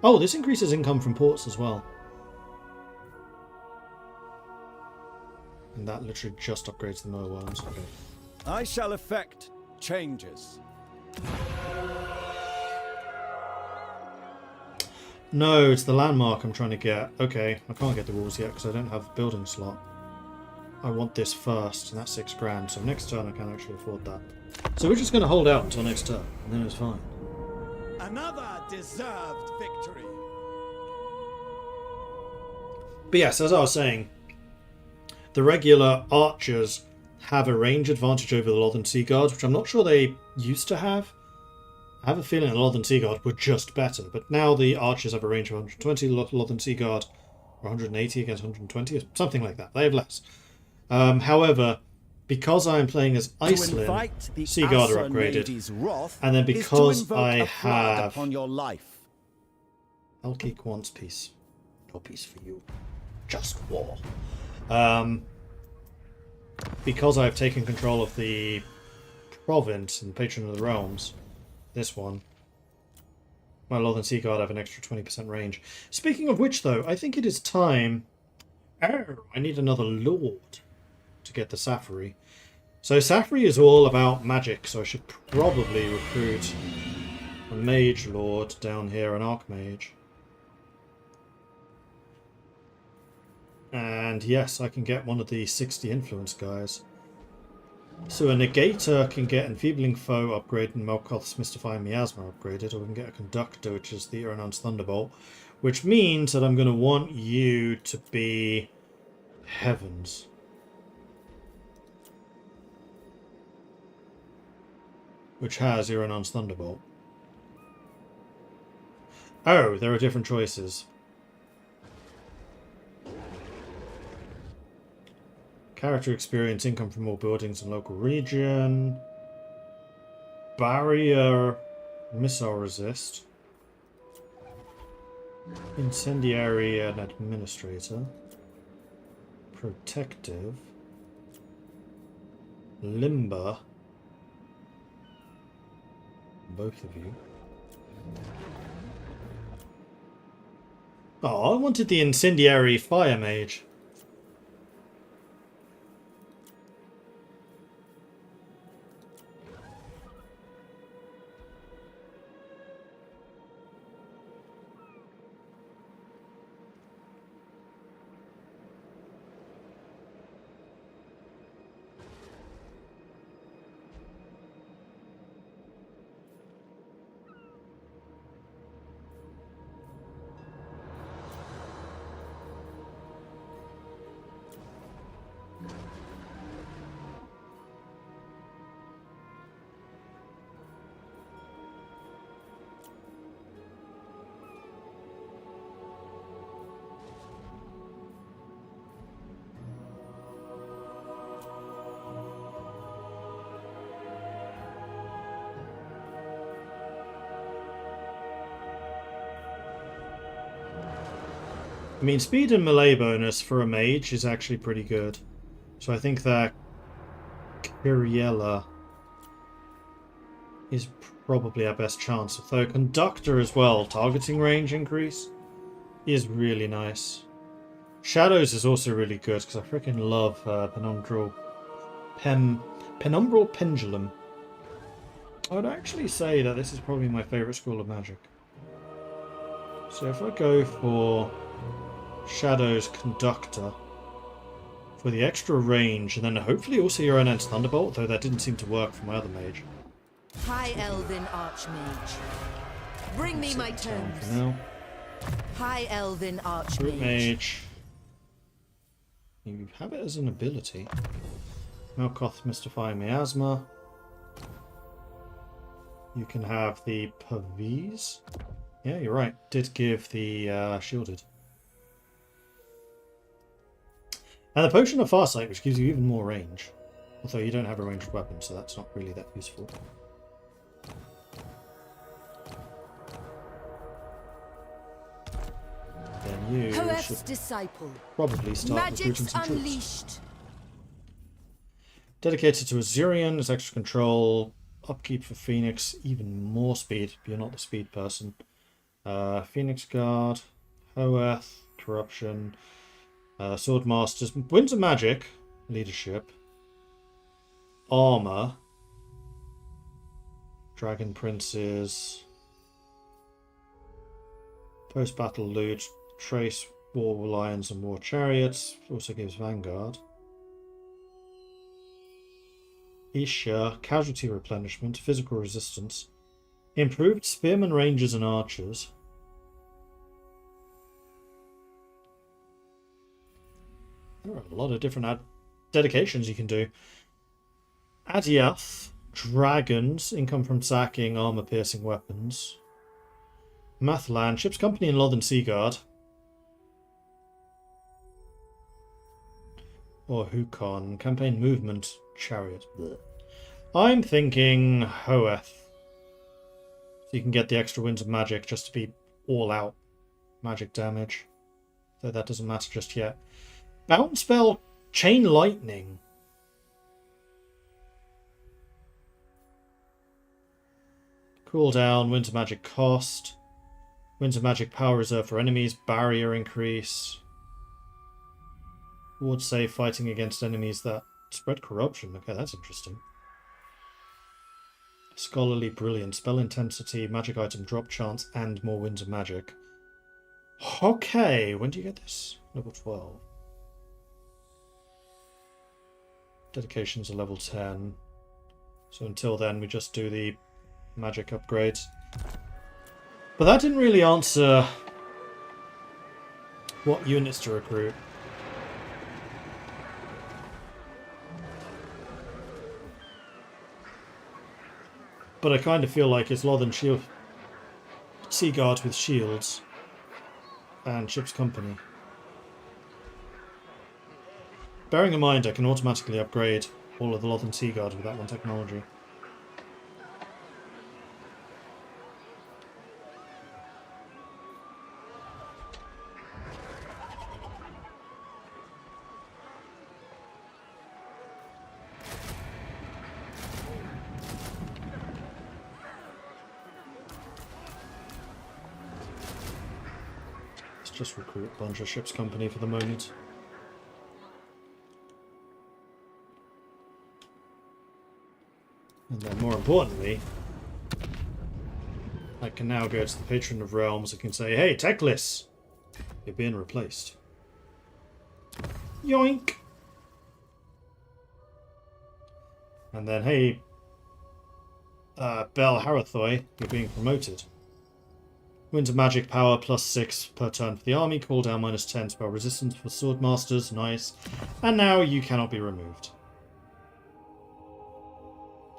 Oh, this increases income from ports as well. And that literally just upgrades the Merworms. Okay. I shall effect changes. No, it's the landmark I'm trying to get. Okay, I can't get the walls yet because I don't have a building slot. I want this first, and that's 6 grand, so next turn I can actually afford that. So we're just going to hold out until next turn, and then it's fine. Another deserved victory. But yes, as I was saying, the regular archers have a range advantage over the Lothern Seaguards, which I'm not sure they used to have. I have a feeling the Lothern Seaguard were just better, but now the archers have a range of 120, Lothern Seaguard 180 against 120, or something like that. They have less. However, because I'm playing as Iceland, Seaguard are upgraded, and then because I have upon your life. Elkic wants peace. No peace for you. Just war. Because I've taken control of the province and Patron of the Realms, this one, my Lothern Seaguard have an extra 20% range. Speaking of which, though, I think it is time... Oh, I need another Lord to get the Safari. So Safari is all about magic, so I should probably recruit a Mage Lord down here, an Archmage. And yes, I can get one of the 60 influence guys. So a Negator can get Enfeebling Foe upgraded and Melkoth's Mystifying Miasma upgraded, or we can get a Conductor, which is the Uranon's Thunderbolt, which means that I'm going to want you to be Heavens. Which has Uranon's Thunderbolt. Oh, there are different choices. Character experience, income from all buildings and local region. Barrier, missile resist. Incendiary and administrator. Protective. Limber. Both of you. Oh, I wanted the incendiary fire mage. I mean, speed and melee bonus for a mage is actually pretty good. So I think that Kyriella is probably our best chance. Though Conductor as well, targeting range increase, is really nice. Shadows is also really good because I freaking love Penumbral Pendulum. I would actually say that this is probably my favourite school of magic. So if I go for Shadow's Conductor for the extra range, and then hopefully also your Uranon's Thunderbolt, though that didn't seem to work for my other mage. High Elven Archmage. Bring me my terms. For now. High Elven Brute Archmage. Mage. You have it as an ability. Melkoth Mystifying Miasma. You can have the Pavis. Yeah, you're right. Did give the shielded. And the Potion of Farsight, which gives you even more range. Although you don't have a ranged weapon, so that's not really that useful. Then you Hoeth's should disciple. probably start recruiting Magic's some troops. unleashed. Dedicated to Azirian, is extra control, upkeep for Phoenix, even more speed. You're not the speed person. Phoenix Guard, Hoeth, Corruption, Sword Masters, Winds of Magic, Leadership, Armor, Dragon Princes, Post-Battle Loot, Trace, War Lions and War Chariots, also gives Vanguard. Isha, Casualty Replenishment, Physical Resistance, Improved Spearmen, Rangers and Archers. There are a lot of different dedications you can do. Adiath, Dragons, income from sacking, armor-piercing weapons. Mathland, Ship's Company and Lothern Seaguard. Or Hukon, Campaign Movement, Chariot. Blech. I'm thinking Hoeth. So you can get the extra Winds of Magic just to be all out magic damage. Though that doesn't matter just yet. Bound spell, Chain Lightning. Cooldown, Winds of Magic cost. Winds of Magic power reserve for enemies, barrier increase. Ward save fighting against enemies that spread corruption. Okay, that's interesting. Scholarly Brilliant, spell intensity, magic item drop chance, and more Winds of Magic. Okay, when do you get this? Level 12. dedications are level 10. So until then, we just do the magic upgrades. But that didn't really answer what units to recruit. But I kind of feel like it's Lothan shield, Sea Guards with shields, and Ship's Company. Bearing in mind I can automatically upgrade all of the Lothan Sea Guards with that one technology. Let's just recruit a bunch of Ship's Company for the moment. And then more importantly, I can now go to the Patron of Realms and can say, hey, Teclis, you're being replaced. Yoink! And then, hey, Bel Harathoi, you're being promoted. Winds of magic power +6 per turn for the army, cooldown -10 spell resistance for sword masters, nice. And now you cannot be removed.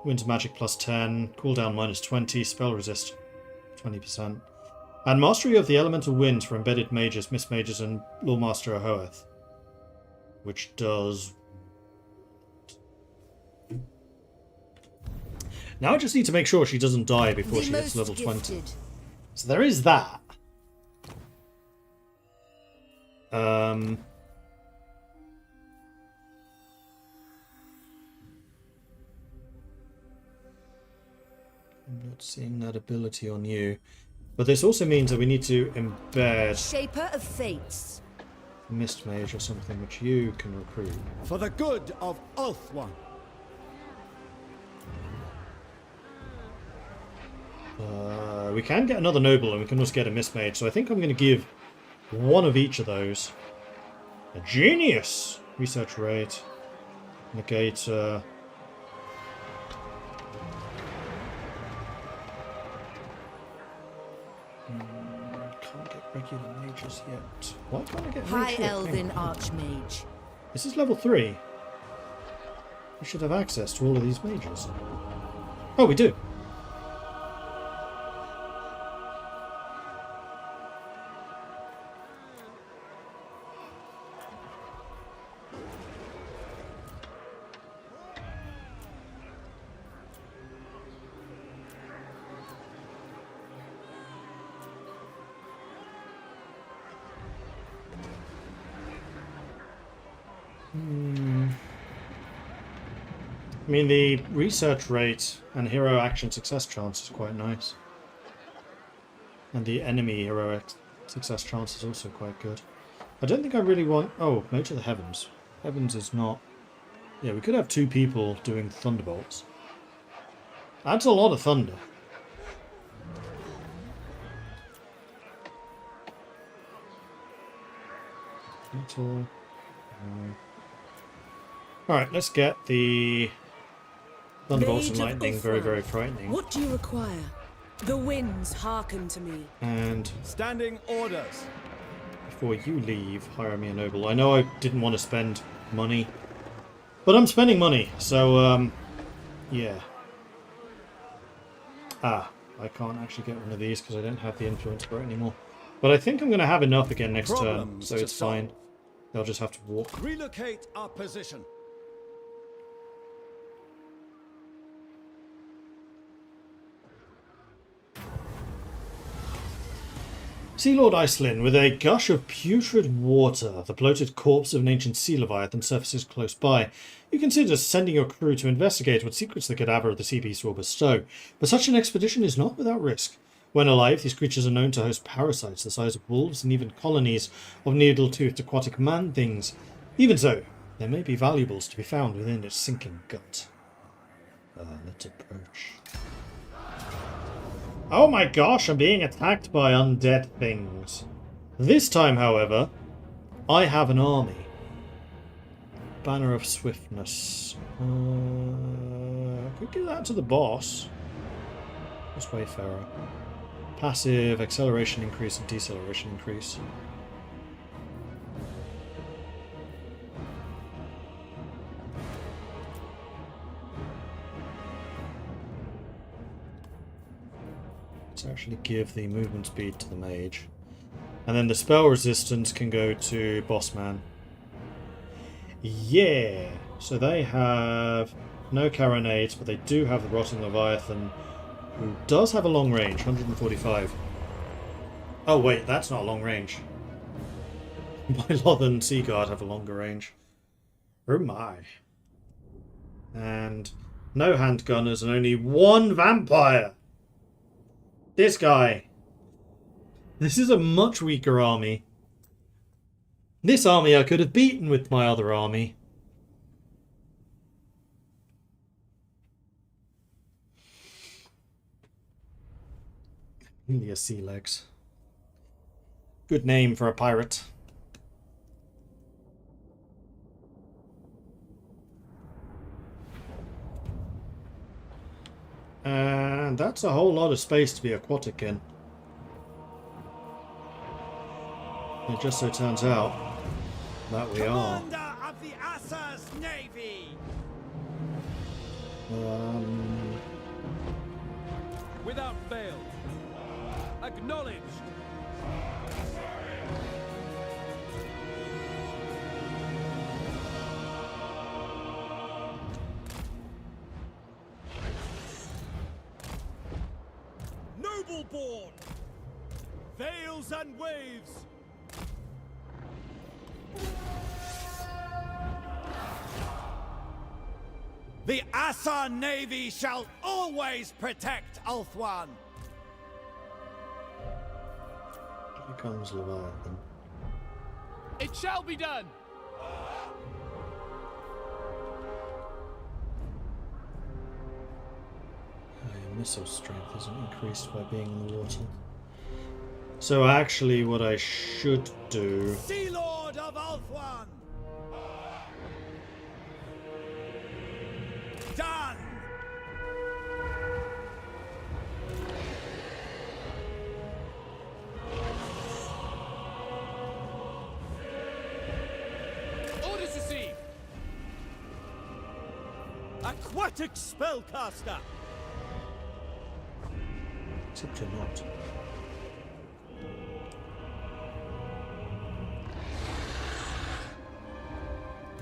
Winds of magic +10, cooldown -20, spell resist 20%. And mastery of the elemental winds for embedded mages, mist mages, and Lawmaster Ahoeth. Which does... Now I just need to make sure she doesn't die before she gets level 20. So there is that. I'm not seeing that ability on you. But this also means that we need to embed Shaper of Fates. Mist Mage or something which you can recruit. For the good of Ulthuan. We can get another Noble and we can also get a Mist Mage, so I think I'm going to give one of each of those. A Genius! Research rate. Negate... Can't get regular mages yet. Why can't I get High mage? Elven Archmage. This is level 3. We should have access to all of these mages. Oh, we do. I mean, the research rate and hero action success chance is quite nice. And the enemy hero success chance is also quite good. I don't think I really want... Oh, Mage of the Heavens. Heavens is not... Yeah, we could have 2 people doing Thunderbolts. That's a lot of thunder. Alright, let's get the Thunderbolts and Lightning. Very, very frightening. What do you require? The winds hearken to me. And Standing orders. before you leave, hire me a Noble. I know I didn't want to spend money, but I'm spending money, so, yeah. Ah, I can't actually get one of these because I don't have the influence for it anymore. But I think I'm going to have enough again next turn, so it's fine. They'll just have to walk. Relocate our position. Sea Lord Icelin, with a gush of putrid water, the bloated corpse of an ancient sea leviathan surfaces close by. You consider sending your crew to investigate what secrets the cadaver of the sea beast will bestow, but such an expedition is not without risk. When alive, these creatures are known to host parasites the size of wolves and even colonies of needle-toothed aquatic man-things. Even so, there may be valuables to be found within its sinking gut. Let's approach. Oh my gosh, I'm being attacked by undead things. This time, however, I have an army. Banner of Swiftness. Could give that to the boss. What's Wayfarer? Passive acceleration increase and deceleration increase. Let's actually give the movement speed to the mage. And then the spell resistance can go to Bossman. Yeah! So they have no Carronades, but they do have the Rotting Leviathan, who does have a long range, 145. Oh wait, that's not long range. My Loth and Seaguard have a longer range. Oh my. And no handgunners and only one vampire! This guy! This is a much weaker army. This army I could have beaten with my other army. Amelia Sea Legs. Good name for a pirate. And that's a whole lot of space to be aquatic in. It just so turns out that we are. Commander of the Assa's Navy! Without fail. Acknowledged. Noble born! Veils and waves! The Assa Navy shall always protect Ulthuan! Here comes Leviathan. It shall be done. Your missile strength isn't increased by being in the water. So actually what I should do... Sea Lord of Ulthuan! Done! Orders received. Aquatic spellcaster! Except you're not.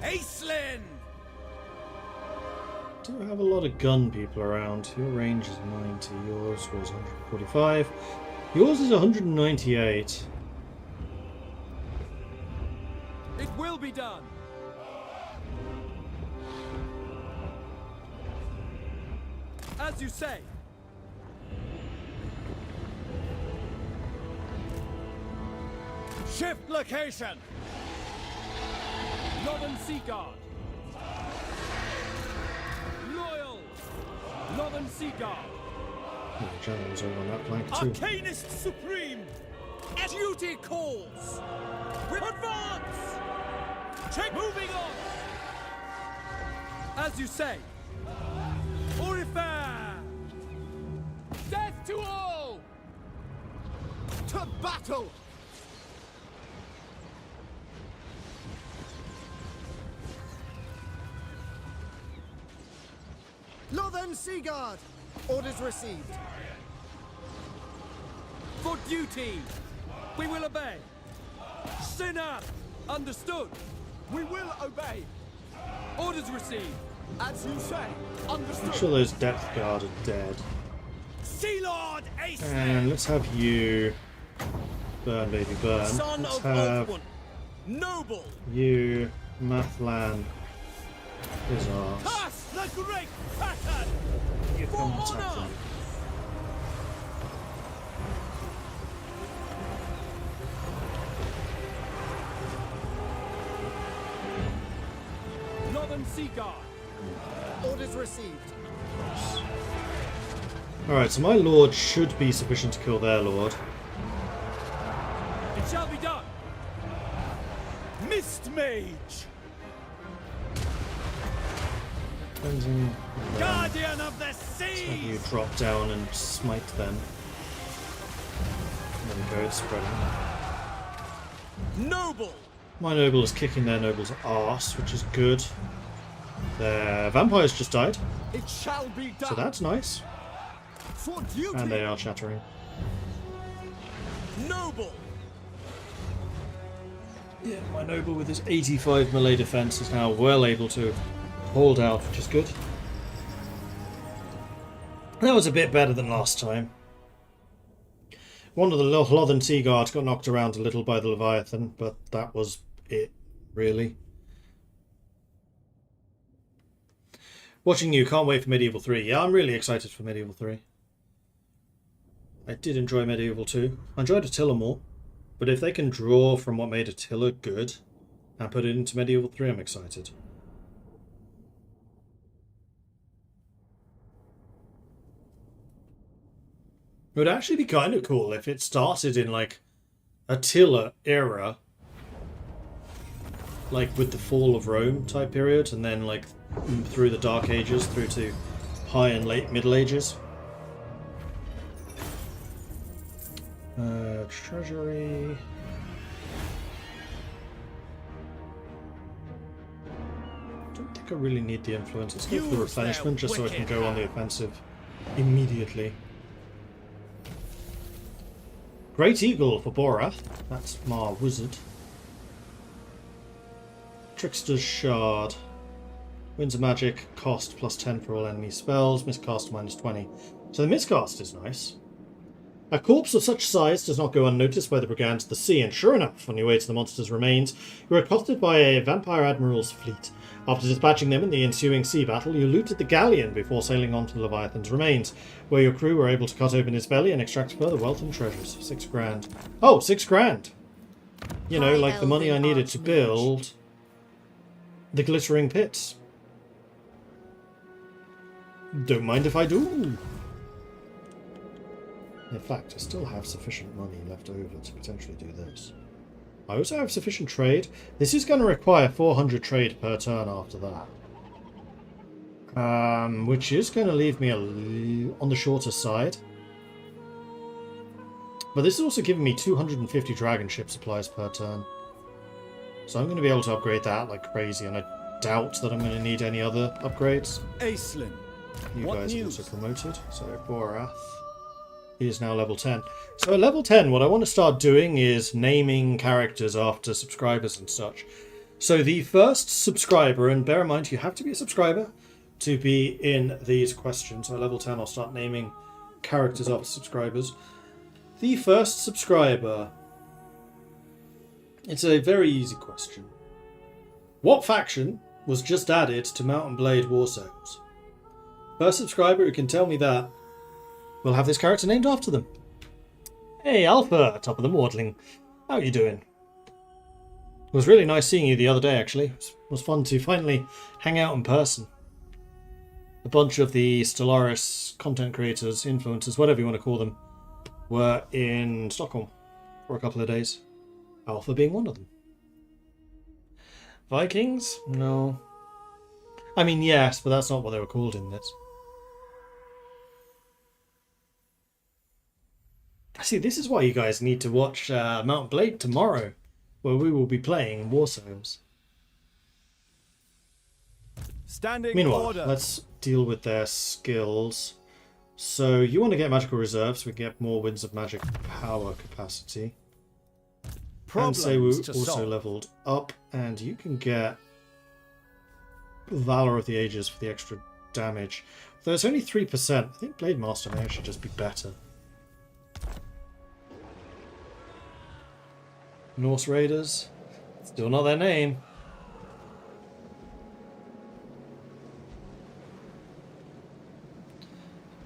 Aislinn! Do have a lot of gun people around. Your range is 90, yours was 145. Yours is 198. It will be done. As you say. Shift location! Northern Seaguard. Loyal. Northern Seaguard. Oh, the general's over on that plank too. Arcanist Supreme! Duty calls! Advance! Check! Moving on! As you say. Orifare! Death to all! To battle! Northern Seaguard! Orders received. For duty! We will obey! Sinner! Understood! We will obey! Orders received! As you say, I'm understood! sure those depth guard are dead. Sea Lord Ace! And let's have you burn, baby, burn. Son Let's of have Ulthuan! Noble! you, Mathlan, his arse. Cast the great pattern! You For come and attack honor! them. Northern Seaguard! Orders received. Alright, so my lord should be sufficient to kill their lord. It shall be done! Mist Mage! Cleansing. Guardian of the Have sea! you drop down and smite them. There we go, it's spreading. Noble! My noble is kicking their noble's arse, which is good. Their vampires just died, It shall be done. so that's nice. For duty. And they are chattering. Noble! Yeah, my noble with his 85 melee defense is now well able to hold out, which is good. That was a bit better than last time. One of the Lothern Sea Guards got knocked around a little by the Leviathan, but that was it, really. Watching you, can't wait for Medieval 3. Yeah, I'm really excited for Medieval 3. I did enjoy Medieval 2. I enjoyed Attila more, but if they can draw from what made Attila good and put it into Medieval 3, I'm excited. It would actually be kind of cool if it started in, like, Attila era, like with the fall of Rome type period, and then, like, through the Dark Ages, through to High and Late Middle Ages. Treasury. Don't think I really need the influence. Let's go for the replenishment just so I can go on the offensive immediately. Great Eagle for Borath. That's my wizard. Trickster's Shard. Winds of Magic. Cost +10 for all enemy spells. Miscast -20. So the miscast is nice. A corpse of such size does not go unnoticed by the brigands of the sea, and sure enough, on your way to the monster's remains, you are accosted by a vampire admiral's fleet. After dispatching them in the ensuing sea battle, you looted the galleon before sailing on to the Leviathan's remains, where your crew were able to cut open his belly and extract further wealth and treasures. 6 grand. Oh, 6 grand! You know, like the money I needed to build the glittering pits. Don't mind if I do. In fact, I still have sufficient money left over to potentially do this. I also have sufficient trade. This is going to require 400 trade per turn after that. Which is going to leave me on the shorter side. But this is also giving me 250 dragon ship supplies per turn. So I'm going to be able to upgrade that like crazy, and I doubt that I'm going to need any other upgrades. Aislinn, You what guys are news? also promoted. So Borath. He is now level 10. So at level 10, what I want to start doing is naming characters after subscribers and such. So the first subscriber, and bear in mind you have to be a subscriber to be in these questions. So at level 10, I'll start naming characters after subscribers. The first subscriber. It's a very easy question. What faction was just added to Mount and Blade Warzones? First subscriber who can tell me that, we'll have this character named after them. Hey, Alpha, top of the Maudling. How are you doing? It was really nice seeing you the other day, actually. It was fun to finally hang out in person. A bunch of the Stellaris content creators, influencers, whatever you want to call them, were in Stockholm for a couple of days. Alpha being one of them. Vikings? No. I mean, yes, but that's not what they were called in this. See, this is why you guys need to watch Mount Blade tomorrow, where we will be playing Warzones. Standing Meanwhile, order. let's deal with their skills. So you want to get magical reserves, so we can get more Winds of Magic power capacity. And say we to also solve. leveled up, and you can get Valor of the Ages for the extra damage. Though it's only 3%, I think Blade Master may actually just be better. Norse Raiders, still not their name.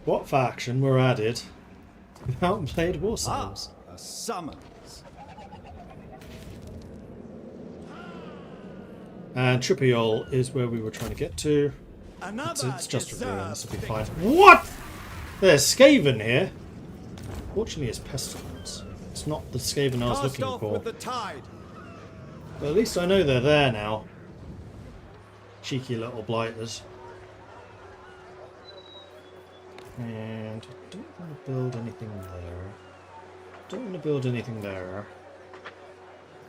What faction were added to Mount Blade Warzones? A summons. And Tripiol is where we were trying to get to. Another It's just a ruin, this will be fine. victory. What? There's Skaven here. Fortunately, it's Pestilence. It's not the Skaven I was Cast looking off for. with the tide. But at least I know they're there now. Cheeky little blighters. And I don't want to build anything there. Don't want to build anything there.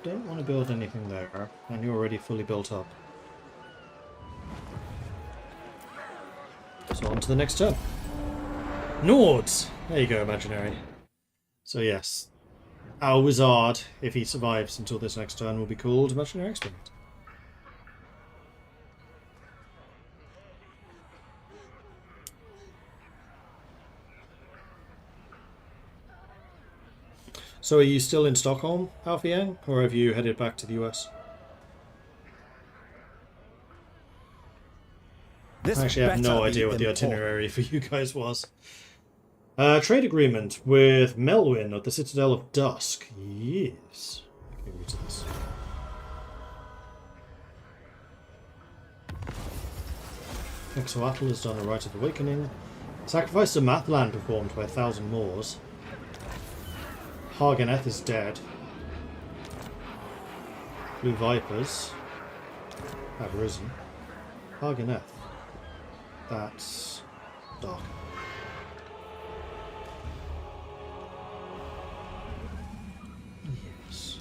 Don't want to build anything there. And you're already fully built up. So on to the next turn. Nords! There you go, imaginary. So yes, our wizard, if he survives until this next turn, will be called Imaginary Expert. So are you still in Stockholm, Alfie Yang, or have you headed back to the US? This I actually have no better idea be what the important. itinerary for you guys was. Trade agreement with Melwyn of the Citadel of Dusk. Yes. Okay, read this. Exoatl has done a rite of awakening. Sacrifice to Mathland performed by 1,000 Moors. Harganeth is dead. Blue Vipers have risen. Harganeth. That's dark. Yes.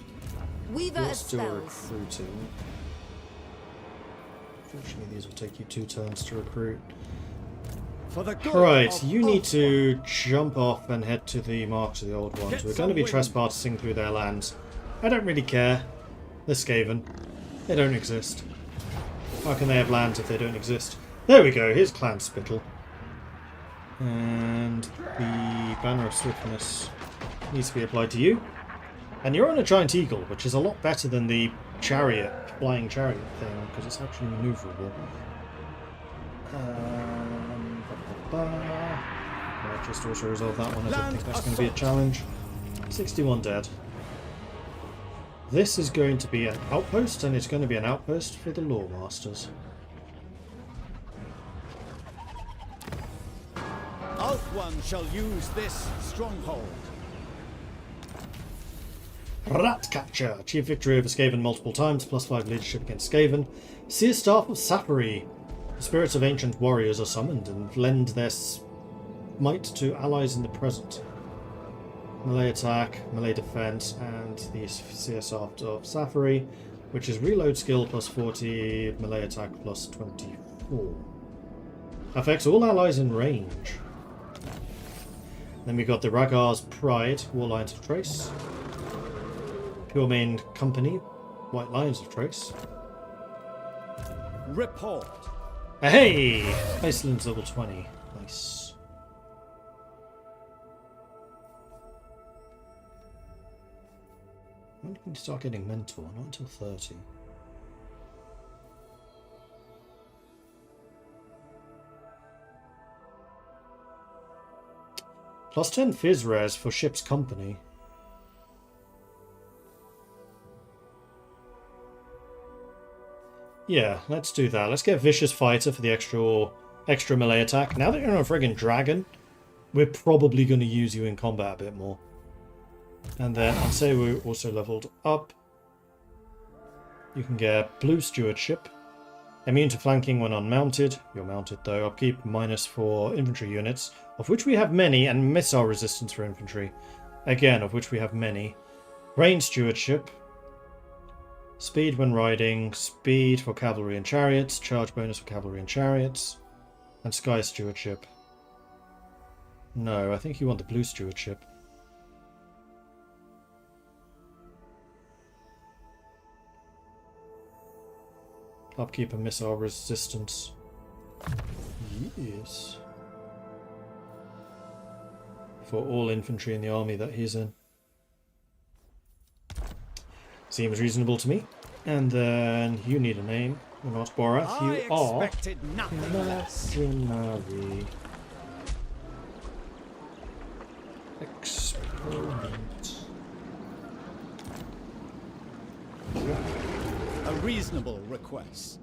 Weaver You're of still spells. recruiting. Unfortunately, these will take you 2 turns to recruit. For the good Right, of you need Ulster. to jump off and head to the marks of the old ones. Get We're some going to be wind. trespassing through their lands. I don't really care. They're Skaven. They don't exist. How can they have lands if they don't exist? There we go, here's Clan Spittle. And the Banner of Swiftness needs to be applied to you. And you're on a Giant Eagle, which is a lot better than the chariot, flying chariot thing, because it's actually maneuverable. Right, just also resolve that one. I don't think that's going to be a challenge. 61 dead. This is going to be an outpost, and it's going to be an outpost for the Lore Masters. Ulth shall use this stronghold. Rat Catcher. Achieve victory over Skaven multiple times, +5 leadership against Skaven. Seer Staff of Sapphire. The spirits of ancient warriors are summoned and lend their might to allies in the present. Melee attack, melee defense, and the Seer Staff of Sapphire, which is reload skill +40, melee attack +24. Affects all allies in range. Then we got the Raghar's Pride, War Lions of Trace. Pure Main Company, White Lions of Trace. Report. Hey! Iceland's level 20. Nice. When can you start getting Mentor? Not until 30. +10 Fizz Rares for Ship's Company. Yeah, let's do that. Let's get Vicious Fighter for the extra melee attack. Now that you're on a friggin' dragon, we're probably going to use you in combat a bit more. And then I'd say we're also leveled up. You can get Blue Stewardship. Immune to flanking when unmounted. You're mounted though. Upkeep -4 infantry units, of which we have many, and missile resistance for infantry. Again, of which we have many. Rain Stewardship. Speed when riding, speed for cavalry and chariots, charge bonus for cavalry and chariots, and Sky Stewardship. No, I think you want the Blue Stewardship. Upkeep and missile resistance. Yes. For all infantry in the army that he's in. Seems reasonable to me. And then you need a name. You're not Borath, I you are expected nothing less. Imaginary Exponent. A reasonable request.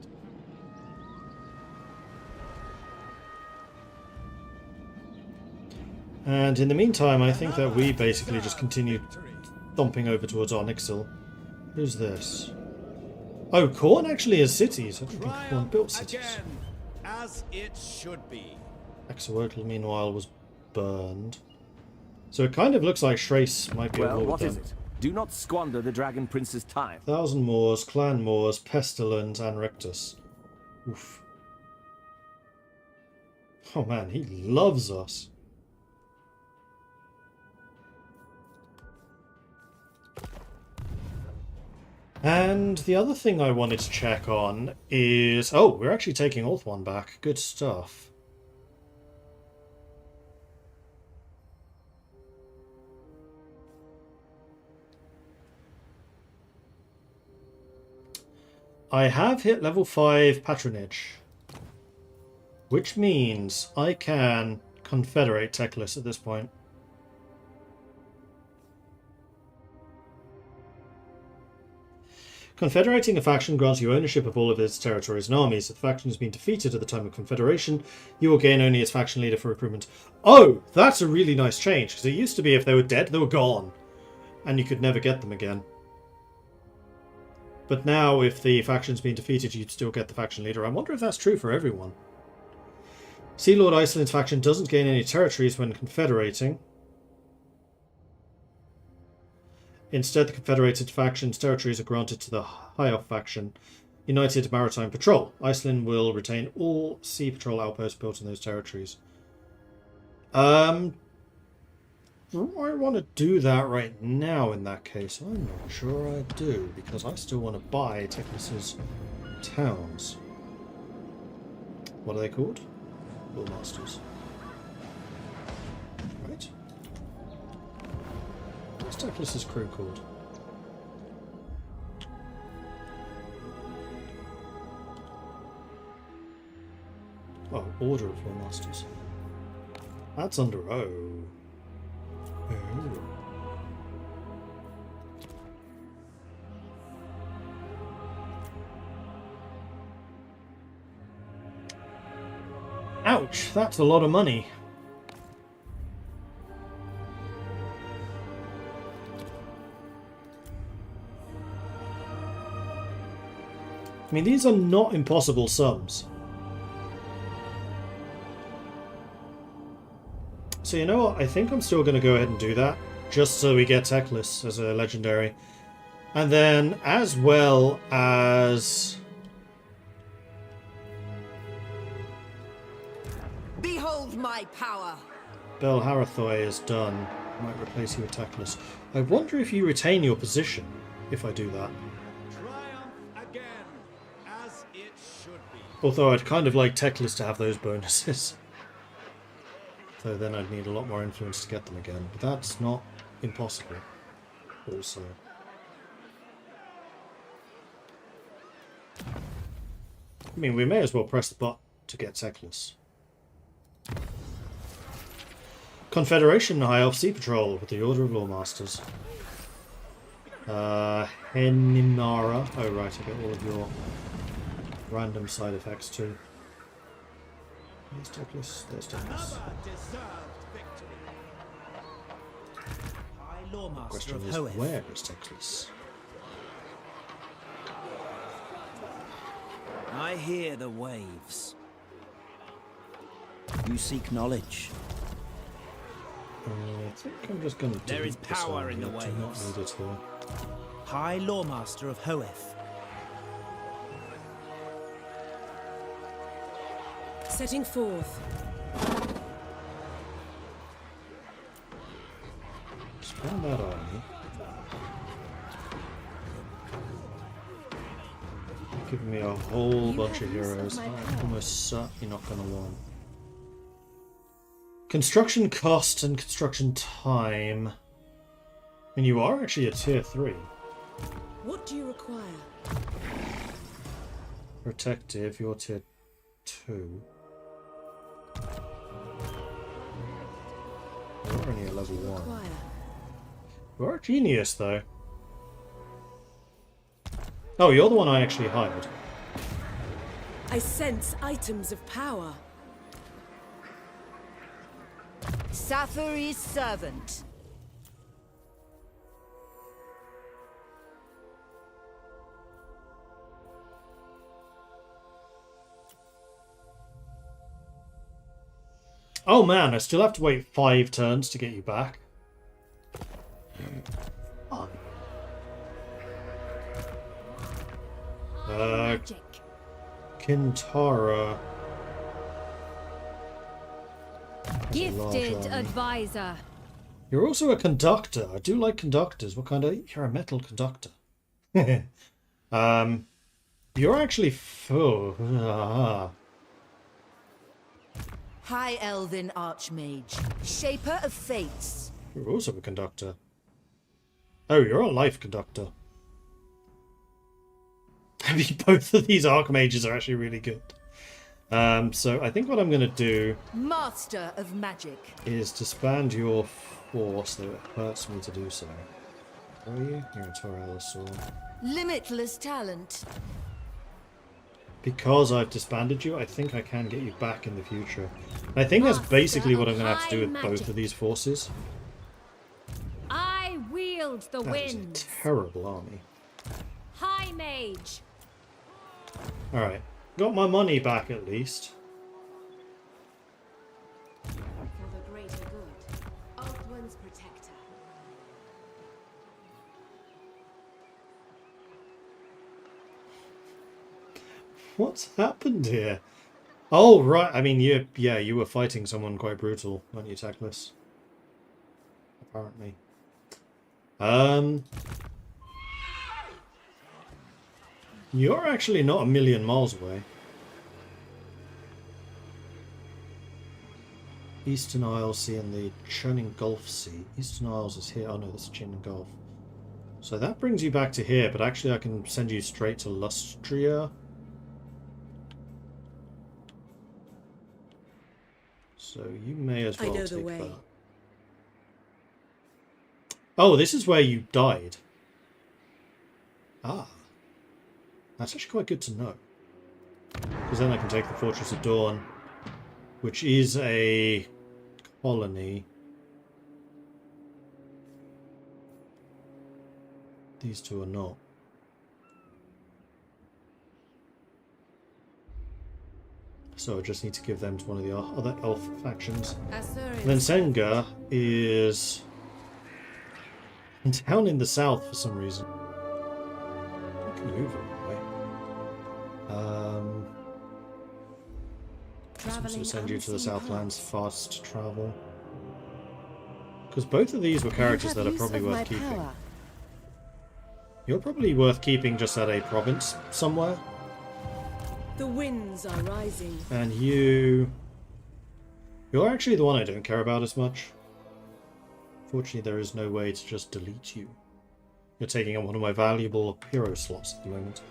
And in the meantime, I think that we basically just continue thumping over towards our Nixil. Who's this? Oh, Khorne actually has cities. I don't think Khorne built cities. Again, as it should be. Exoatl, meanwhile, was burned. So it kind of looks like Trace might be at Well, war what with is them. it? Do not squander the Dragon Prince's time. 1,000 Moors, Clan Moors, Pestilent, and Rictus. Oof. Oh man, he loves us. And the other thing I wanted to check on is... Oh, we're actually taking Ulthuan back. Good stuff. I have hit level 5 patronage, which means I can confederate Teclis at this point. Confederating a faction grants you ownership of all of its territories and armies. If the faction has been defeated at the time of confederation, you will gain only its faction leader for recruitment. Oh, that's a really nice change, because it used to be if they were dead, they were gone, and you could never get them again. But now, if the faction's been defeated, you'd still get the faction leader. I wonder if that's true for everyone. Sea Lord Iceland's faction doesn't gain any territories when confederating. Instead, the confederated faction's territories are granted to the High-Off faction. United Maritime Patrol. Iceland will retain all sea patrol outposts built in those territories. Do I want to do that right now in that case? I'm not sure I do, because I still want to buy Teclis's towns. What are they called? Bullmasters. Right. What's Teclis's crew called? Oh, Order of Bullmasters. That's under O. Oh. Ouch, that's a lot of money. I mean, these are not impossible sums. So you know what, I think I'm still going to go ahead and do that, just so we get Teclis as a legendary. And then, as well as... Behold my power! Bel Harathoy is done. I might replace you with Teclis. I wonder if you retain your position, if I do that. Triumph again, as it should be. Although I'd kind of like Teclis to have those bonuses. So then I'd need a lot more influence to get them again. But that's not impossible, also. I mean, we may as well press the button to get Teclis. Confederation High-Elf Sea Patrol with the Order of Lawmasters. Henimara. Oh right, I get all of your random side effects too. There's Teclis, there's Teclis. The question is, where is Teclis? I hear the waves. You seek knowledge. I think I'm just going to There is power in the waves. Not need it here. High Lawmaster of Hoeth. Setting forth. Spend that army. Giving me a whole bunch of heroes I'm almost certainly not going to want. Construction cost and construction time. And you are actually a tier 3. What do you require? Protective, you're tier 2. You're only a level 1. You're a genius, though. Oh, you're the one I actually hired. I sense items of power. Safari's servant. Oh man, I still have to wait 5 turns to get you back. Kintara. Gifted advisor. You're also a conductor. I do like conductors. What kind of... You're a metal conductor. You're actually... High Elven Archmage. Shaper of Fates. You're also a conductor. Oh, you're a life conductor. I mean, both of these archmages are actually really good. So I think what I'm going to do... Master of Magic. ...is disband your force, though it hurts me to do so. Where are you? You're a Torellosaur. Limitless talent. Because I've disbanded you, I think I can get you back in the future. And I think that's basically what I'm going to have to do with both of these forces. I wield the wind. That is a terrible army. High Mage. Alright. Got my money back at least. For the greater good. Outland's protector. What's happened here? Oh, right. I mean, you were fighting someone quite brutal, weren't you, Teclis? Apparently. You're actually not a million miles away. Eastern Isles Sea and the churning Gulf Sea. Eastern Isles is here. Oh no, that's Chin Gulf. So that brings you back to here, but actually I can send you straight to Lustria. So you may as well take that. Oh, this is where you died. Ah. That's actually quite good to know. Because then I can take the Fortress of Dawn, which is a colony. These two are not. So I just need to give them to one of the other elf factions. And then Senga is down in the south for some reason. I can move it away. So send you to the Southlands, fast travel. Because both of these were characters that are probably worth keeping. You're probably worth keeping just at a province somewhere. The winds are rising. And you're actually the one I don't care about as much. Fortunately, there is no way to just delete you. You're taking up one of my valuable hero slots at the moment.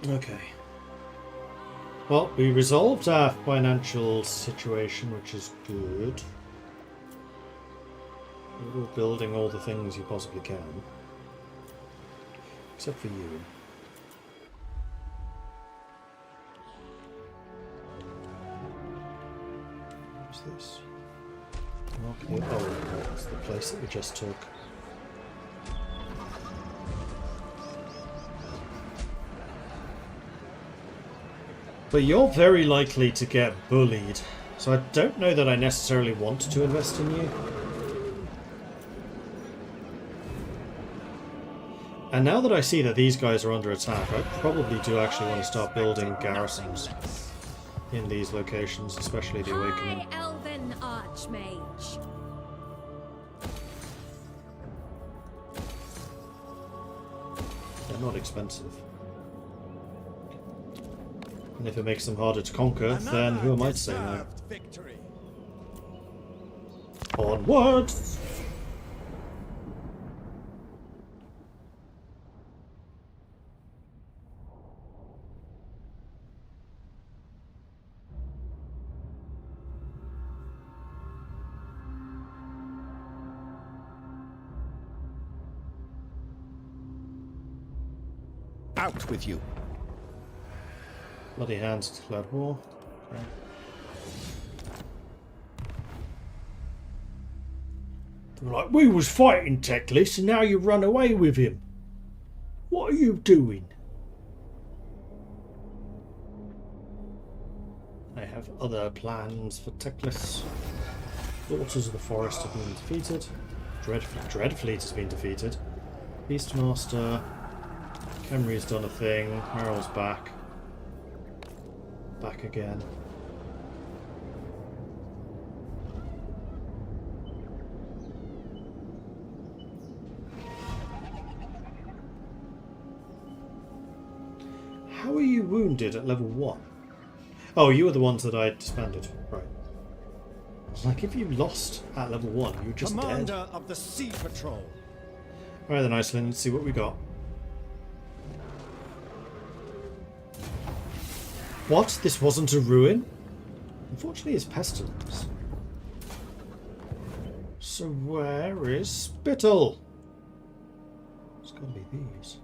Okay. Well, we resolved our financial situation, which is good. You're all building all the things you possibly can. Except for you. What's this? Oh, that's the place that we just took. But you're very likely to get bullied, so I don't know that I necessarily want to invest in you. And now that I see that these guys are under attack, I probably do actually want to start building garrisons in these locations, especially the Awakening. High Elven Archmage. They're not expensive. And if it makes them harder to conquer, then who am I to say no? Victory. Onwards! Out with you. Bloody hands declared war. Okay. They're like, we was fighting Teclis and now you run away with him. What are you doing? have other plans for Teclis. Daughters of the Forest have been defeated. Dreadfleet has been defeated. Beastmaster. Khemri's done a thing. Meryl's back. Back again. How are you wounded at level 1? Oh, you were the ones that I disbanded. Right. Like, if you lost at level 1, you were just Commander dead. of the Sea Patrol. Alright then, Iceland, let's see what we got. What? This wasn't a ruin? Unfortunately, it's pestilence. So where is Spittle? It's gotta be these.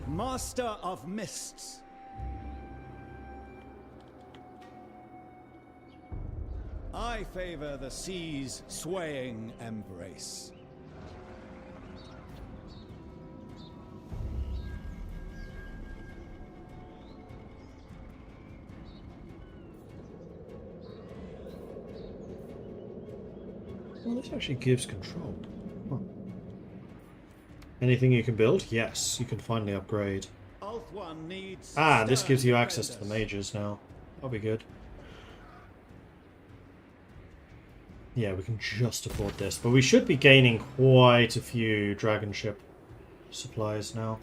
Master of Mists. I favor the sea's swaying embrace. Well, this actually gives control. Huh. Anything you can build? Yes, you can finally upgrade. Ulthuan needs This gives you stern access to the defenders. mages now. That'll be good. Yeah, we can just afford this. But we should be gaining quite a few dragon ship supplies now.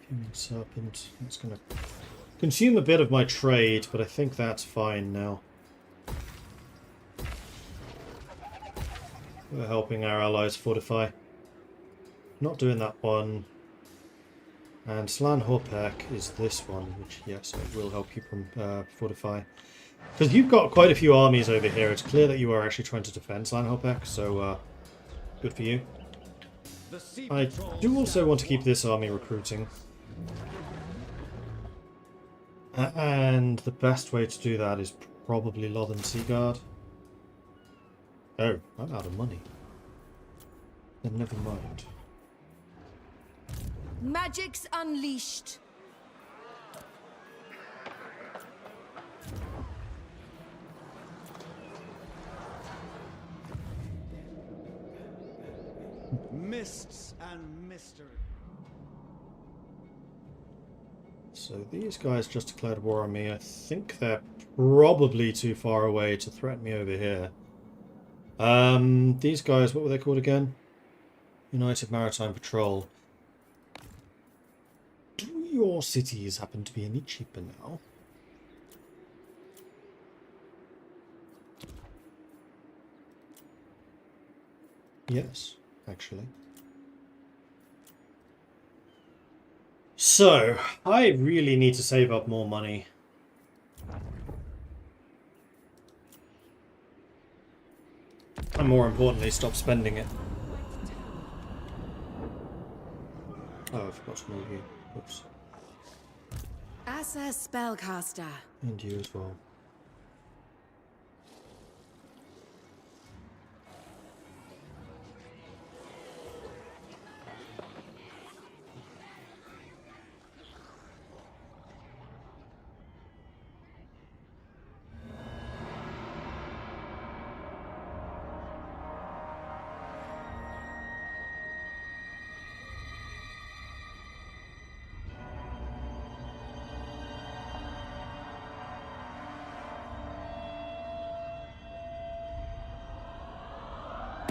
Fuming Serpent. That's going to consume a bit of my trade, but I think that's fine now. We're helping our allies fortify. Not doing that one. And Slan Horpek is this one, which, yes, it will help you fortify. Because you've got quite a few armies over here. It's clear that you are actually trying to defend Slan Horpek, so good for you. The Sea I Patrol do also want to keep this army recruiting. And the best way to do that is probably Lothen Seaguard. Oh, I'm out of money. Then never mind. Magic's unleashed. mists and mystery. So these guys just declared war on me. I think they're probably too far away to threaten me over here. These guys, what were they called again? United Maritime Patrol. Do your cities happen to be any cheaper now? Yes, actually. So, I really need to save up more money. And more importantly, stop spending it. Oh, I forgot to move you. Oops. As a spellcaster. And you as well.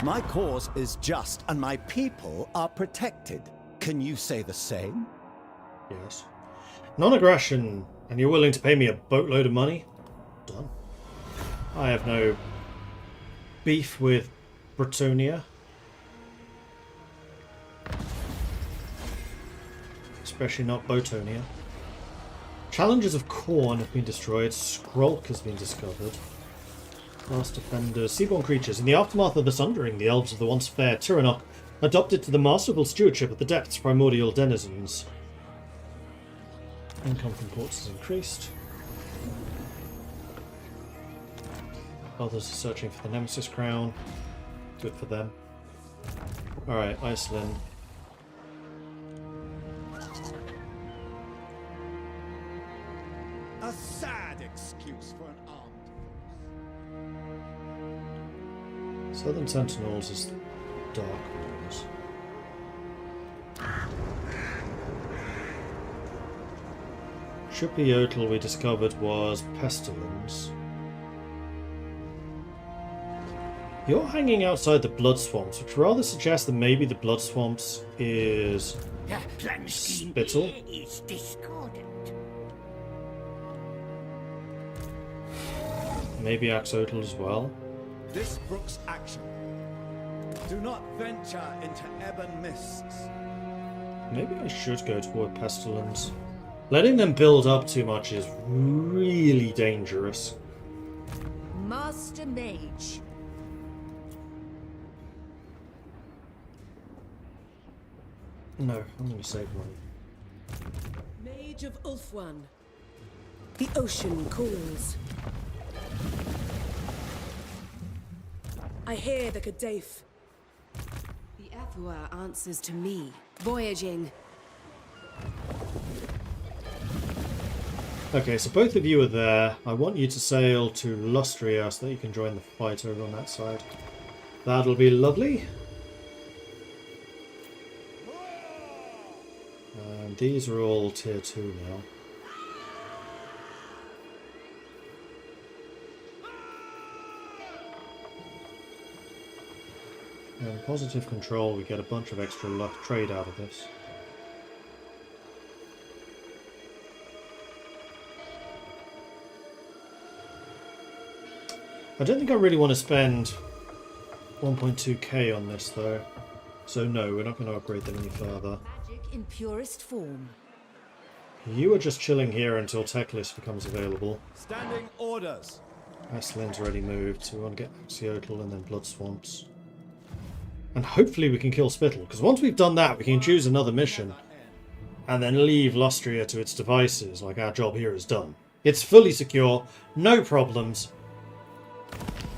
My cause is just, and my people are protected. Can you say the same? Yes. Non-aggression, and you're willing to pay me a boatload of money? Done. I have no beef with Bretonia. Especially not Botonia. Challenges of Khorne have been destroyed. Skrulk has been discovered. Last defenders. Seaborn creatures. In the aftermath of the Sundering, the elves of the once fair Tiranoc adopted to the masterful stewardship of the depths primordial denizens. Income from ports has increased. Others are searching for the Nemesis crown. Good for them. Alright, Iceland. A sad excuse for an armed force. Southern Sentinels is Dark Wars. Yodel we discovered was Pestilence. You're hanging outside the Blood Swamps, which rather suggests that maybe the Blood Swamps is Spittle. Is discordant. Maybe Axotl as well. This brooks action. Do not venture into ebon mists. Maybe I should go toward Pestilence. Letting them build up too much is really dangerous. Master Mage. No, I'm going to save money. Mage of Ulfwan. The ocean calls. I hear the Kadaif. The Athua answers to me. Voyaging. Okay, so both of you are there. I want you to sail to Lustria so that you can join the fight over on that side. That'll be lovely. And these are all tier 2 now. And positive control, we get a bunch of extra luck trade out of this. I don't think I really want to spend 1.2k on this though. So no, we're not going to upgrade them any further. Magic in purest form. You are just chilling here until tech list becomes available. Standing orders. Aslan's already moved, so we want to get Axotl and then Blood Swamps. And hopefully we can kill Spittle, because once we've done that, we can choose another mission and then leave Lustria to its devices, like our job here is done. It's fully secure, no problems.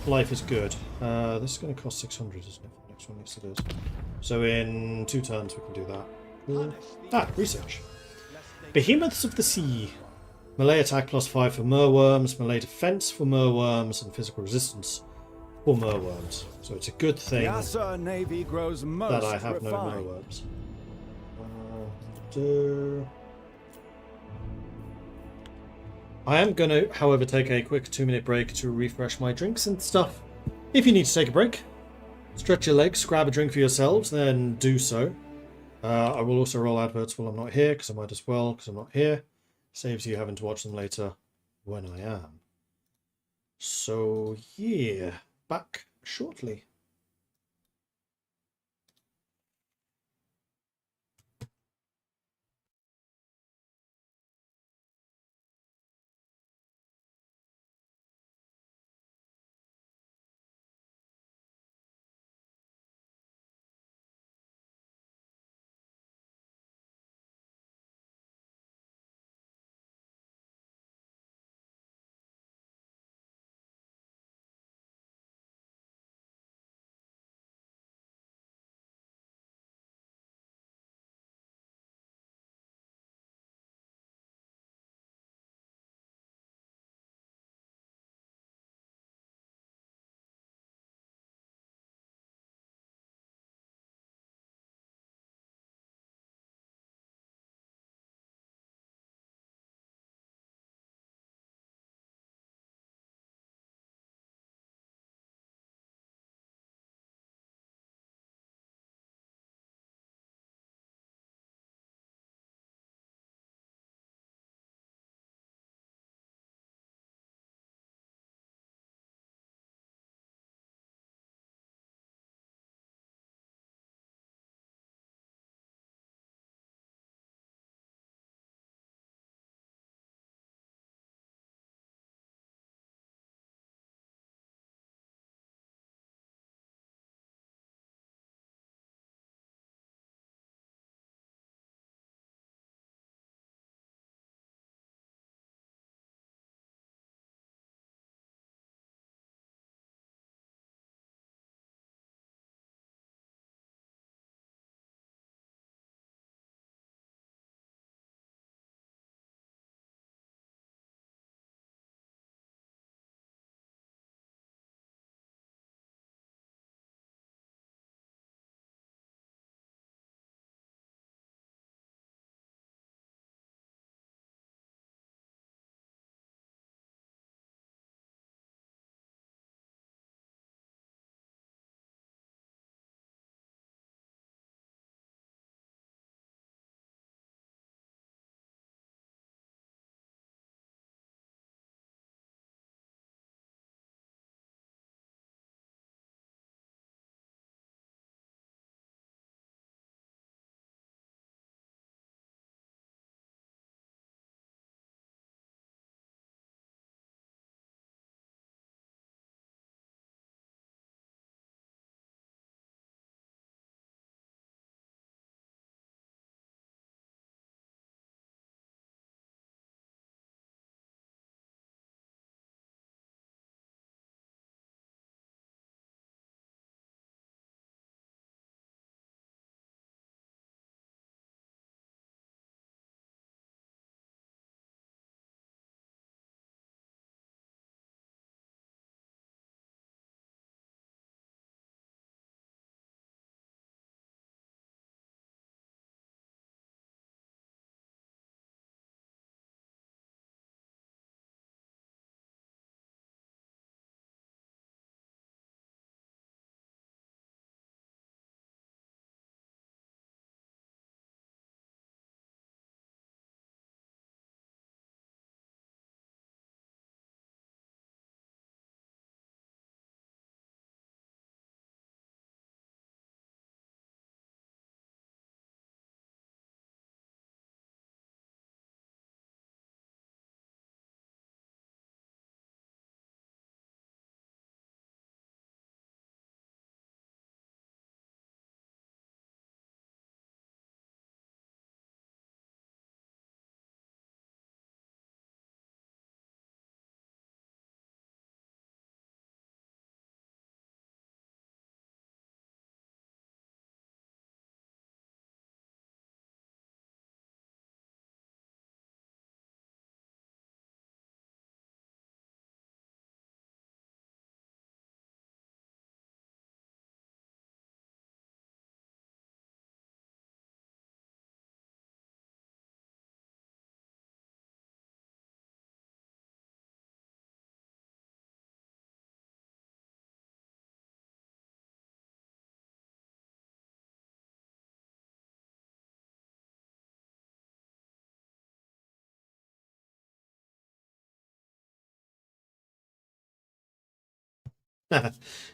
Life is good. This is going to cost 600, isn't it? Next one, yes it is. So in 2 turns we can do that. Cool. Ah, research. Behemoths of the Sea. Melee attack +5 for merworms, melee defense for merworms, and physical resistance for merworms. So it's a good thing The Navy grows most that I have refined. no merworms. I am going to, however, take a quick 2-minute break to refresh my drinks and stuff. If you need to take a break, stretch your legs, grab a drink for yourselves, then do so. I will also roll adverts while I'm not here, because I might as well, because I'm not here. Saves you having to watch them later when I am. So, yeah, back shortly.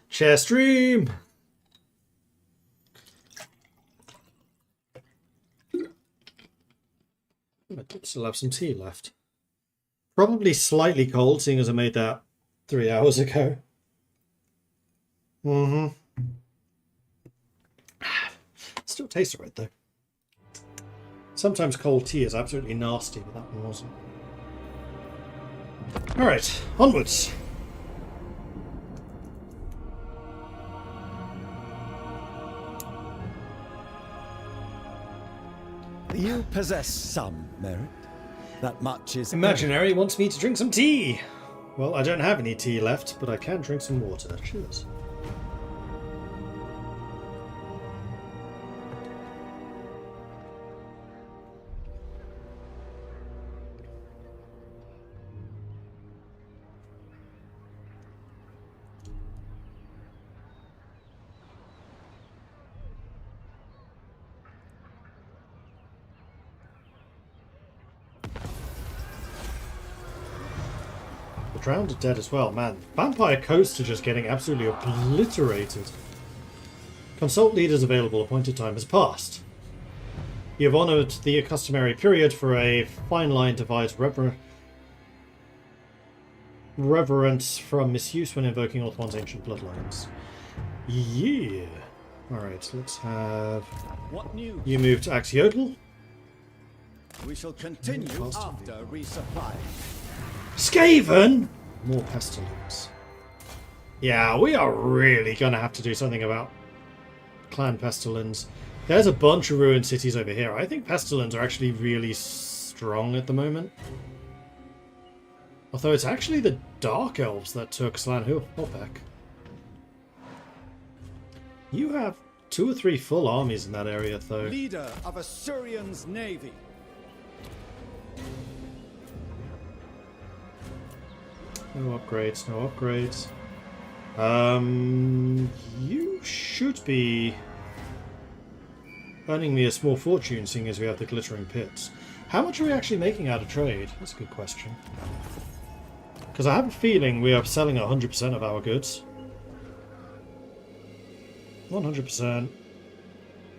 Share stream! I did still have some tea left. Probably slightly cold, seeing as I made that 3 hours ago. Still tastes alright though. Sometimes cold tea is absolutely nasty, but that one wasn't. Alright, onwards. You possess some merit. That much is... Imaginary wants me to drink some tea! Well, I don't have any tea left, but I can drink some water. Cheers. Drowned are dead as well. Man, Vampire Coasts are just getting absolutely obliterated. Consult leaders available. Appointed time has passed. You have honoured the customary period for a fine line divides reverence from misuse when invoking Ulthuan's ancient bloodlines. Yeah. Alright, let's have... What news? You move to Axiodal. We shall continue after resupply. Skaven! More pestilence. Yeah, we are really gonna have to do something about Clan Pestilence. There's a bunch of ruined cities over here. I think Pestilence are actually really strong at the moment. Although it's actually the Dark Elves that took Slanhopek. You have 2 or 3 full armies in that area, though. Leader of Assyrian's navy. No upgrades, no upgrades. You should be earning me a small fortune, seeing as we have the glittering pits. How much are we actually making out of trade? That's a good question. Because I have a feeling we are selling 100% of our goods. 100%.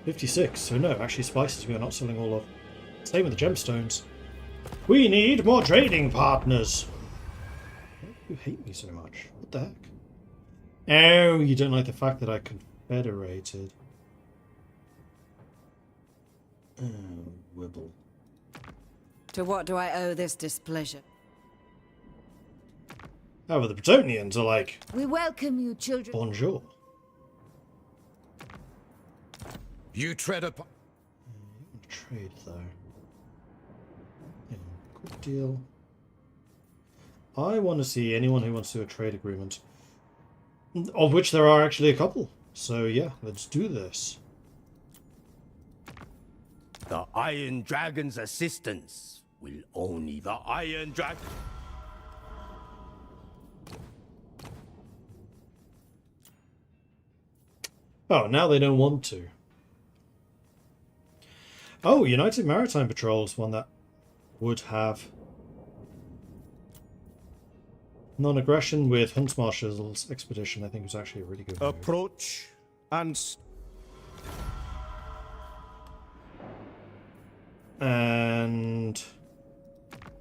56. So no, actually spices we are not selling all of. Same with the gemstones. We need more trading partners. You hate me so much. What the heck? Oh, you don't like the fact that I confederated. Oh, Wibble. To what do I owe this displeasure? However, the Bretonians are like, We welcome you, children. bonjour. You tread upon... Trade, though. Yeah, good deal. I want to see anyone who wants to do a trade agreement. Of which there are actually a couple. So yeah, let's do this. The Iron Dragon's assistance will only the Iron Dragon. Oh, now they don't want to. Oh, United Maritime Patrol is one that would have non-aggression with Huntsmarshal's expedition. I think was actually a really good move. Approach and... And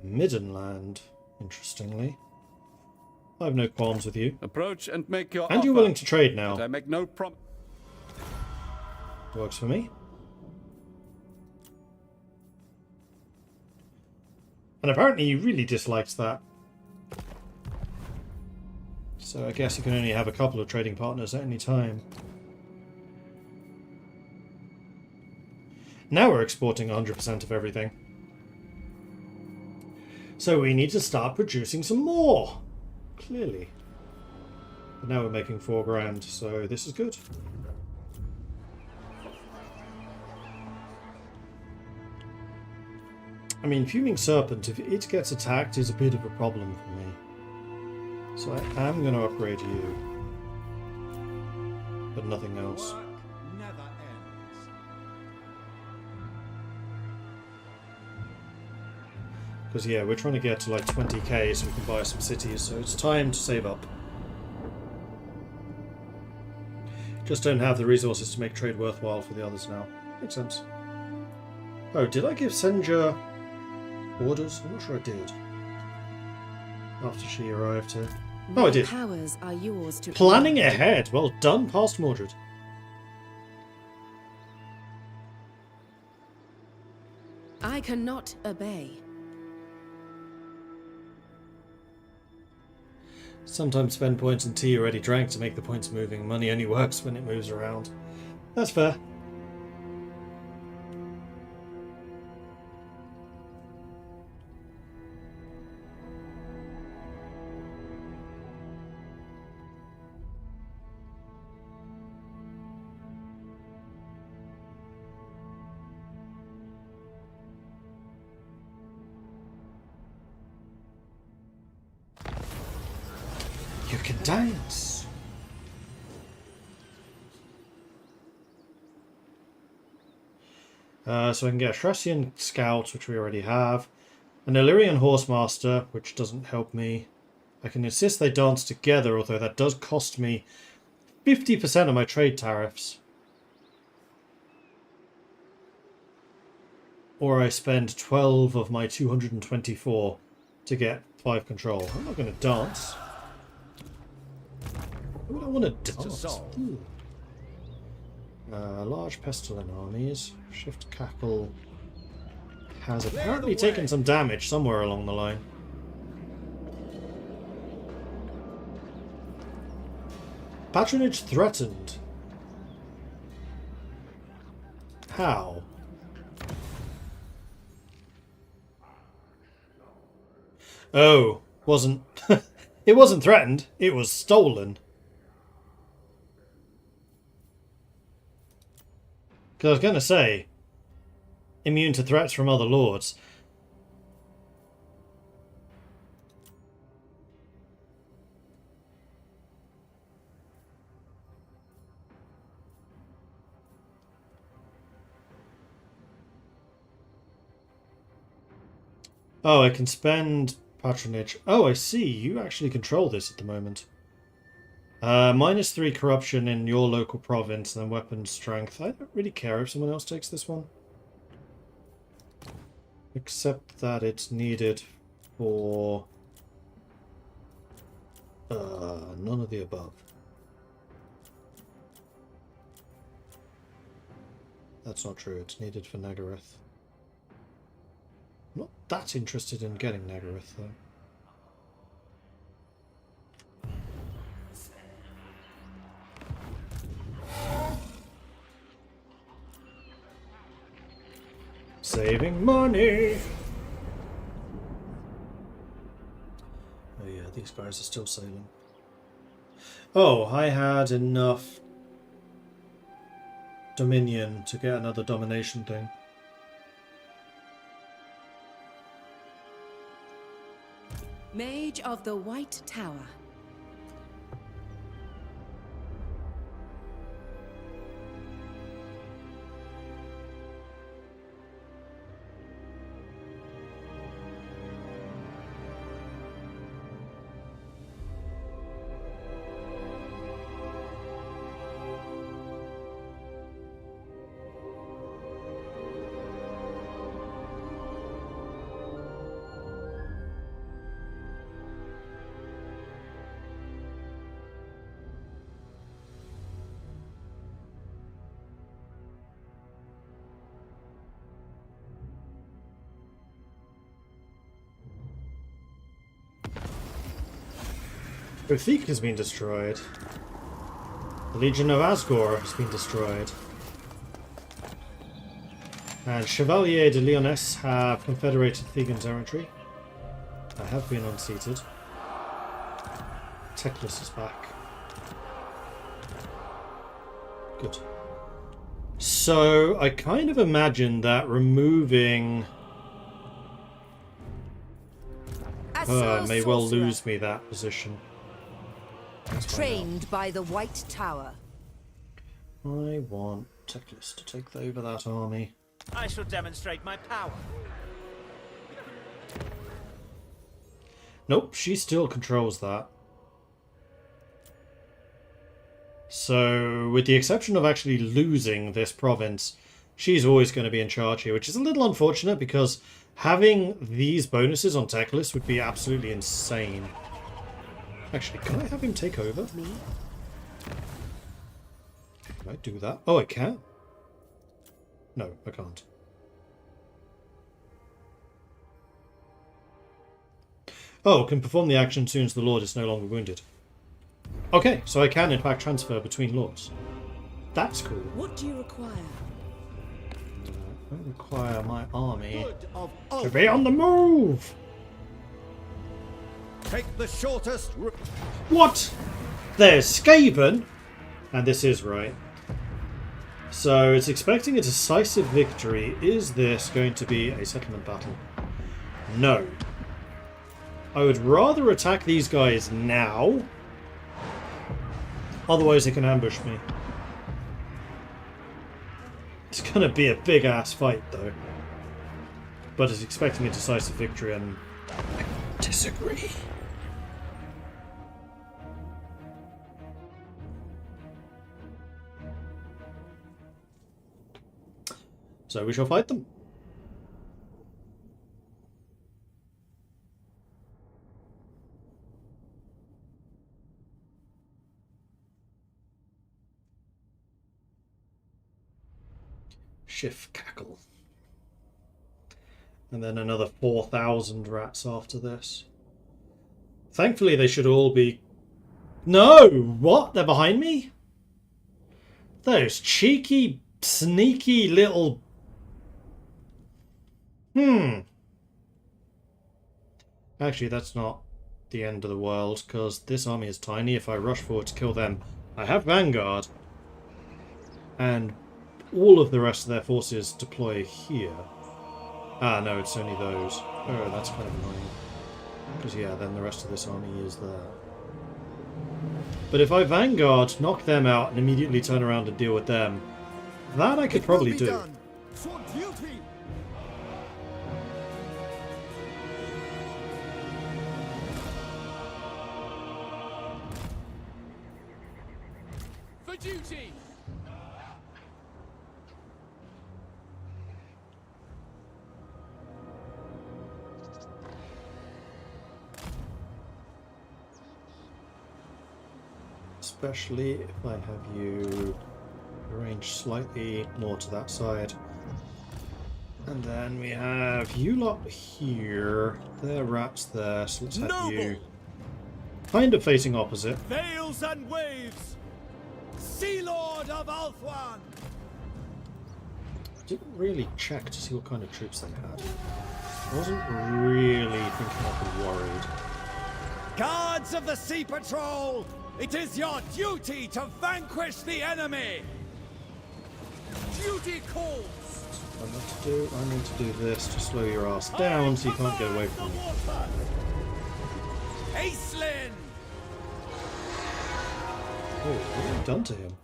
Middenland, interestingly. I have no qualms with you. Approach and make your And offer, you're willing to trade now. but I make no promise. Works for me. And apparently you really disliked that. So I guess you can only have a couple of trading partners at any time. Now we're exporting 100% of everything. So we need to start producing some more. Clearly. But now we're making 4 grand, so this is good. I mean, Fuming Serpent, if it gets attacked, is a bit of a problem for me. So I am going to upgrade you. But nothing else. Work never ends. Because, yeah, we're trying to get to like 20k so we can buy some cities, so it's time to save up. Just don't have the resources to make trade worthwhile for the others now. Makes sense. Oh, did I give Senja orders? I'm not sure I did. After she arrived here. Oh, I did. Powers are yours to Planning ahead. Well done, past Mordred. I cannot obey. Sometimes spend points in tea you already drank to make the points moving. Money only works when it moves around. That's fair. You can dance. So I can get a Shrasian Scout, which we already have. An Illyrian Horsemaster, which doesn't help me. I can insist they dance together, although that does cost me 50% of my trade tariffs. Or I spend 12 of my 224 to get 5 control. I'm not going to dance. I don't want to dance. Large pestilent armies. Shift Cackle has apparently taken some damage somewhere along the line. Patronage threatened. How? Oh, wasn't... It wasn't threatened, it was stolen. Because I was going to say, immune to threats from other lords. Oh, I can spend patronage. Oh, I see. You actually control this at the moment. -3 corruption in your local province and then weapon strength. I don't really care if someone else takes this one. Except that it's needed for... none of the above. That's not true. It's needed for Nagaroth. I'm not that interested in getting Nagaroth, though. Saving money! Oh yeah, these guys are still sailing. Oh, I had enough Dominion to get another domination thing. Mage of the White Tower. Othik has been destroyed. The Legion of Asgore has been destroyed. And Chevalier de Lyonesse have confederated Thegan territory. I have been unseated. Teclis is back. Good. So, I kind of imagine that removing her may well lose me that position. Trained by the White Tower. I want Teclis to take over that army. I shall demonstrate my power. Nope, she still controls that. So, with the exception of actually losing this province, she's always going to be in charge here, which is a little unfortunate because having these bonuses on tech list would be absolutely insane. Actually, can I have him take over? Me? Can I do that? Oh, I can. No, I can't. Oh, can perform the action as soon as the Lord is no longer wounded. Okay, so I can in fact transfer between lords. That's cool. What do you require? I require my army Good of to Ulf. be on the move! Take the shortest route. What? There's Skaven! And this is right. So it's expecting a decisive victory. Is this going to be a settlement battle? No. I would rather attack these guys now. Otherwise they can ambush me. It's going to be a big ass fight though. But it's expecting a decisive victory and I disagree. So we shall fight them. Shift cackle. And then another 4,000 rats after this. Thankfully they should all be... No! What? They're behind me? Those cheeky, sneaky little... Actually, that's not the end of the world, because this army is tiny. If I rush forward to kill them, I have Vanguard. And all of the rest of their forces deploy here. Ah, no, it's only those. Oh, that's kind of annoying. Because, yeah, then the rest of this army is there. But if I Vanguard, knock them out, and immediately turn around and deal with them, that I could probably do. Done. For duty. For duty! Especially if I have you arrange slightly more to that side. And then we have you lot here. There, rats there, so let's have you kind of facing opposite. Vales and waves! Sea Lord of Ulthuan! I didn't really check to see what kind of troops they had. I wasn't really thinking I'd be worried. Guards of the Sea Patrol! It is your duty to vanquish the enemy! Duty calls! I need to do this to slow your ass down so you can't get away from me. Aislinn! Oh, what have you done to him?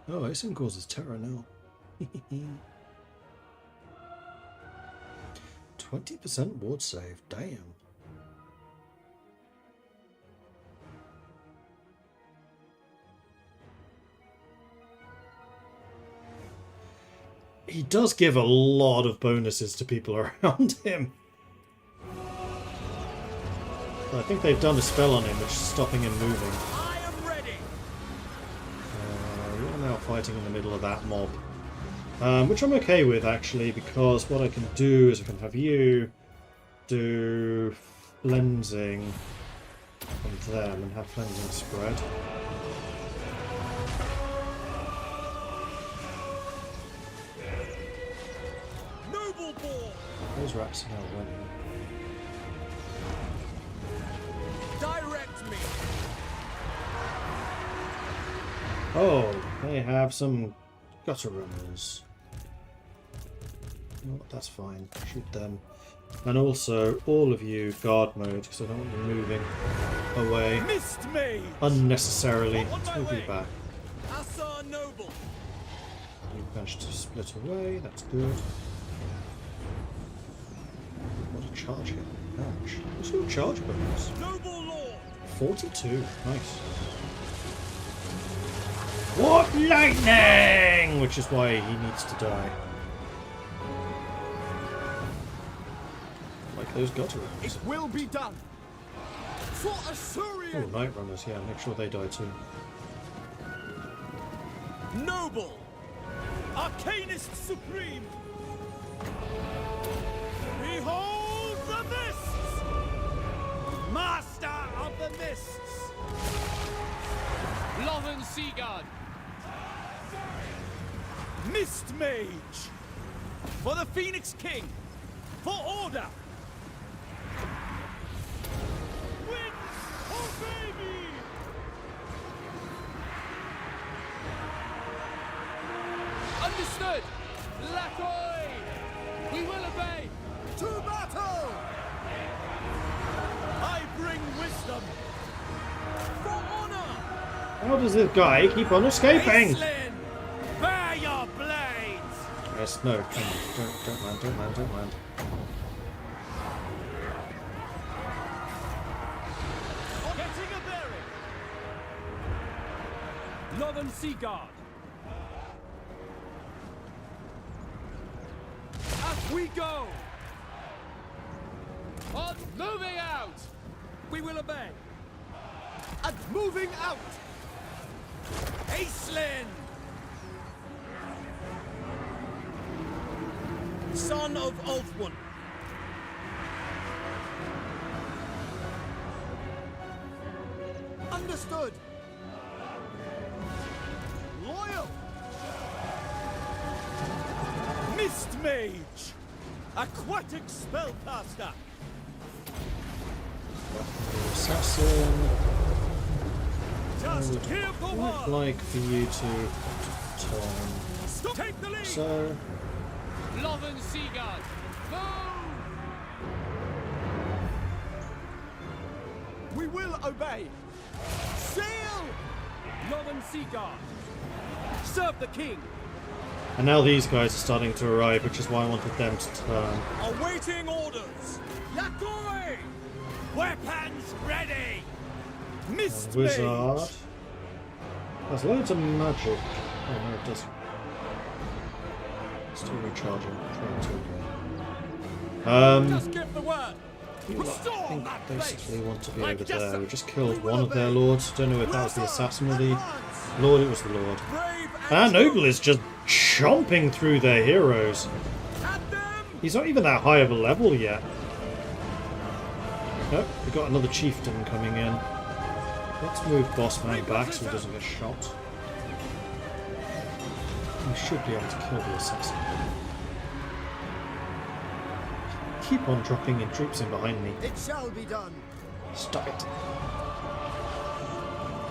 Oh, Aislinn causes terror now. 20% ward save, damn. He does give a lot of bonuses to people around him. I think they've done a spell on him which is stopping him moving. I am ready! You're now fighting in the middle of that mob. Which I'm okay with, actually, because what I can do is I can have you do cleansing on them and have cleansing spread. Noble boar! Those rats are now winning. Direct me! Oh, they have some gutter runners. You know what, that's fine. Shoot them. And also, all of you, guard mode, because I don't want you moving away Missed me! unnecessarily. On Let's my move you way. back. Assar Noble! You've managed to split away, that's good. What a charge here. Ouch. What's your charge bonus? Noble Lord! 42. Nice. What lightning! Which is why he needs to die. Like those gutter runners. It will be done. For Assyrian! Oh, night runners, yeah, make sure they die too. Noble! Arcanist Supreme! Behold the mists! Master of the mists! Lothern Seaguard. Mist Mage! For the Phoenix King! For order! Winds, obey me! Understood. Lacoy. We will obey. To battle! I bring wisdom! For honor! How does this guy keep on escaping? Aislinn, bare your blades! Yes, no, come on. Don't land, don't land, don't land. Getting a bearing! Lothern Seaguard. Up we go. On moving out. We will obey. And moving out! Aislinn! Son of Ulfwin! Understood! Loyal! Mist Mage! Aquatic Spellcaster! Assassin. Just here for I'd one! like for you to turn Stop. Take the lead! so. Lothern Seaguard. Move. We will obey! Sail! Lothern Seaguard. Serve the king. And now these guys are starting to arrive, which is why I wanted them to turn. Awaiting orders! Lacoy! Weapons ready! Mist Wizard. Mage! There's loads of magic. Oh no, it doesn't. Still recharging. Just give the word! I Restore think that basically place! want to be Like over there. Jessup, We just killed we will one of their obey. lords. Don't know if that was the assassin or the lord. It was the lord. Brave That and noble is just chomping through their heroes. at them! He's not even that high of a level yet. Oh, we got another chieftain coming in. Let's move Bossman back so he doesn't get shot. We should be able to kill the assassin. Keep on dropping in troops in behind me. It shall be done! Stop it.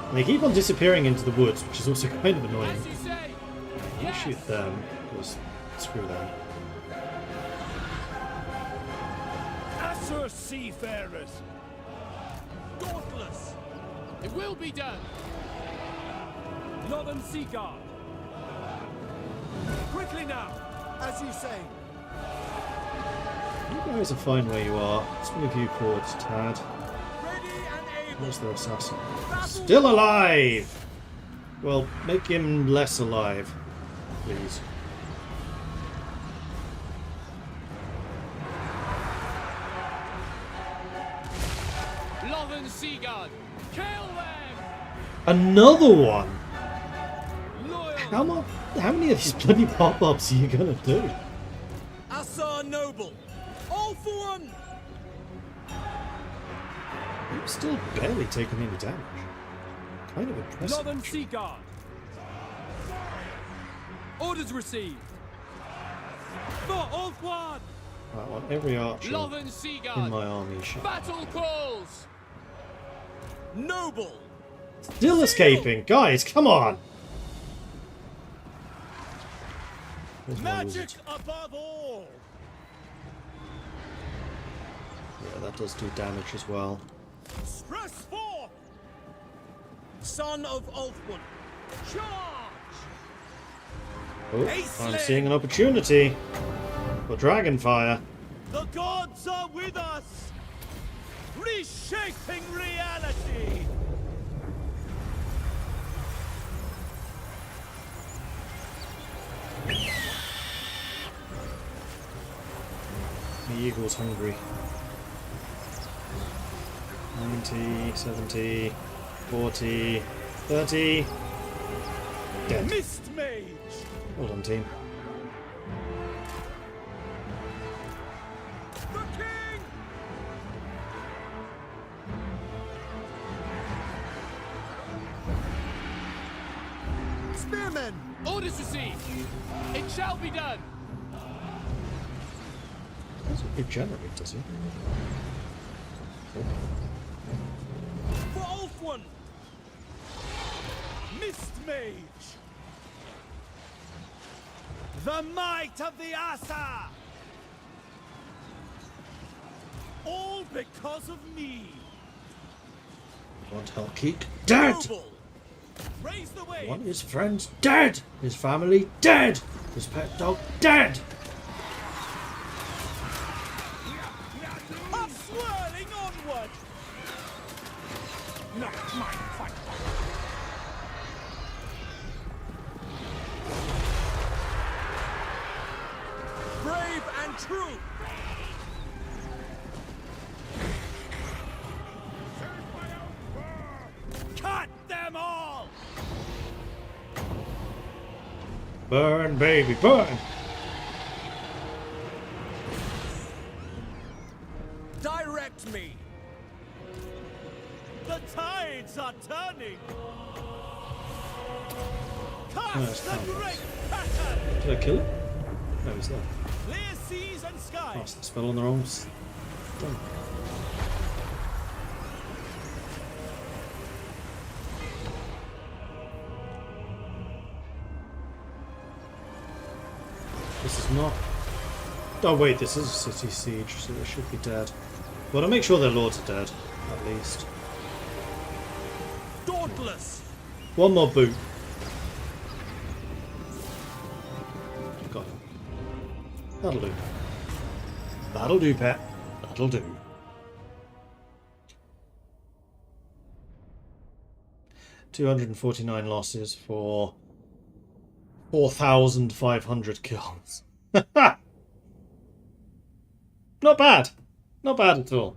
And they keep on disappearing into the woods, which is also kind of annoying. As you say. I'm gonna shoot them, because screw them. Assur seafarers! Dauntless! It will be done. Lothern Seaguard! Quickly now! As you say! You guys are fine where you are. Let's move you forwards, Tad. Ready and able! Where's their assassin? Still alive! Well, make him less alive, please. Lothern Seaguard. Kill them. Another one! Loyal. How many of these bloody pop-ups are you gonna do? Assur Noble! All for one! I'm still barely taking any damage. Kind of impressive. Lothern Seaguard. Orders received. For Ulfwan! I want every archer Lothern in Seaguard. my army should Battle calls. Noble! still escaping. Guys, come on! Where's my Magic wizard? above all! Yeah, that does do damage as well. Press forth! Son of Ulfwan! Charge! Oh, Aislinn! I'm seeing an opportunity for dragon fire. The gods are with us! Reshaping reality! The eagle's hungry. 90, 70, 40, 30. Dead. Mist Mage! Well done, team. The King! Spearmen! Orders received. It shall be done. Doesn't regenerate, does he? For Ulfwin! Mist Mage! The might of the Asa! All because of me! Want Hellkeek? Dead! Noble! Raise the way! Want his friends? Dead! His family? Dead! His pet dog? Dead! Upswirling onward! Not my fight! Brave and true! Cut them all! Burn, baby, burn! Direct me! The tides are turning! Cast the great pattern! Did I kill him? No, he's there. Clear seas and skies! Cast the spell on the wrong stomach. This is not... Oh wait, this is a city siege, so they should be dead. Well, to make sure their lords are dead, at least. Dauntless! One more boot. Got him. That'll do. That'll do, pet. That'll do. $249 losses for 4,500 kills. Not bad. Not bad at all.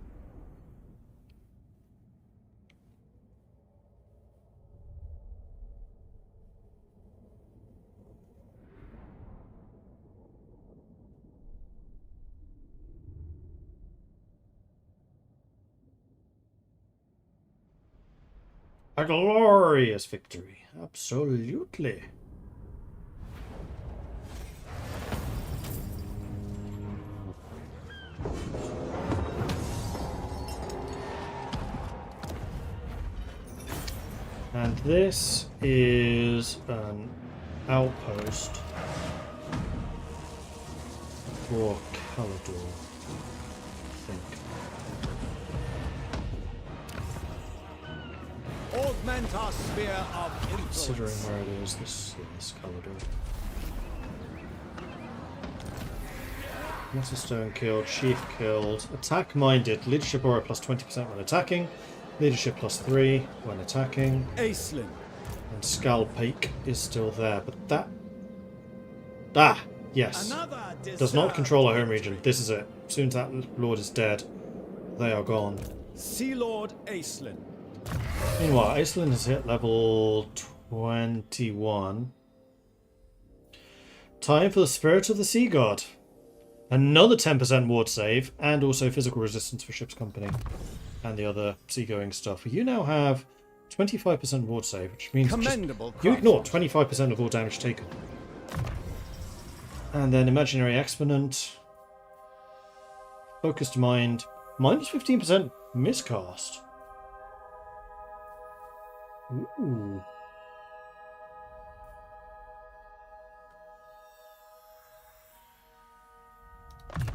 A glorious victory. Absolutely. And this is an outpost for Calador, I think. Augment our sphere of Considering influence. where it is, this Calador. Stone killed, Chief killed, Attack Minded, Leadership Aura plus 20% when attacking, Leadership plus 3 when attacking, Aislinn. and Skull Peak is still there, but that... Ah! Yes. Another Does not deserved control a home victory. region. This is it. As soon as that lord is dead, they are gone. Sea Lord Aislinn. Meanwhile, Aislinn has hit level 21. Time for the Spirit of the Sea God. Another 10% ward save, and also physical resistance for ship's company. And the other seagoing stuff. You now have 25% ward save, which means Commendable you ignore 25% of all damage taken. And then Imaginary Exponent. Focused Mind. Minus 15% miscast. Ooh.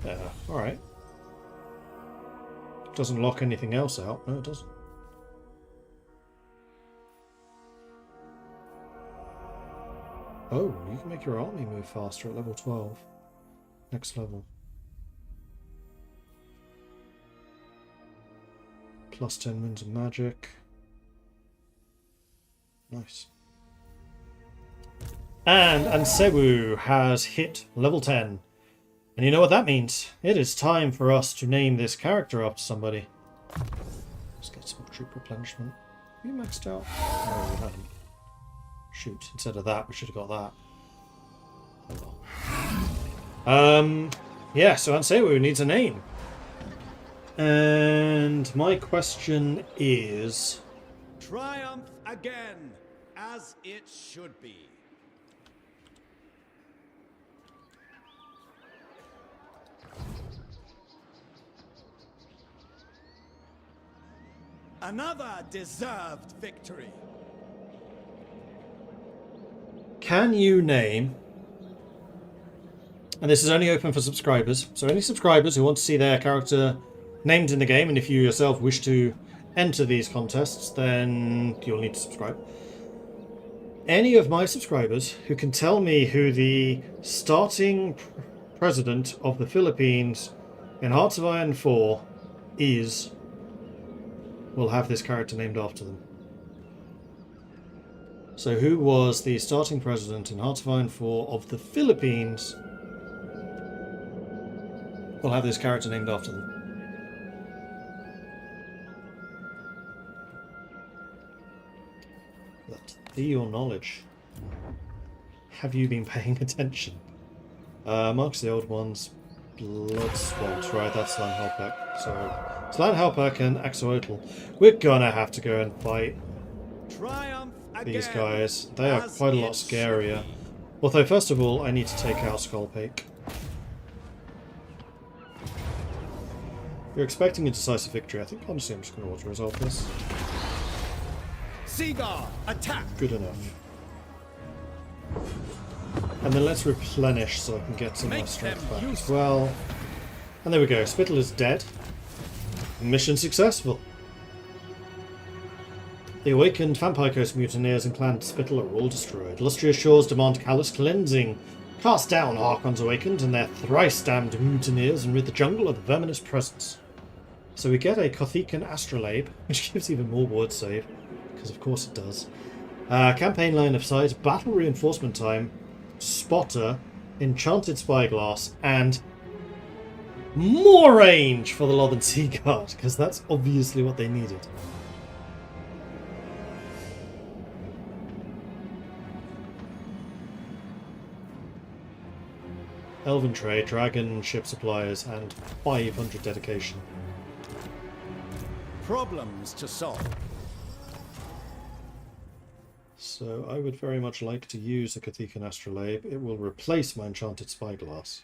Yeah, alright. Doesn't lock anything else out. No, it doesn't. Oh, you can make your army move faster at level 12. Next level. Plus 10 winds of magic. Nice. And Ansewu has hit level 10. And you know what that means? It is time for us to name this character after somebody. Let's get some troop replenishment. Have you maxed out? No, we haven't. Shoot, instead of that, we should have got that. Oh well. Yeah, so Ansewu needs a name. And my question is... Triumph again, as it should be. Another deserved victory. Can you name... And this is only open for subscribers, so any subscribers who want to see their character named in the game, and if you yourself wish to enter these contests, then you'll need to subscribe. Any of my subscribers who can tell me who the starting president of the Philippines in Hearts of Iron 4 is, will have this character named after them. So who was the starting president in Hearts of Iron 4 of the Philippines will have this character named after them. Let be your knowledge. Have you been paying attention? Amongst the old ones, Bloodswalt, right, that's Slan Halpak. So, Slan Halpak and Axolotl. We're gonna have to go and fight Triumph these again, guys. They are as quite a lot it should scarier. be. Although, first of all, I need to take out Skullpake. You're expecting a decisive victory. I think, honestly, I'm just going to auto-resolve this. Seagull, attack! Good enough. And then let's replenish so I can get some of my Make strength them back as useful. well. And there we go. Spittle is dead. Mission successful. The awakened Vampire Coast mutineers and Clan Spittle are all destroyed. Illustrious shores demand callous cleansing. Cast down Archons awakened and their thrice-damned mutineers and rid the jungle of the verminous presence. So we get a Kothikan Astrolabe, which gives even more ward save, because of course it does. Campaign line of sight, battle reinforcement time, spotter, enchanted spyglass, and more range for the Lothern Sea Guard, because that's obviously what they needed. Elven trade, dragon ship suppliers, and 500 dedication. Problems to solve. So I would very much like to use the Kothikan Astrolabe. It will replace my enchanted spyglass.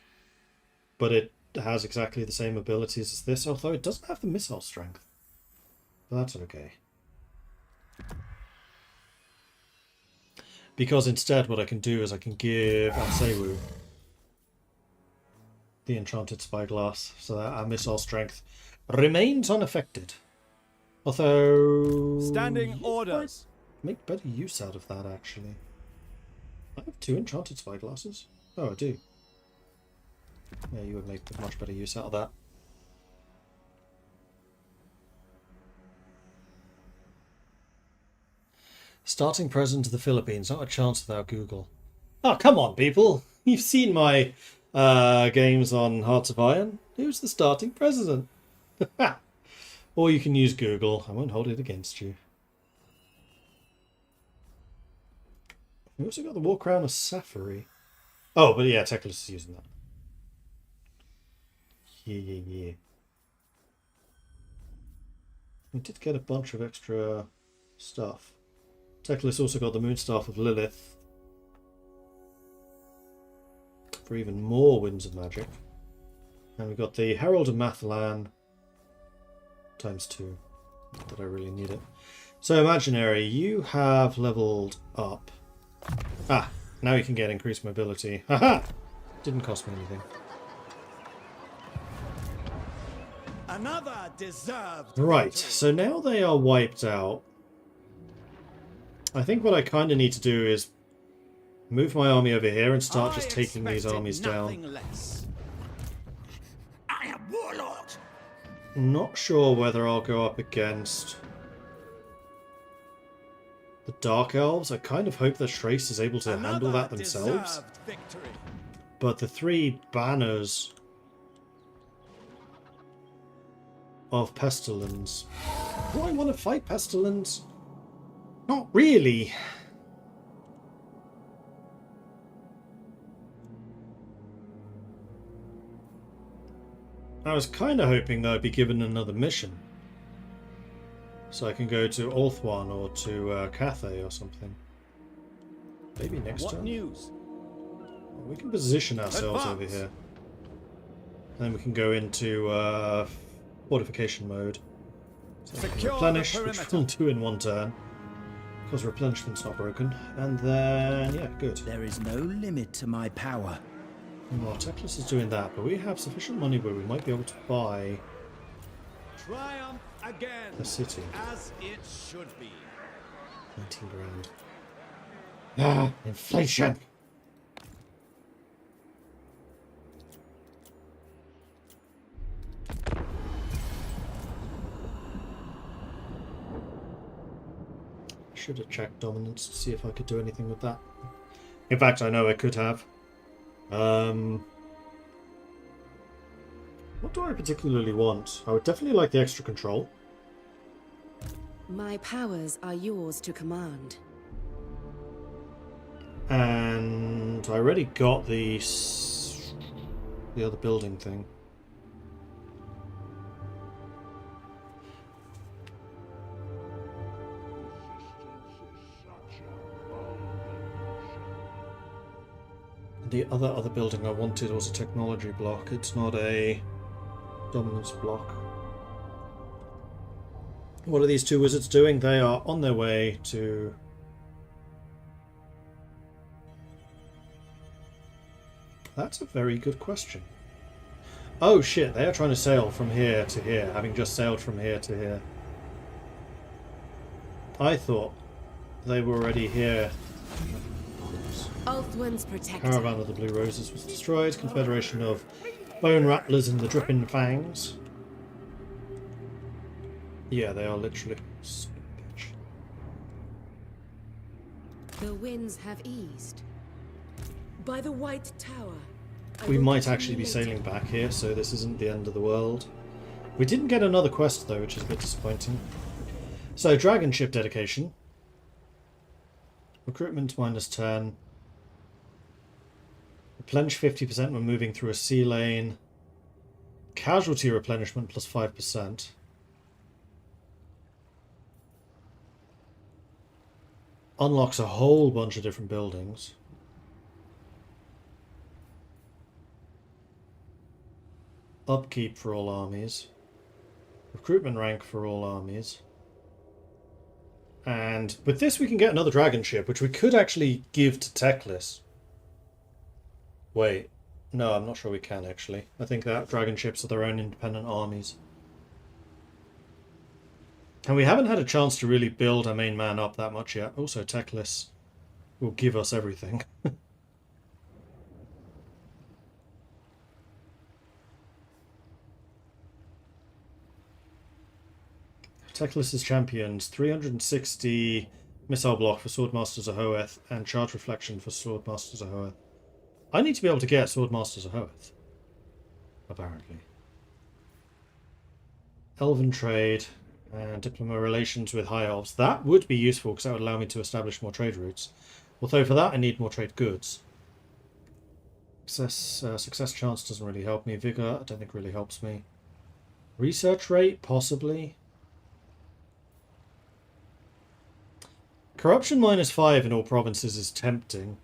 But it has exactly the same abilities as this, although it doesn't have the missile strength. But that's okay. Because instead what I can do is I can give Ansewu the enchanted spyglass, so that our missile strength remains unaffected. Although... Standing orders. Make better use out of that, actually. I have 2 enchanted spyglasses. Oh, I do. Yeah, you would make much better use out of that. Starting president of the Philippines, not a chance without Google. Oh, come on, people! You've seen my games on Hearts of Iron. Who's the starting president? Or you can use Google. I won't hold it against you. We also got the War Crown of Safari. Oh, but yeah, Teclis is using that. Yeah. We did get a bunch of extra stuff. Teclis also got the Moonstaff of Lilith. For even more Winds of Magic. And we got the Herald of Mathalan ×2. Not that I really need it. So, Imaginary, you have leveled up. Ah, now you can get increased mobility. Haha! Didn't cost me anything. Another deserved Right, victory. so now they are wiped out. I think what I kind of need to do is move my army over here and start just taking these expected armies nothing down. less. I am warlord. Not sure whether I'll go up against the Dark Elves. I kind of hope that Trace is able to handle that themselves. Deserved victory. But the 3 banners of Pestilence. Do I want to fight Pestilence? Not really. I was kind of hoping that I'd be given another mission. So I can go to Ulthuan or to Cathay or something. Maybe next What turn? news? We can position ourselves over Advance. here. Then we can go into fortification mode. So we can Secure the replenish, which perimeter. we'll do in one turn. Because replenishment's not broken. And then, yeah, good. There is no limit to my power. Well, Teclis is doing that, but we have sufficient money where we might be able to buy Triumph again, the city. as it should be. 19 grand. Ah, inflation! Should have checked dominance to see if I could do anything with that. In fact, I know I could have. What do I particularly want? I would definitely like the extra control. My powers are yours to command. And I already got the other building thing. The other building I wanted was a technology block. It's not a dominance block. What are these 2 wizards doing? They are on their way to... That's a very good question. Oh shit, they are trying to sail from here to here, having just sailed from here to here. I thought they were already here. Ulthuan's protector. Caravan of the Blue Roses was destroyed. Confederation of Bone Rattlers and the Dripping Fangs. Yeah, they are literally... Son of a bitch. The winds have eased. By the White Tower. I We will might continue actually be later. sailing back here, so this isn't the end of the world. We didn't get another quest though, which is a bit disappointing. So, Dragon Ship dedication. Recruitment -10. Replenish 50% when moving through a sea lane. Casualty replenishment +5%. Unlocks a whole bunch of different buildings. Upkeep for all armies. Recruitment rank for all armies. And with this we can get another dragon ship, which we could actually give to Teclis. Wait. No, I'm not sure we can actually. I think that dragon ships are their own independent armies. And we haven't had a chance to really build our main man up that much yet. Also, Teclis will give us everything. Teclis' champions, 360 missile block for Swordmasters of Hoeth and charge reflection for Swordmasters of Hoeth. I need to be able to get Swordmasters of Hoeth, apparently. Elven trade and diplomat relations with High Elves. That would be useful because that would allow me to establish more trade routes. Although for that I need more trade goods. Success chance doesn't really help me. Vigor, I don't think really helps me. Research rate, possibly. Corruption -5 in all provinces is tempting.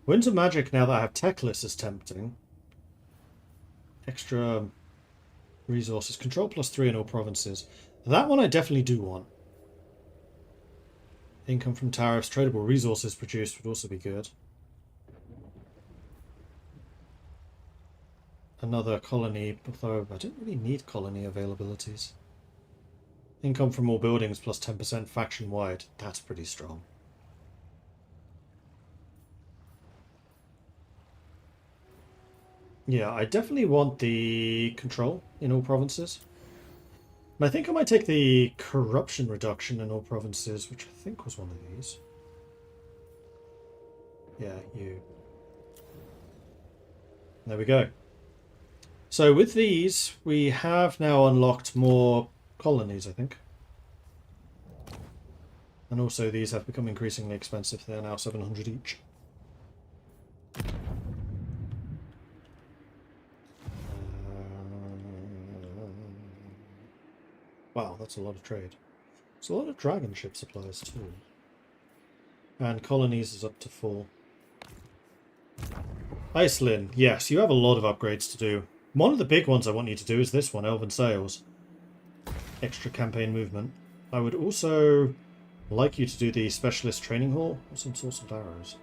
Winds of Magic, now that I have Teclis, is tempting. Extra resources. Control +3 in all provinces. That one I definitely do want. Income from tariffs, tradable resources produced would also be good. Another colony, although I don't really need colony availabilities. Income from all buildings +10% faction-wide. That's pretty strong. Yeah, I definitely want the control in all provinces. And I think I might take the corruption reduction in all provinces, which I think was one of these. Yeah, you. There we go. So with these, we have now unlocked more colonies, I think. And also these have become increasingly expensive. They're now 700 each. Wow, that's a lot of trade. It's a lot of dragon ship supplies too. And colonies is up to 4. Iceland, yes, you have a lot of upgrades to do. One of the big ones I want you to do is this one, Elven Sails. Extra campaign movement. I would also like you to do the Specialist Training Hall. What's in Source of Arrows?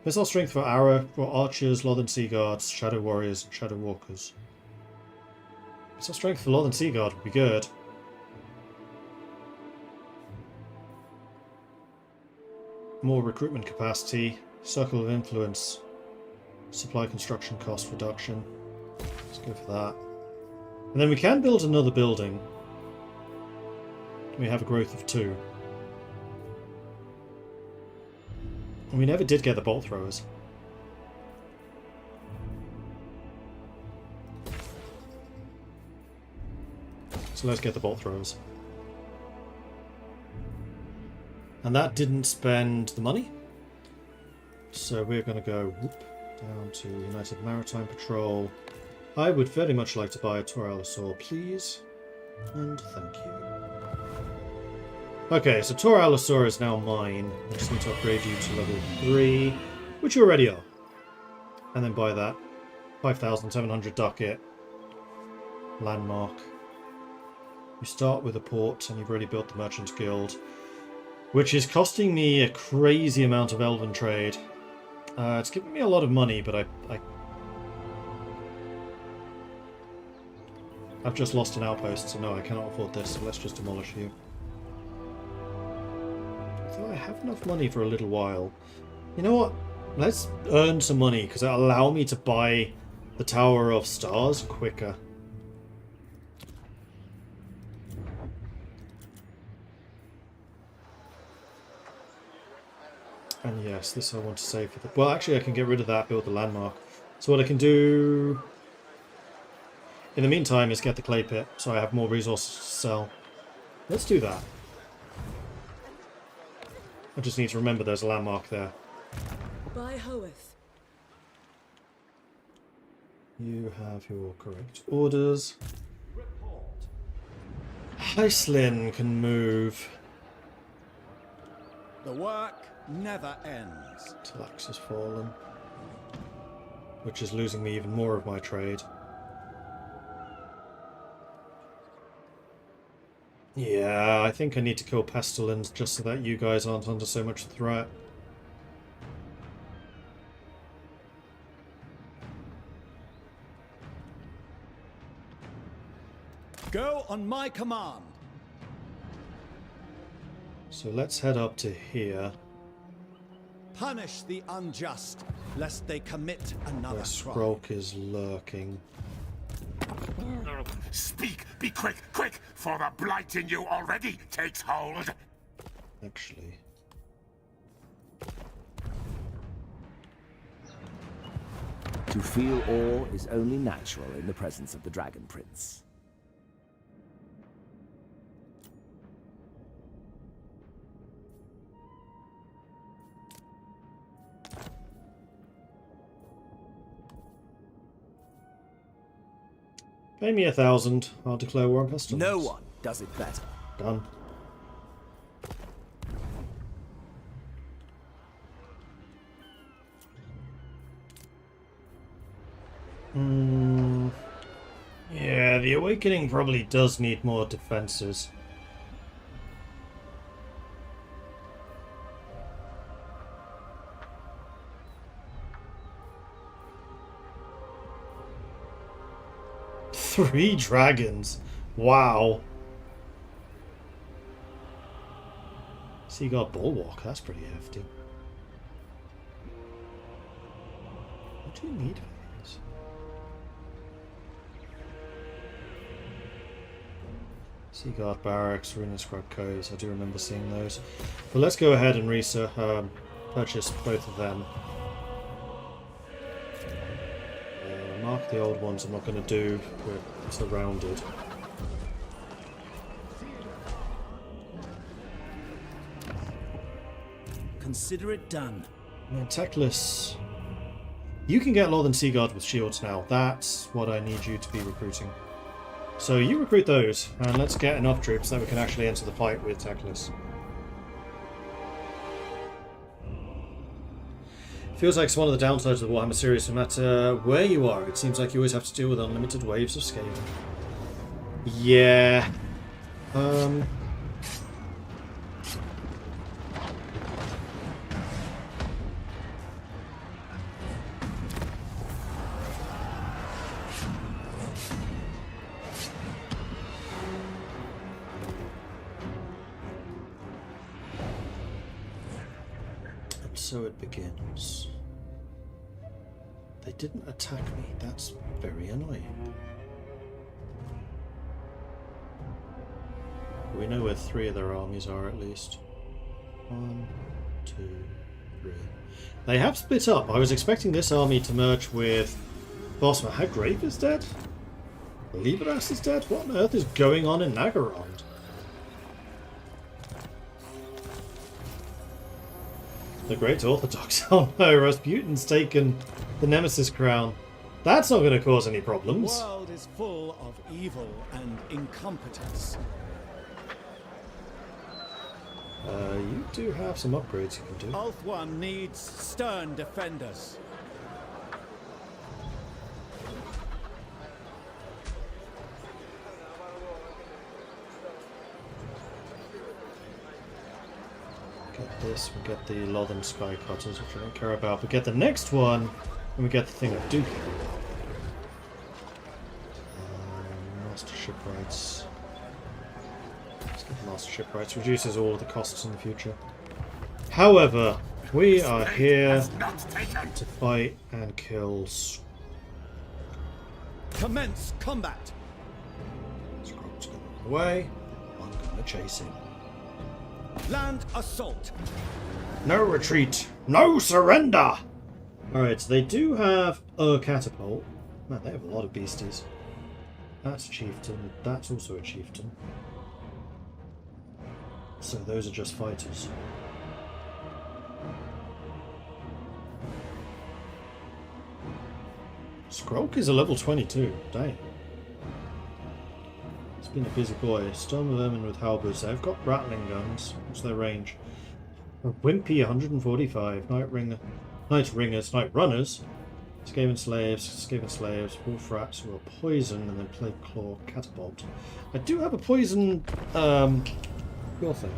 Missile Strength for Arrow, for Archers, Lothern Sea Guards, Shadow Warriors, and Shadow Walkers. Missile Strength for Lothern Sea Guard would be good. More recruitment capacity, Circle of Influence, supply construction cost reduction. Let's go for that. And then we can build another building. We have a growth of 2. And we never did get the bolt throwers. So let's get the bolt throwers. And that didn't spend the money. So we're going to go down to United Maritime Patrol. I would very much like to buy a Tor Allosaur, please. And thank you. Okay, so Tor Allosaur is now mine. I just need to upgrade you to level 3, which you already are. And then buy that. 5,700 ducat. Landmark. You start with a port, and you've already built the Merchant's Guild. Which is costing me a crazy amount of elven trade. It's giving me a lot of money, but I've just lost an outpost, so no, I cannot afford this, so let's just demolish you. So I have enough money for a little while. You know what? Let's earn some money, because it'll allow me to buy the Tower of Stars quicker. And yes, this I want to save for the... Well, actually I can get rid of that, build the landmark. So what I can do in the meantime is get the clay pit, so I have more resources to sell. Let's do that. I just need to remember there's a landmark there. By Hoeth. You have your correct orders. Iceland can move. The work never ends. Talax has fallen, which is losing me even more of my trade. Yeah, I think I need to kill Pestilence just so that you guys aren't under so much threat. Go on my command. So let's head up to here. Punish the unjust, lest they commit another Where crime. Skrulk is lurking. Speak! Be quick, quick! For the blight in you already takes hold! Actually. To feel awe is only natural in the presence of the Dragon Prince. Pay me 1,000. I'll declare war on Pestilence. No one does it better. Done. Yeah, the Awakening probably does need more defenses. Three dragons. Wow. So you got Bulwark, that's pretty hefty. What do you need for these? Seaguard Barracks, Ruinous Scrub Coves, I do remember seeing those. But let's go ahead and purchase both of them. Mark the old ones I'm not going to do, we're surrounded. Consider it done. And Teclis. You can get Lothern Seaguard with shields now. That's what I need you to be recruiting. So you recruit those, and let's get enough troops that we can actually enter the fight with Teclis. Feels like it's one of the downsides of the Warhammer series. No matter where you are, it seems like you always have to deal with unlimited waves of scaling. Yeah. So it begins. They didn't attack me. That's very annoying. We know where 3 of their armies are at least. 1, 2, 3. They have split up. I was expecting this army to merge with Bossman. Hagrave is dead? Liberas is dead? What on earth is going on in Nagarond? The Great Orthodox. Oh no, Rasputin's taken the Nemesis crown. That's not going to cause any problems. The world is full of evil and incompetence. You do have some upgrades you can do. Ulth-1 needs stern defenders. Get this, we get the Lothern Skycutters, which I don't care about. We get the next one, and we get the thing of Duke. Master Shipwrights. Let's get the Master Shipwrights. Reduces all of the costs in the future. However, we are here to fight and kill. Commence combat. Scroll's going away. I'm going to chase him. Land assault. No retreat. No surrender. Alright, so they do have a catapult. Man, they have a lot of beasties. That's a chieftain. That's also a chieftain. So those are just fighters. Skrulk is a level 22. Dang. It's been a busy boy. Storm of Vermin with halberds. They've got rattling guns. What's their range? A Wimpy 145. Night Ringers. Night Runners. Skaven Slaves. Wolf Rats who are poison, and then Plague Claw Catapult. I do have a poison your thing.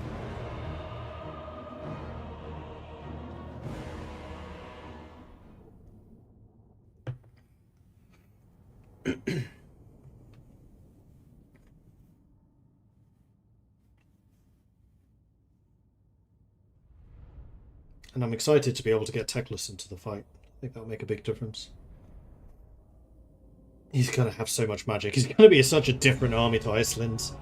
And I'm excited to be able to get Teclis into the fight. I think that'll make a big difference. He's going to have so much magic. He's going to be such a different army to Iceland's.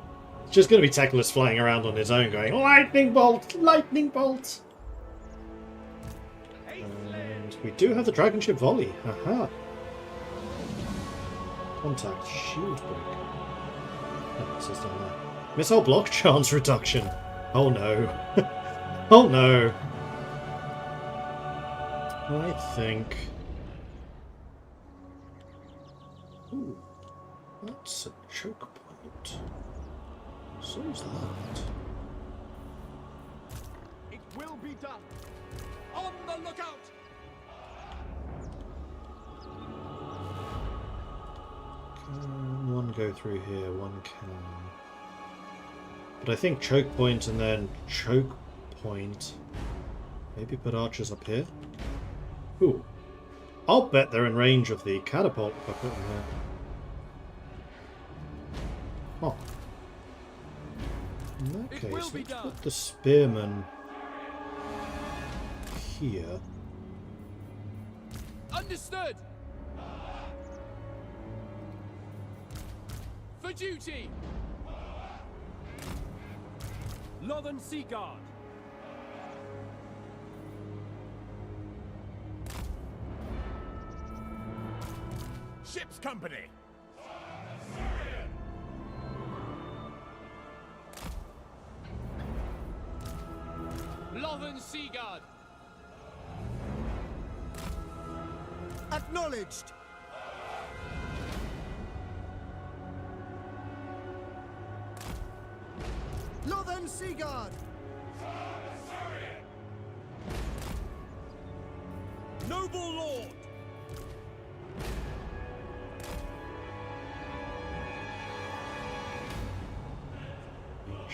It's just going to be Teclis flying around on his own going, Lightning Bolt! Lightning Bolt! And we do have the Dragon Ship Volley. Aha! Contact. Shield break. Oh, it says down there. Missile block chance reduction. Oh no. Oh no. I think... Ooh, that's a choke point. So is that. It will be done. On the lookout. Can one go through here? One can. But I think choke point and then choke point. Maybe put archers up here. Ooh. I'll bet they're in range of the catapult if I put them here. Oh. In that case, let's put the spearmen here. Understood. For duty. Northern Sea Guard. Ship's company. Northern Sea Guard. Acknowledged. Northern Sea Guard. Noble lord.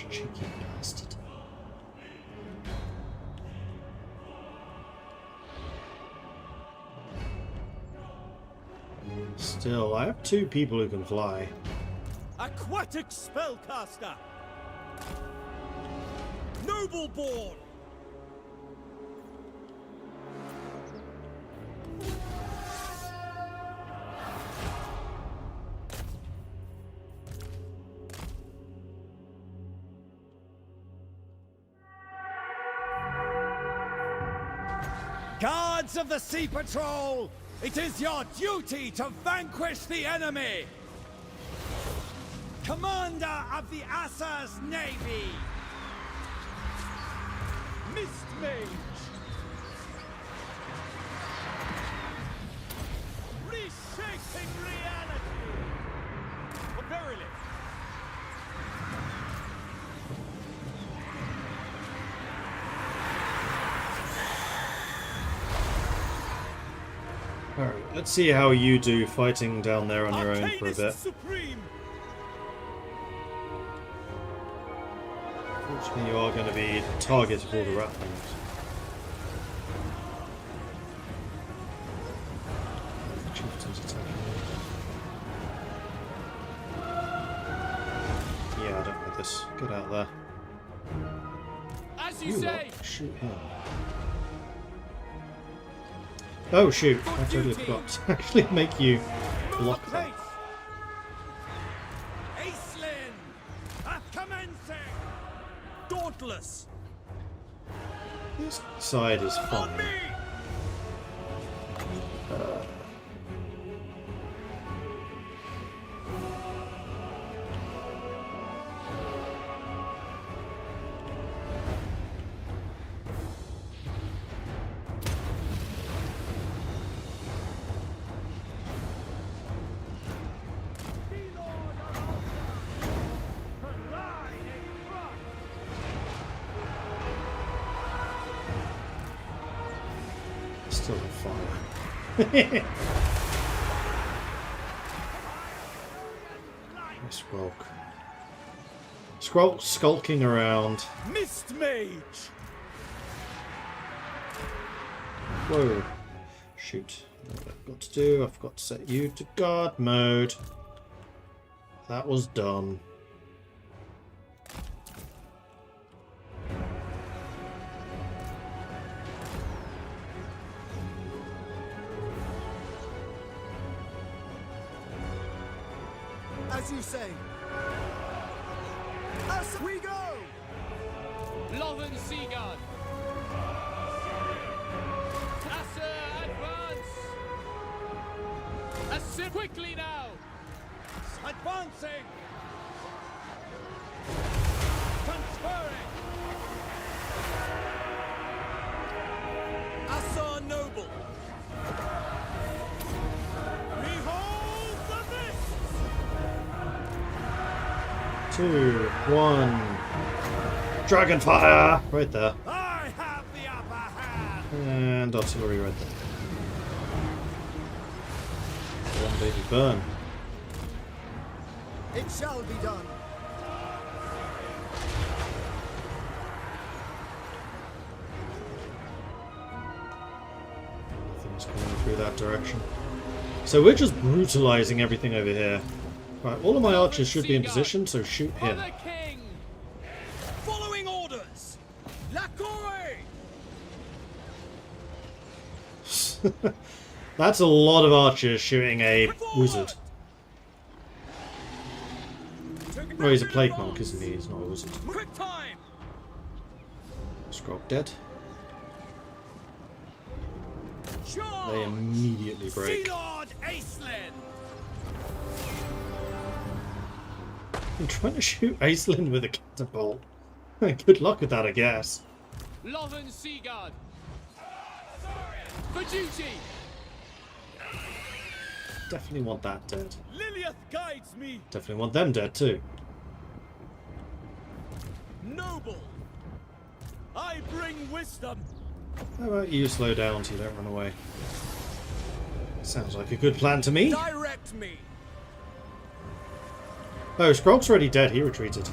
Cheeky bastard. Still, I have 2 people who can fly. Aquatic spellcaster. Noble born. Guards of the Sea Patrol, it is your duty to vanquish the enemy! Commander of the Assa's Navy! Mist Mage! Reshaping reality! But verily, Alright, let's see how you do fighting down there on your own for a bit. Supreme! Unfortunately, you are going to be the target of all the rat things. The chieftain's attacking me. Yeah, I don't like this. Get out there. As you say. Shoot him. Oh shoot, I totally forgot to actually make you block them. Aislinn! Commencing! Dauntless! This side is fine. Still on fire. Nice Squawk. Squawk skulking around. Mist Mage! Whoa. Shoot. What I've got to do, I've got to set you to guard mode. That was done. As you say. As we go! Northern Sea Guard. Assa, advance! Ascend quickly now! Advancing! Transferring! Assa Noble! Behold the mists! 2, 1. Dragonfire! Right there. I have the upper hand! And artillery right there. One baby burn. It shall be done. Nothing's coming through that direction. So we're just brutalizing everything over here. Right, all of my archers should be in position, so shoot him. For the king! Following orders! Lacoy! That's a lot of archers shooting a wizard. Well, he's a plague monk, isn't he? He's not a wizard. Quick time! Scrog dead. They immediately break. Sea Lord Acelyn! I'm trying to shoot Acelyn with a catapult. Good luck with that, I guess. Loven Seaguard! For duty! Definitely want that dead. Liliath guides me! Definitely want them dead too. Noble! I bring wisdom! How about you slow down so you don't run away? Sounds like a good plan to me. Direct me! Oh, Scrog's already dead. He retreated.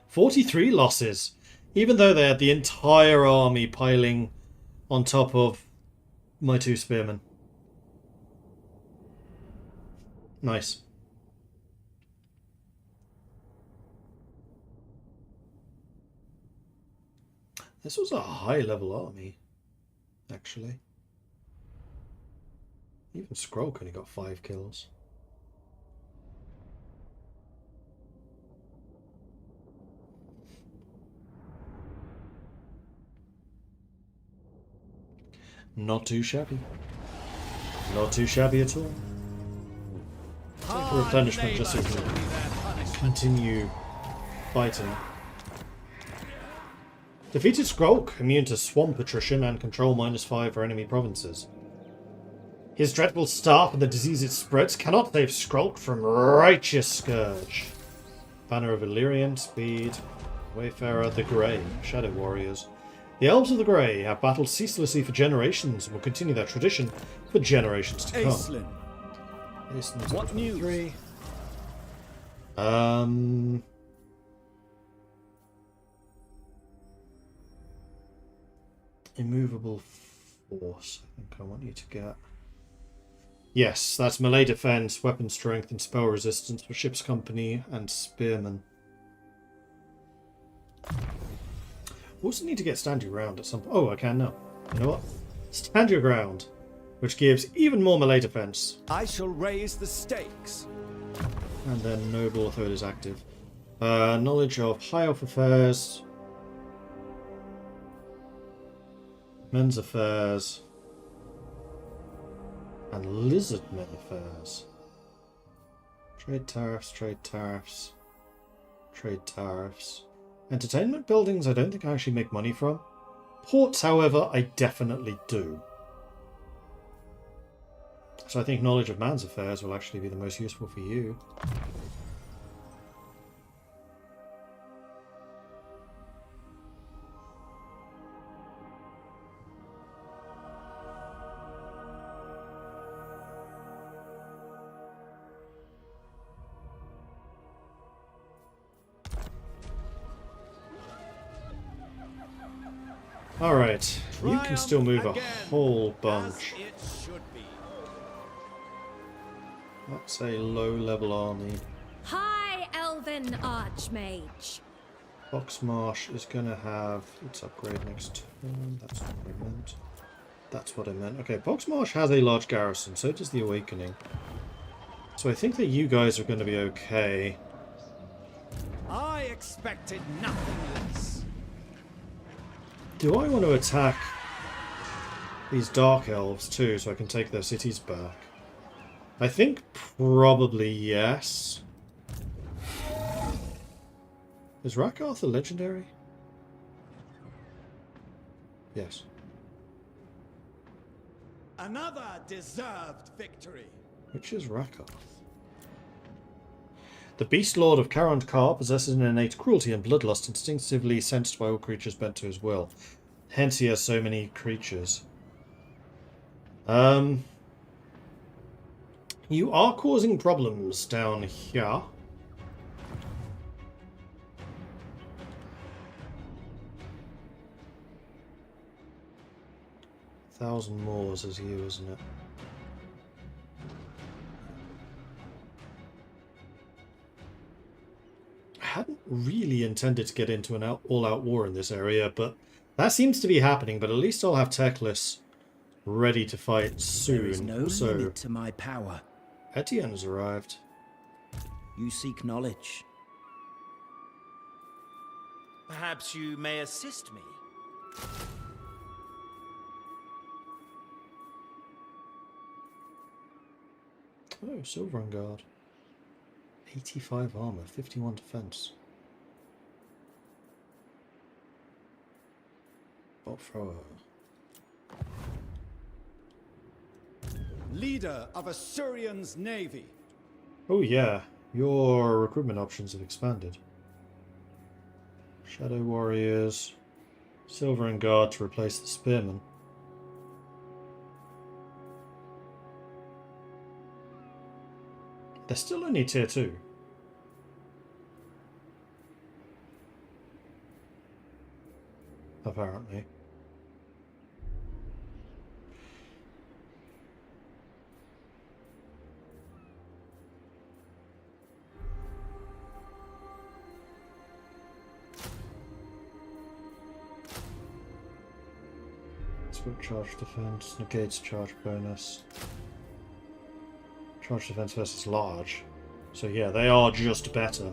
43 losses. Even though they had the entire army piling on top of my 2 spearmen. Nice. This was a high-level army, actually. Even Scrog only got 5 kills. Not too shabby. Not too shabby at all. Take a replenishment just so we can continue fighting. Defeated Skrulk, immune to swamp attrition and control -5 for enemy provinces. His dreadful staff and the disease it spreads cannot save Skrulk from righteous scourge. Banner of Illyrian, Speed, Wayfarer, the Grey, Shadow Warriors. The Elves of the Grey have battled ceaselessly for generations and will continue their tradition for generations to come. Acelyn. What news? 3. Immovable Force, I think I want you to get. Yes, that's melee defense, weapon strength, and spell resistance for ship's company and spearmen. Also need to get stand your ground at some point. Oh, I can now. You know what? Stand your ground, which gives even more melee defense. I shall raise the stakes. And then noble third is active. Knowledge of high elf affairs, men's affairs, and lizard men affairs. Trade tariffs, trade tariffs, trade tariffs. Entertainment buildings I don't think I actually make money from. Ports, however, I definitely do. So I think knowledge of man's affairs will actually be the most useful for you. Alright, you can still move a whole bunch. That's a low-level army. High Elven Archmage. Boxmarsh is going to have its upgrade next turn. That's not what I meant. That's what I meant. Okay, Boxmarsh has a large garrison, so does the Awakening. So I think that you guys are going to be okay. I expected nothing less. Do I want to attack these Dark Elves too, so I can take their cities back? I think probably yes. Is Rakarth a legendary? Yes. Another deserved victory. Which is Rakarth? The Beast Lord of Karond Kar possesses an innate cruelty and bloodlust instinctively sensed by all creatures bent to his will. Hence he has so many creatures. You are causing problems down here. Thousand Moors is you, isn't it? I hadn't really intended to get into an all-out war in this area, but that seems to be happening. But at least I'll have Teclis ready to fight soon. There is no limit to my power. Etienne's arrived. You seek knowledge. Perhaps you may assist me. Oh, Silver and Guard. 85 armor, 51 defense. Bolt thrower. Leader of Assyrian's navy. Oh yeah, your recruitment options have expanded. Shadow Warriors, Silver and Guard to replace the Spearmen. They're still only tier 2. Apparently. Split charge defense, negates charge bonus. Charge defense versus large. So yeah, they are just better.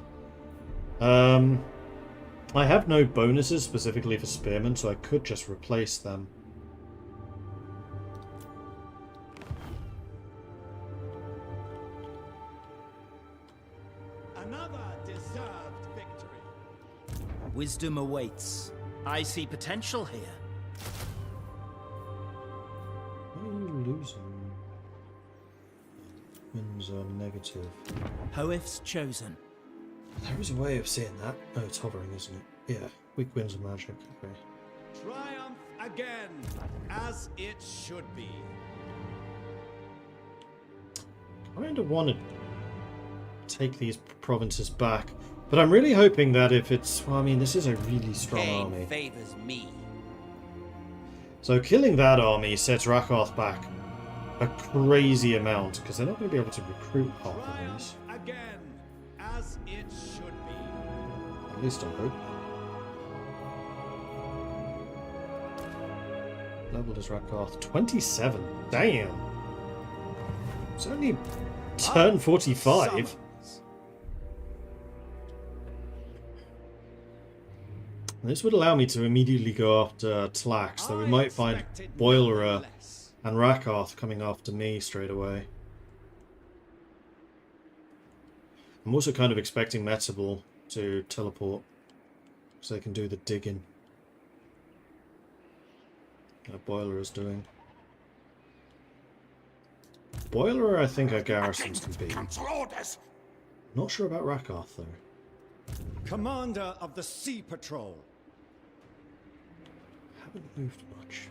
I have no bonuses specifically for Spearmen, so I could just replace them. Another deserved victory. Wisdom awaits. I see potential here. What are you losing? Wins are negative. Hoef's chosen. There is a way of seeing that. Oh, it's hovering, isn't it? Yeah, weak winds of magic. Okay. Triumph again, as it should be. I kind of want to take these provinces back, but I'm really hoping that if it's... Well, I mean, this is a really strong army. Favors me. So killing that army sets Rakoth back a crazy amount, because they're not going to be able to recruit half of these. Again, as it should be. At least I hope. Leveled is Rakoth 27. Damn. It's only turn 45. This would allow me to immediately go after Tlax, so we might find Boilerer and Rakoth coming after me straight away. I'm also kind of expecting Metzable to teleport, so they can do the digging. That Boiler is doing. Boiler, I think our garrisons can be. Not sure about Rakoth though. Commander of the Sea Patrol. Haven't moved much.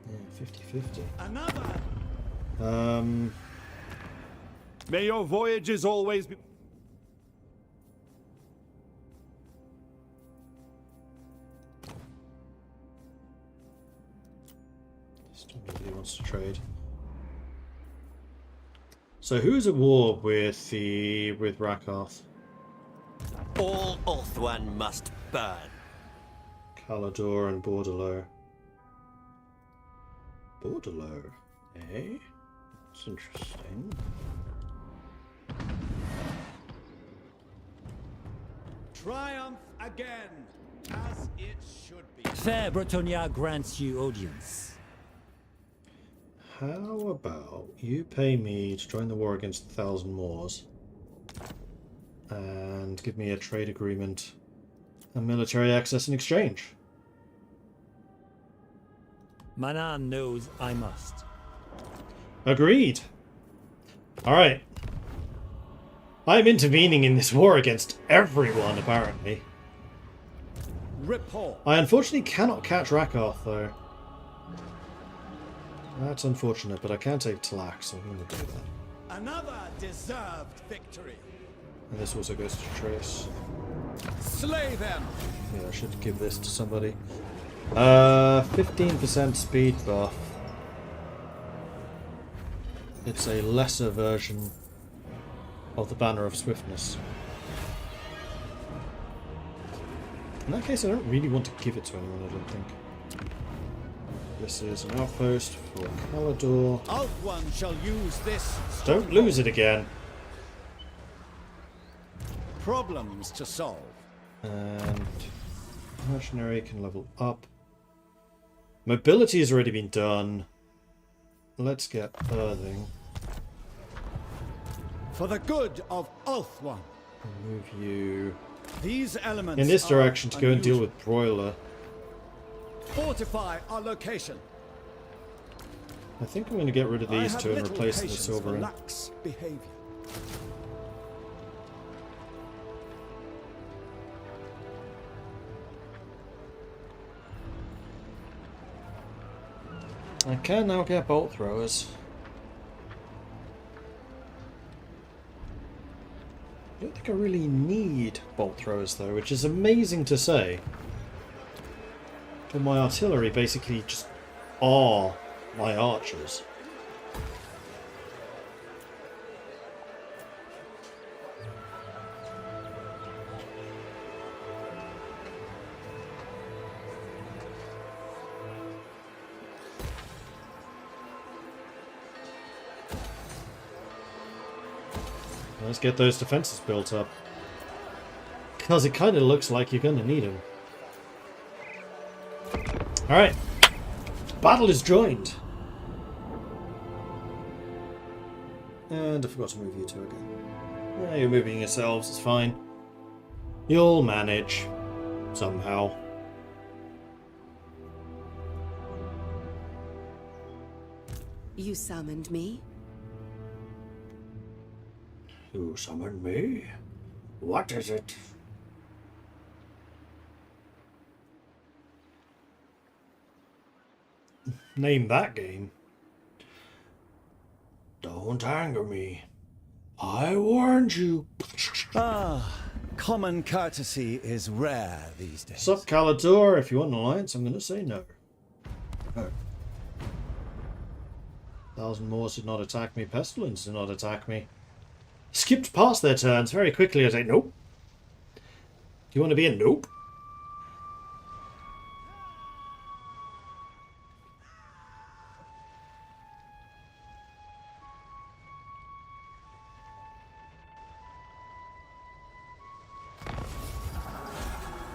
Yeah, 50-50. Another. May your voyages always be... Still nobody wants to trade. So who's at war with Rakoth? All Ulthuan must burn. Calador and Bordelot. Bordelot, eh? That's interesting. Triumph again, as it should be. Fair Bretonia grants you audience. How about you pay me to join the war against the Thousand Moors and give me a trade agreement and military access in exchange? Manan knows I must. Agreed. Alright. I'm intervening in this war against everyone, apparently. Report. I unfortunately cannot catch Rakoth, though. That's unfortunate, but I can take Tlax, so I'm going to do that. Another deserved victory. And this also goes to Trace. Slay them. Yeah, I should give this to somebody. 15% speed buff. It's a lesser version of the Banner of Swiftness. In that case, I don't really want to give it to anyone, I don't think. This is an outpost for Calador. Ulthuan shall use this. Don't lose it again. problems to solve. And mercenary can level up. Mobility has already been done. Let's get earthing. For the good of Ulthuan. Move you These elements in this are direction to go and deal unusual. with Broiler. Fortify our location. I think I'm going to get rid of these I have two and little replace them with patience silver. for in. lax behavior. I can now get bolt throwers. I don't think I really need bolt throwers though, which is amazing to say. But my artillery basically just are my archers. Let's get those defenses built up. Because it kind of looks like you're going to need them. Alright. Battle is joined. And I forgot to move you two again. Yeah, you're moving yourselves, it's fine. You'll manage. Somehow. You summoned me? You summoned me? What is it? Name that game. Don't anger me. I warned you. Ah, common courtesy is rare these days. Sup, Calador? If you want an alliance, I'm going to say no. No. 1,000 Moors did not attack me. Pestilence did not attack me. Skipped past their turns very quickly. I say, nope. Do you want to be a nope?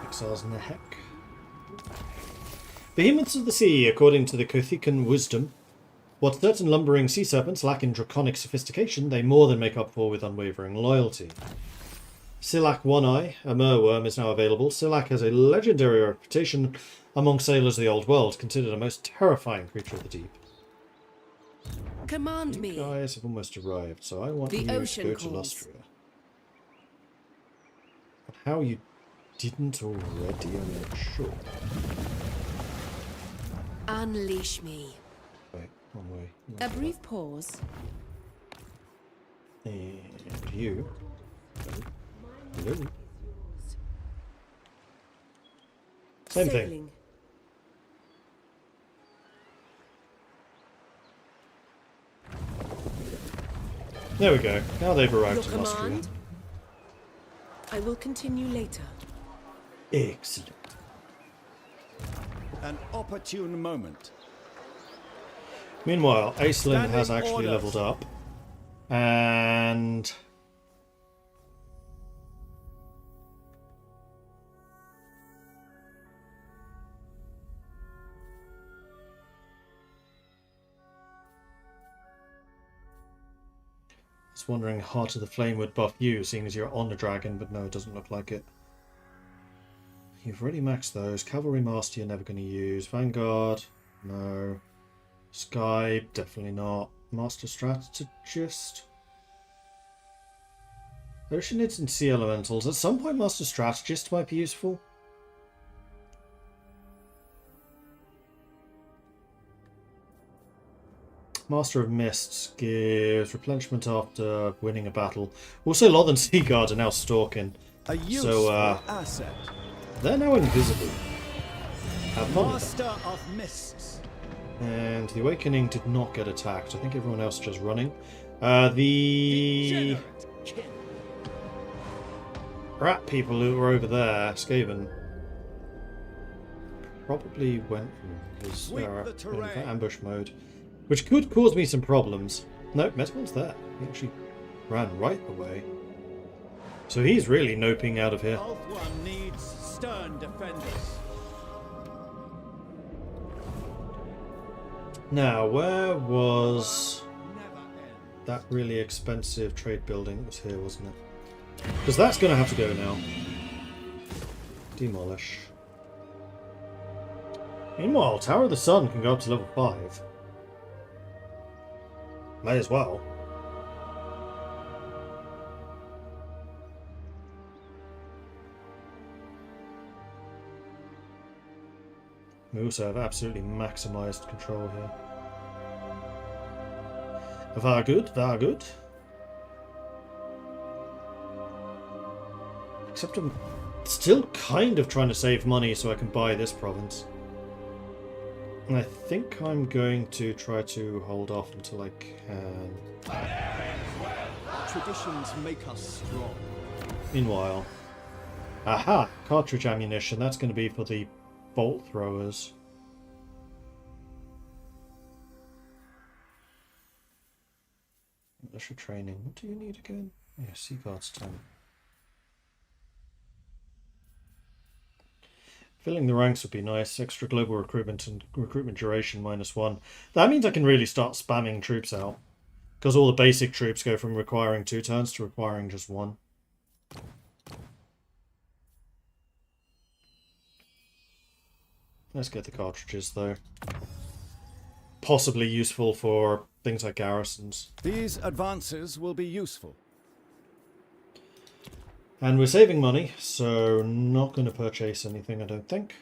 Exiles in the heck. Behemoths of the sea, according to the Kothikan wisdom. What certain lumbering sea serpents lack in draconic sophistication, they more than make up for with unwavering loyalty. Silak One-Eye, a merworm, is now available. Silak has a legendary reputation among sailors of the old world, considered a most terrifying creature of the deep. Command me. You guys have almost arrived, so I want The you to ocean go to calls. Lustria. But how you didn't already, I'm not sure. Unleash me. Wait, one way. A brief pause. And you. Hello. Same thing. Sailing. There we go. Now they've arrived Your in Lustria. command? I will continue later. Excellent. An opportune moment. Meanwhile, Aislinn has Standing actually orders. leveled up. And I was wondering Heart of the Flame would buff you, seeing as you're on the dragon, but no, it doesn't look like it. You've already maxed those. Cavalry Master you're never going to use. Vanguard, no. Sky, definitely not. Master Strategist. Oceanids and Sea Elementals. At some point Master Strategist might be useful. Master of Mists gives replenishment after winning a battle. Also, Lothern Sea Guard are now stalking. A useful So, asset. they're now invisible. Have fun with that. Master of Mists. And the Awakening did not get attacked. I think everyone else is just running. The Degenerate kin. rat people who were over there, Skaven, probably went because Sweep they're the in terrain. ambush mode, which could cause me some problems. No, Metamon's there. He actually ran right away. So he's really noping out of here. Ulthuan needs stern defenders. Now, where was Never end. that really expensive trade building? It was here, wasn't it? Because that's going to have to go now. Demolish. Meanwhile, Tower of the Sun can go up to level 5. May as well. We also have absolutely maximised control here. Very good, very good. Except I'm still kind of trying to save money so I can buy this province. And I think I'm going to try to hold off until I can. Traditions make us strong. Meanwhile, aha! Cartridge ammunition. That's going to be for the bolt throwers. Militia training. What do you need again? Yeah, Sea Guards 10. Filling the ranks would be nice. Extra global recruitment and recruitment duration -1. That means I can really start spamming troops out. Because all the basic troops go from requiring 2 turns to requiring just 1. Let's get the cartridges though. Possibly useful for things like garrisons. These advances will be useful. And we're saving money, so not going to purchase anything, I don't think.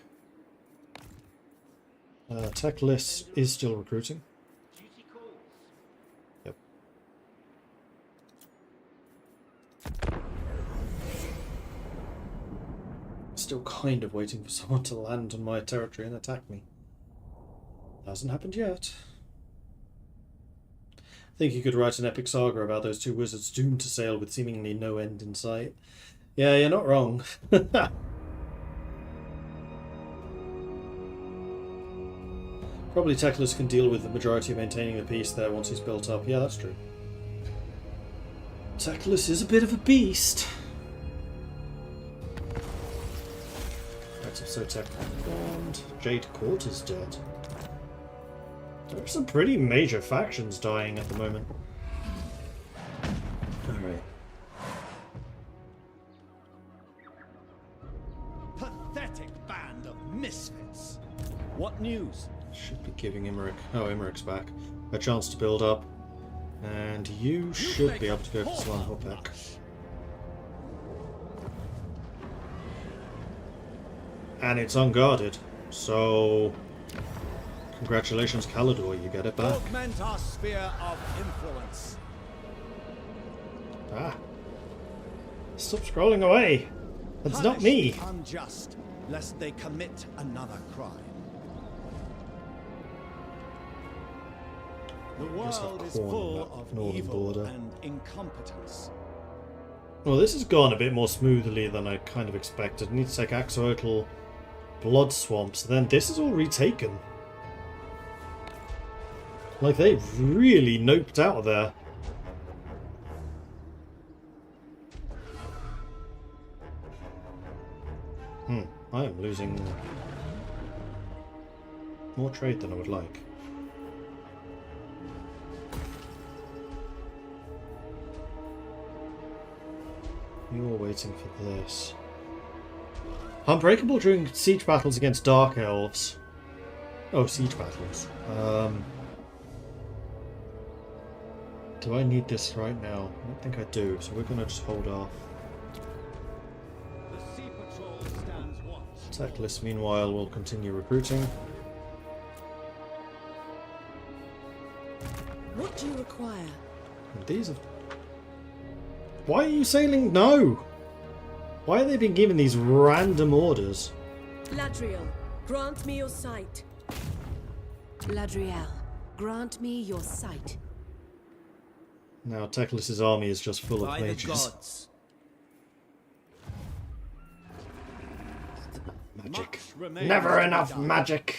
Tech list is still recruiting. Yep. Still kind of waiting for someone to land on my territory and attack me. Hasn't happened yet. I think you could write an epic saga about those 2 wizards doomed to sail with seemingly no end in sight. Yeah, you're not wrong. Probably Teclis can deal with the majority of maintaining the peace there once he's built up. Yeah, that's true. Teclis is a bit of a beast. That's also Tech confirmed. Jade Court is dead. There are some pretty major factions dying at the moment. Alright. Pathetic band of misfits. What news? Should be giving Imric, oh, Imric's back, a chance to build up. And you should be able to go for Slan Hopek. And it's unguarded, so congratulations, Calador, you get it back. Augment our sphere of influence. Ah. Stop scrolling away. That's not me. Punish the unjust, lest they commit another crime. The world is full of evil and incompetence. Well, this has gone a bit more smoothly than I kind of expected. I need to take Axolotl Blood Swamps, then this is all retaken. Like, they really noped out there. I am losing more trade than I would like. You're waiting for this. Unbreakable during siege battles against Dark Elves. Oh, siege battles. Do I need this right now? I don't think I do, so we're going to just hold off. The Sea Patrol stands watch. Tech list, meanwhile, will continue recruiting. What do you require? And these have... Why are you sailing? No! Why have they been given these random orders? Ladriel, grant me your sight. Ladriel, grant me your sight. Now Teclis's army is just full of By the mages. gods. Magic. Much remains Never to be enough done. magic!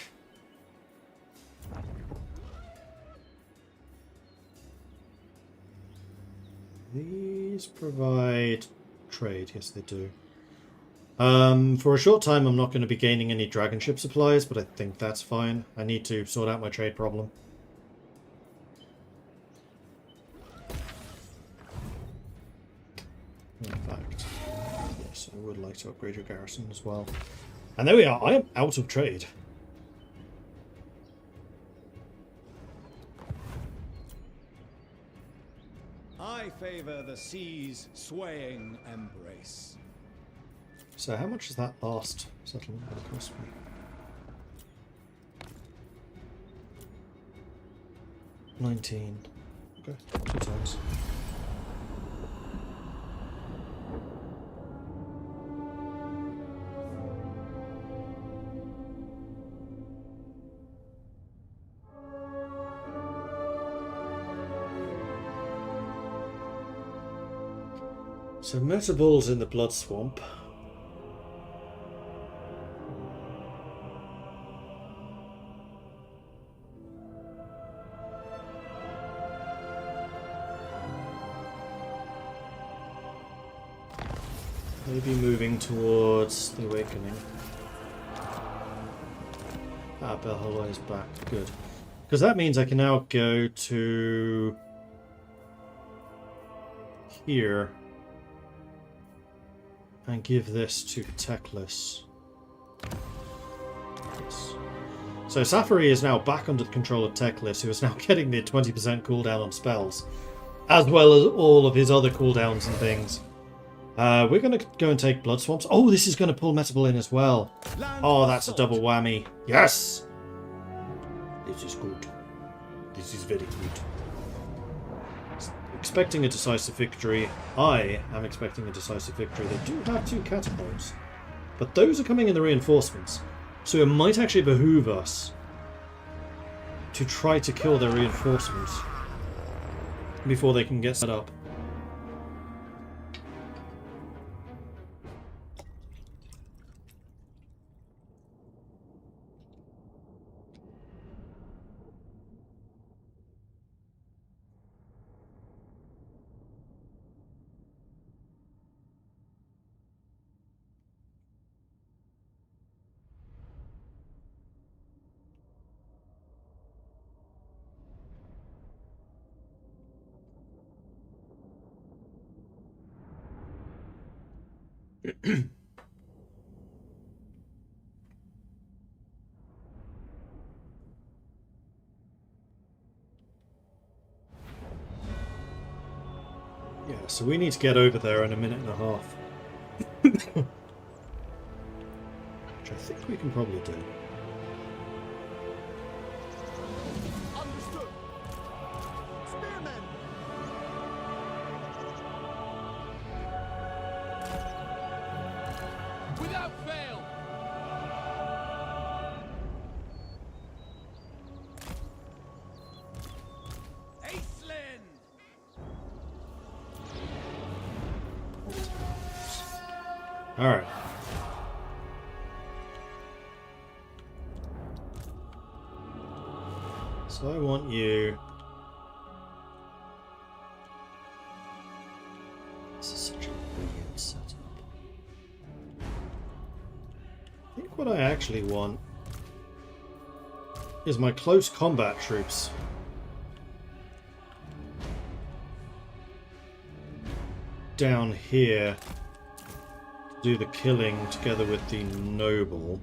These provide trade? Yes, they do. For a short time, I'm not going to be gaining any dragon ship supplies, but I think that's fine. I need to sort out my trade problem. In fact, yes, I would like to upgrade your garrison as well. And there we are. I am out of trade. I favor the sea's swaying embrace. So how much is that last settlement going to cost me? $19. Okay, 2 times. So Metaball's in the Blood Swamp. Maybe moving towards the Awakening. Ah, Belhollow is back. Good. Because that means I can now go to here and give this to Teclis. Yes. So Safari is now back under the control of Teclis, who is now getting the 20% cooldown on spells, as well as all of his other cooldowns and things. We're going to go and take Blood Swamps. Oh, this is going to pull Metaball in as well. Oh, that's a double whammy. Yes! This is good. This is very good. Expecting a decisive victory. I am expecting a decisive victory. They do have 2 catapults, but those are coming in the reinforcements. So it might actually behoove us to try to kill their reinforcements before they can get set up. Yeah, so we need to get over there in a minute and a half. Which I think we can probably do. Understood. Spearmen. Without fail. Aislinn. Alright. So I want you... This is such a weird setup. I think what I actually want is my close combat troops. Down here to do the killing together with the noble.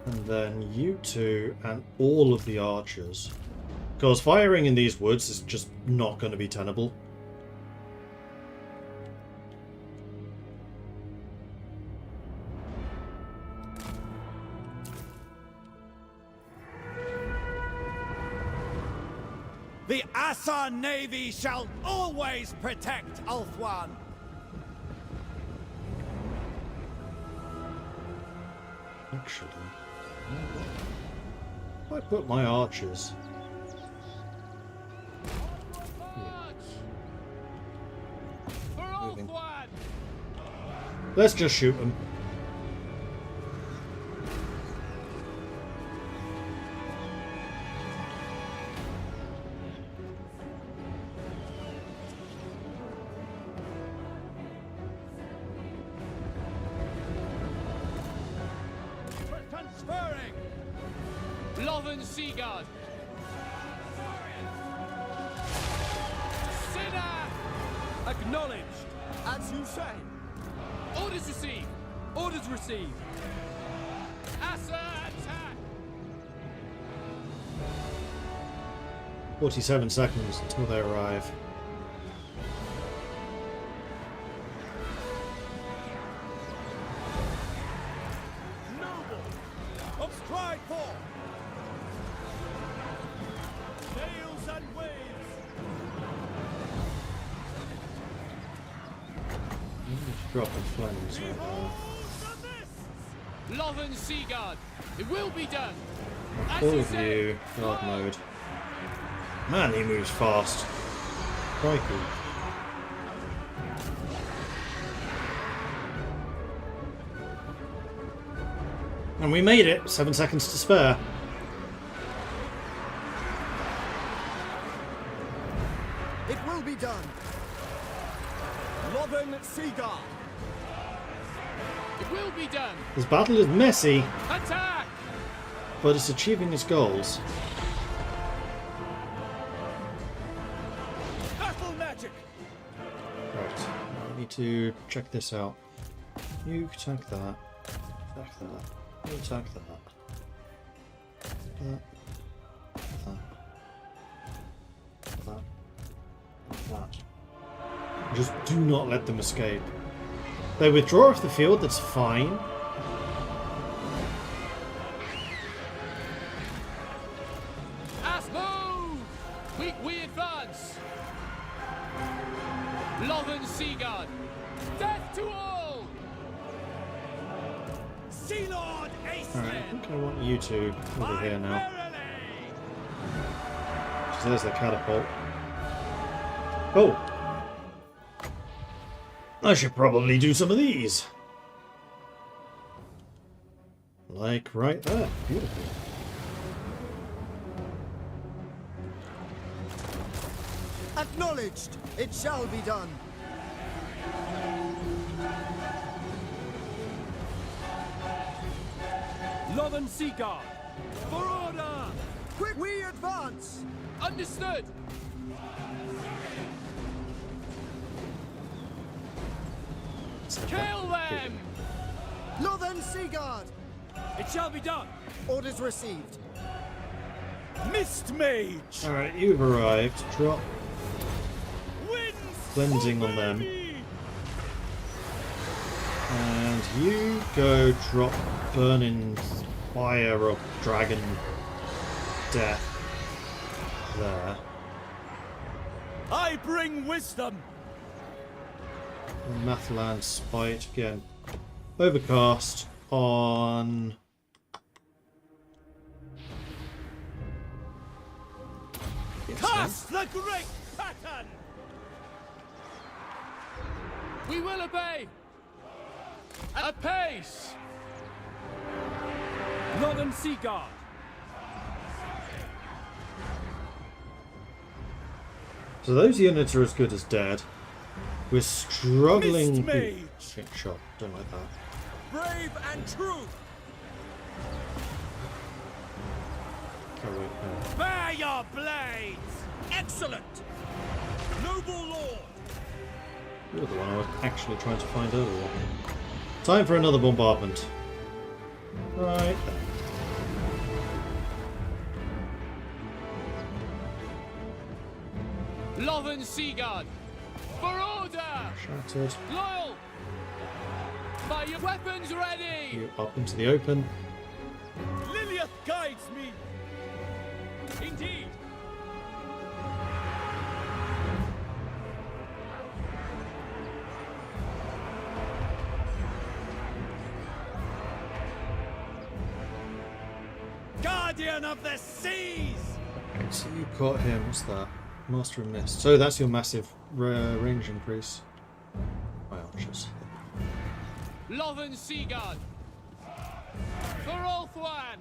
And then you two and all of the archers. Because firing in these woods is just not going to be tenable. The Assa Navy shall always protect Ulthuan. Actually, if I put my archers... Moving. Let's just shoot them. Transferring! Lothern Seaguard! Sinner! Acknowledged! As you say! Orders received! Orders received! Assa attack! 47 seconds until they arrive. Noble! Of stride for! Sails and waves! Dropping flames right there. Lothern Seaguard! It will be done! As All you of say. you, guard mode. Man, he moves fast. Crikey. And we made it. 7 seconds to spare. It will be done! Lothern Seaguard! It will be done! This battle is messy, Attack! but it's achieving its goals. Battle magic! Right, I need to check this out. You attack that. Attack that. You attack that. That. That. That. Just do not let them escape. They withdraw off the field, that's fine. As move! We advance! Lothern Seaguard! Death to all! Sea Lord Ace! Alright, I think I want you two over here now. So there's the catapult. Oh! I should probably do some of these. Like right there. Beautiful. Acknowledged! It shall be done! Lothern Seaguard! For order! Quick, we advance! Understood! Kill them! Lothern Seaguard! It shall be done! Orders received. Mist Mage! Alright, you've arrived. Drop Winds cleansing on them. And you go drop burning fire of dragon death there. I bring wisdom! And Mathland Spite again. Overcast on Cast the great pattern! We will obey! At pace! Lothern Seaguard! So those units are as good as dead. We're struggling. Mist Mage! Get shot. Don't like that. Brave and true! Oh, wait, no. Bear your blades! Excellent! Noble Lord! You're the one I was actually trying to find earlier. Time for another bombardment. Right then. Lothern Seaguard! For order! Shattered. Loyal! By your weapons ready! You up into the open. Lilith guides me! Indeed! Guardian of the seas! Okay, so you caught him. What's that? Master of Mist. So that's your massive range increase. My archers. Lothern Seaguard! For Ulthwan!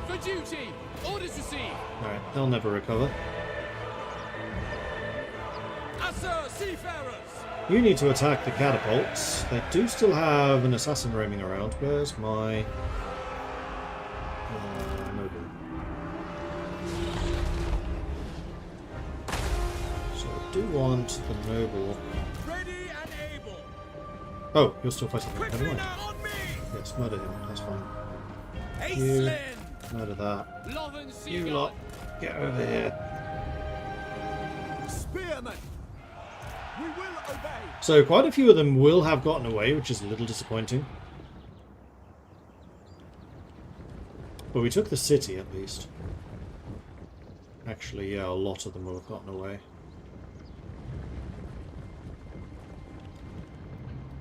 For duty! Orders received! Alright, they'll never recover. Assur seafarers! You need to attack the catapults. They do still have an assassin roaming around. Where's my... noble? So I do want the noble. Ready and able. Oh, you're still fighting him. Never Quickly mind. now on me. Yes, murder him. That's fine. Aislinn. Murder that. Loven You Seagull. lot, get over here. Spearmen. We will obey. So quite a few of them will have gotten away, which is a little disappointing. But we took the city at least. Actually, yeah, a lot of them will have gotten away.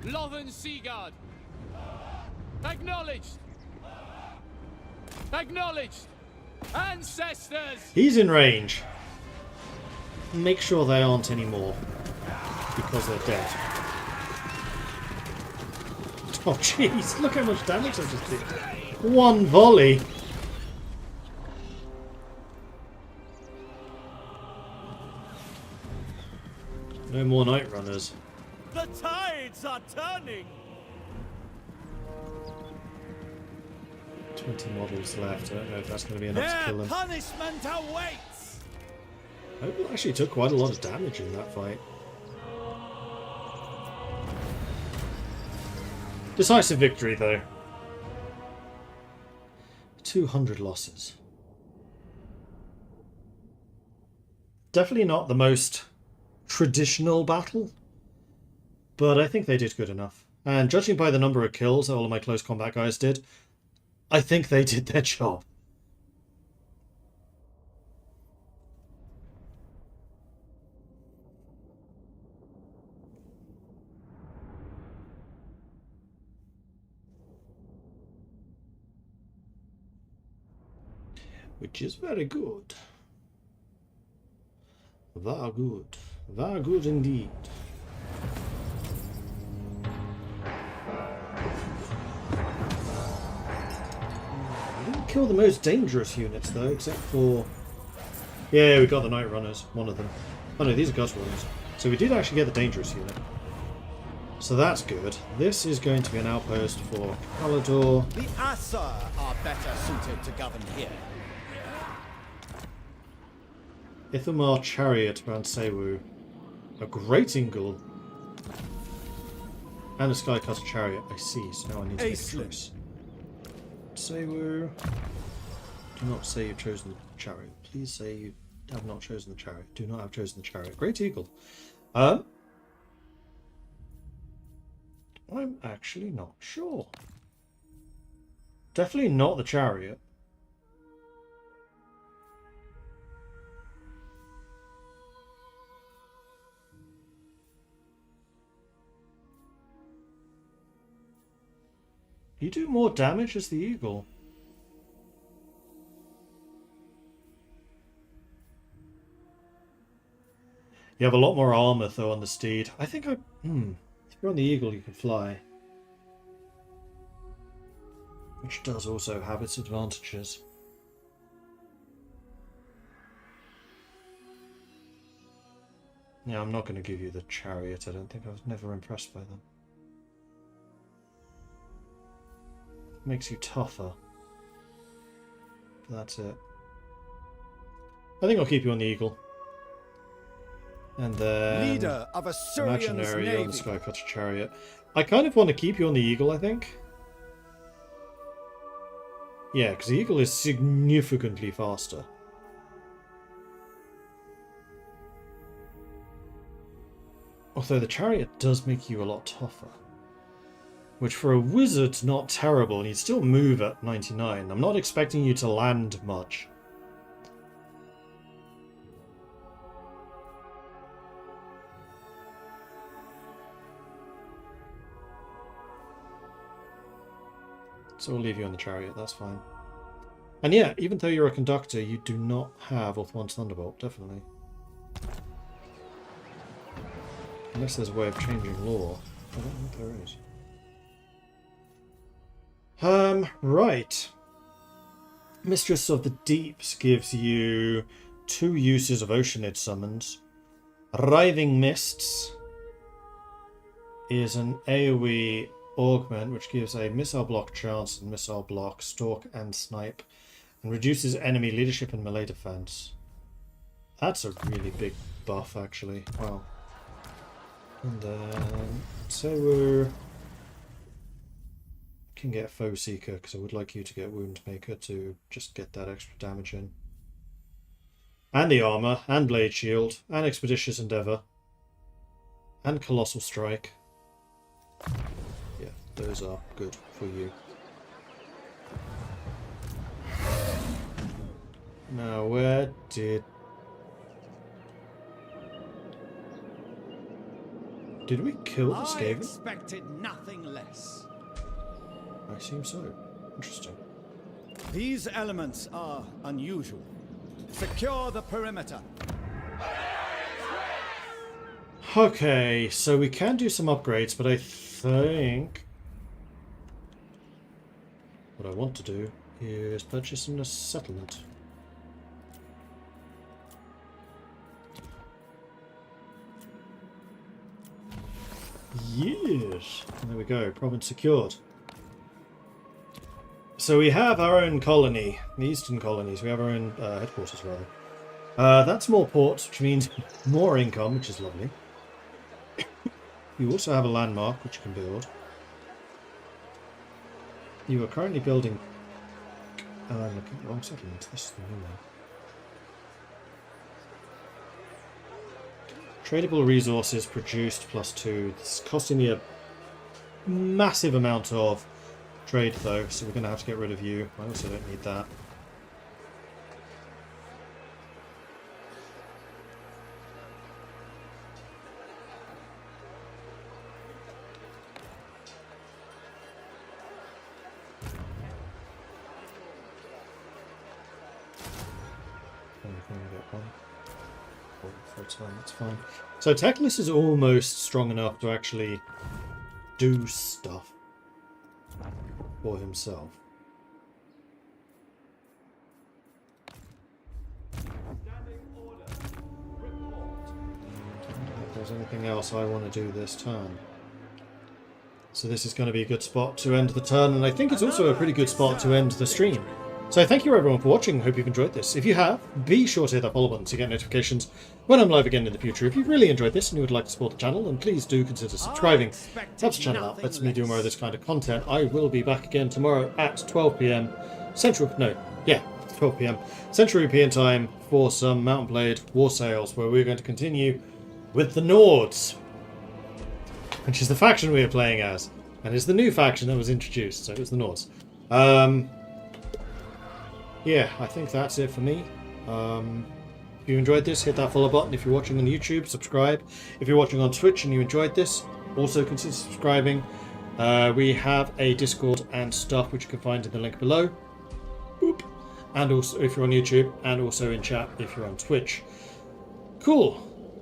Loven Seaguard. Acknowledged. Acknowledged. Ancestors. He's in range. Make sure they aren't anymore. Because they're dead. Oh jeez, look how much damage I just did. One volley. No more night runners. The tides are turning. 20 models left. I don't know if that's going to be enough to Their kill them. punishment awaits. Noble actually took quite a lot of damage in that fight. Decisive victory, though. 200 losses. Definitely not the most traditional battle, but I think they did good enough. And judging by the number of kills all of my close combat guys did, I think they did their job. Which is very good. Very good. Very good indeed. I didn't kill the most dangerous units though, except for... Yeah, we got the Night Runners, one of them. Oh no, these are Gust Runners. So we did actually get the dangerous unit. So that's good. This is going to be an outpost for Calador. The Asur are better suited to govern here. Ithamar Chariot around Sewu. A Great Eagle. And a Skycutter Chariot, I see, so now I need to make a choice. Sewu. Do not say you've chosen the Chariot. Please say you have not chosen the Chariot. Do not have chosen the Chariot. Great Eagle. I'm actually not sure. Definitely not the Chariot. You do more damage as the Eagle. You have a lot more armor though on the steed. I think if you're on the Eagle you can fly. Which does also have its advantages. Yeah, I'm not going to give you the Chariot, I don't think. I was never impressed by them. Makes you tougher. That's it. I think I'll keep you on the Eagle. And then Leader of Assyrian's Imaginary navy. on the Skycutter Chariot. I kind of want to keep you on the Eagle, I think. Yeah, because the Eagle is significantly faster. Although the Chariot does make you a lot tougher. Which for a wizard's not terrible, and you'd still move at 99. I'm not expecting you to land much. So we'll leave you on the Chariot, that's fine. And yeah, even though you're a conductor, you do not have Ulthuan's Thunderbolt, definitely. Unless there's a way of changing law. I don't think there is. Right. Mistress of the Deeps gives you 2 uses of Oceanid summons. Writhing Mists is an AoE augment which gives a missile block chance and missile block, stalk and snipe, and reduces enemy leadership and melee defense. That's a really big buff, actually. Wow. And then so can get Foe Seeker, because I would like you to get Wound Maker to just get that extra damage in. And the armor, and Blade Shield, and Expeditious Endeavor, and Colossal Strike. Yeah, those are good for you. Now, where did we kill the Skaven? I expected nothing less. I assume so. Interesting. These elements are unusual. Secure the perimeter. Okay, so we can do some upgrades, but I think what I want to do is purchase a settlement. Yes! And there we go, province secured. So we have our own colony, the eastern colonies. We have our own headquarters, rather. That's more ports, which means more income, which is lovely. You also have a landmark, which you can build. You are currently building... I'm looking at the wrong settlement. This is the new one. Tradable resources produced +2. This is costing me a massive amount of trade, though, so we're going to have to get rid of you. I also don't need that. That's fine. So Teclis is almost strong enough to actually do stuff for himself. If there's anything else I want to do this turn. So this is going to be a good spot to end the turn, and I think it's also a pretty good spot to end the stream. So thank you everyone for watching. Hope you've enjoyed this. If you have, be sure to hit that follow button to get notifications when I'm live again in the future. If you've really enjoyed this and you would like to support the channel, then please do consider subscribing. Helps the channel out, lets me do more of this kind of content. I will be back again tomorrow at 12 PM Central... No, yeah, 12 PM Central European time for some Mount and Blade War Sales, where we're going to continue with the Nords, which is the faction we are playing as, and is the new faction that was introduced, so it was the Nords. Yeah, I think that's it for me. If you enjoyed this, hit that follow button. If you're watching on YouTube, subscribe. If you're watching on Twitch and you enjoyed this, also consider subscribing. We have a Discord and stuff which you can find in the link below. Boop. And also if you're on YouTube, and also in chat if you're on Twitch. Cool.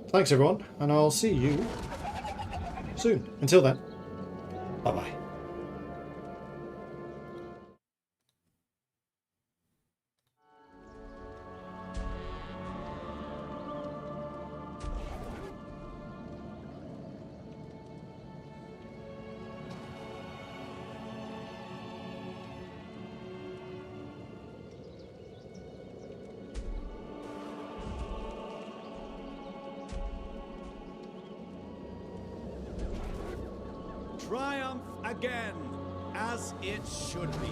Thanks everyone, and I'll see you soon. Until then, bye-bye. Triumph again, as it should be.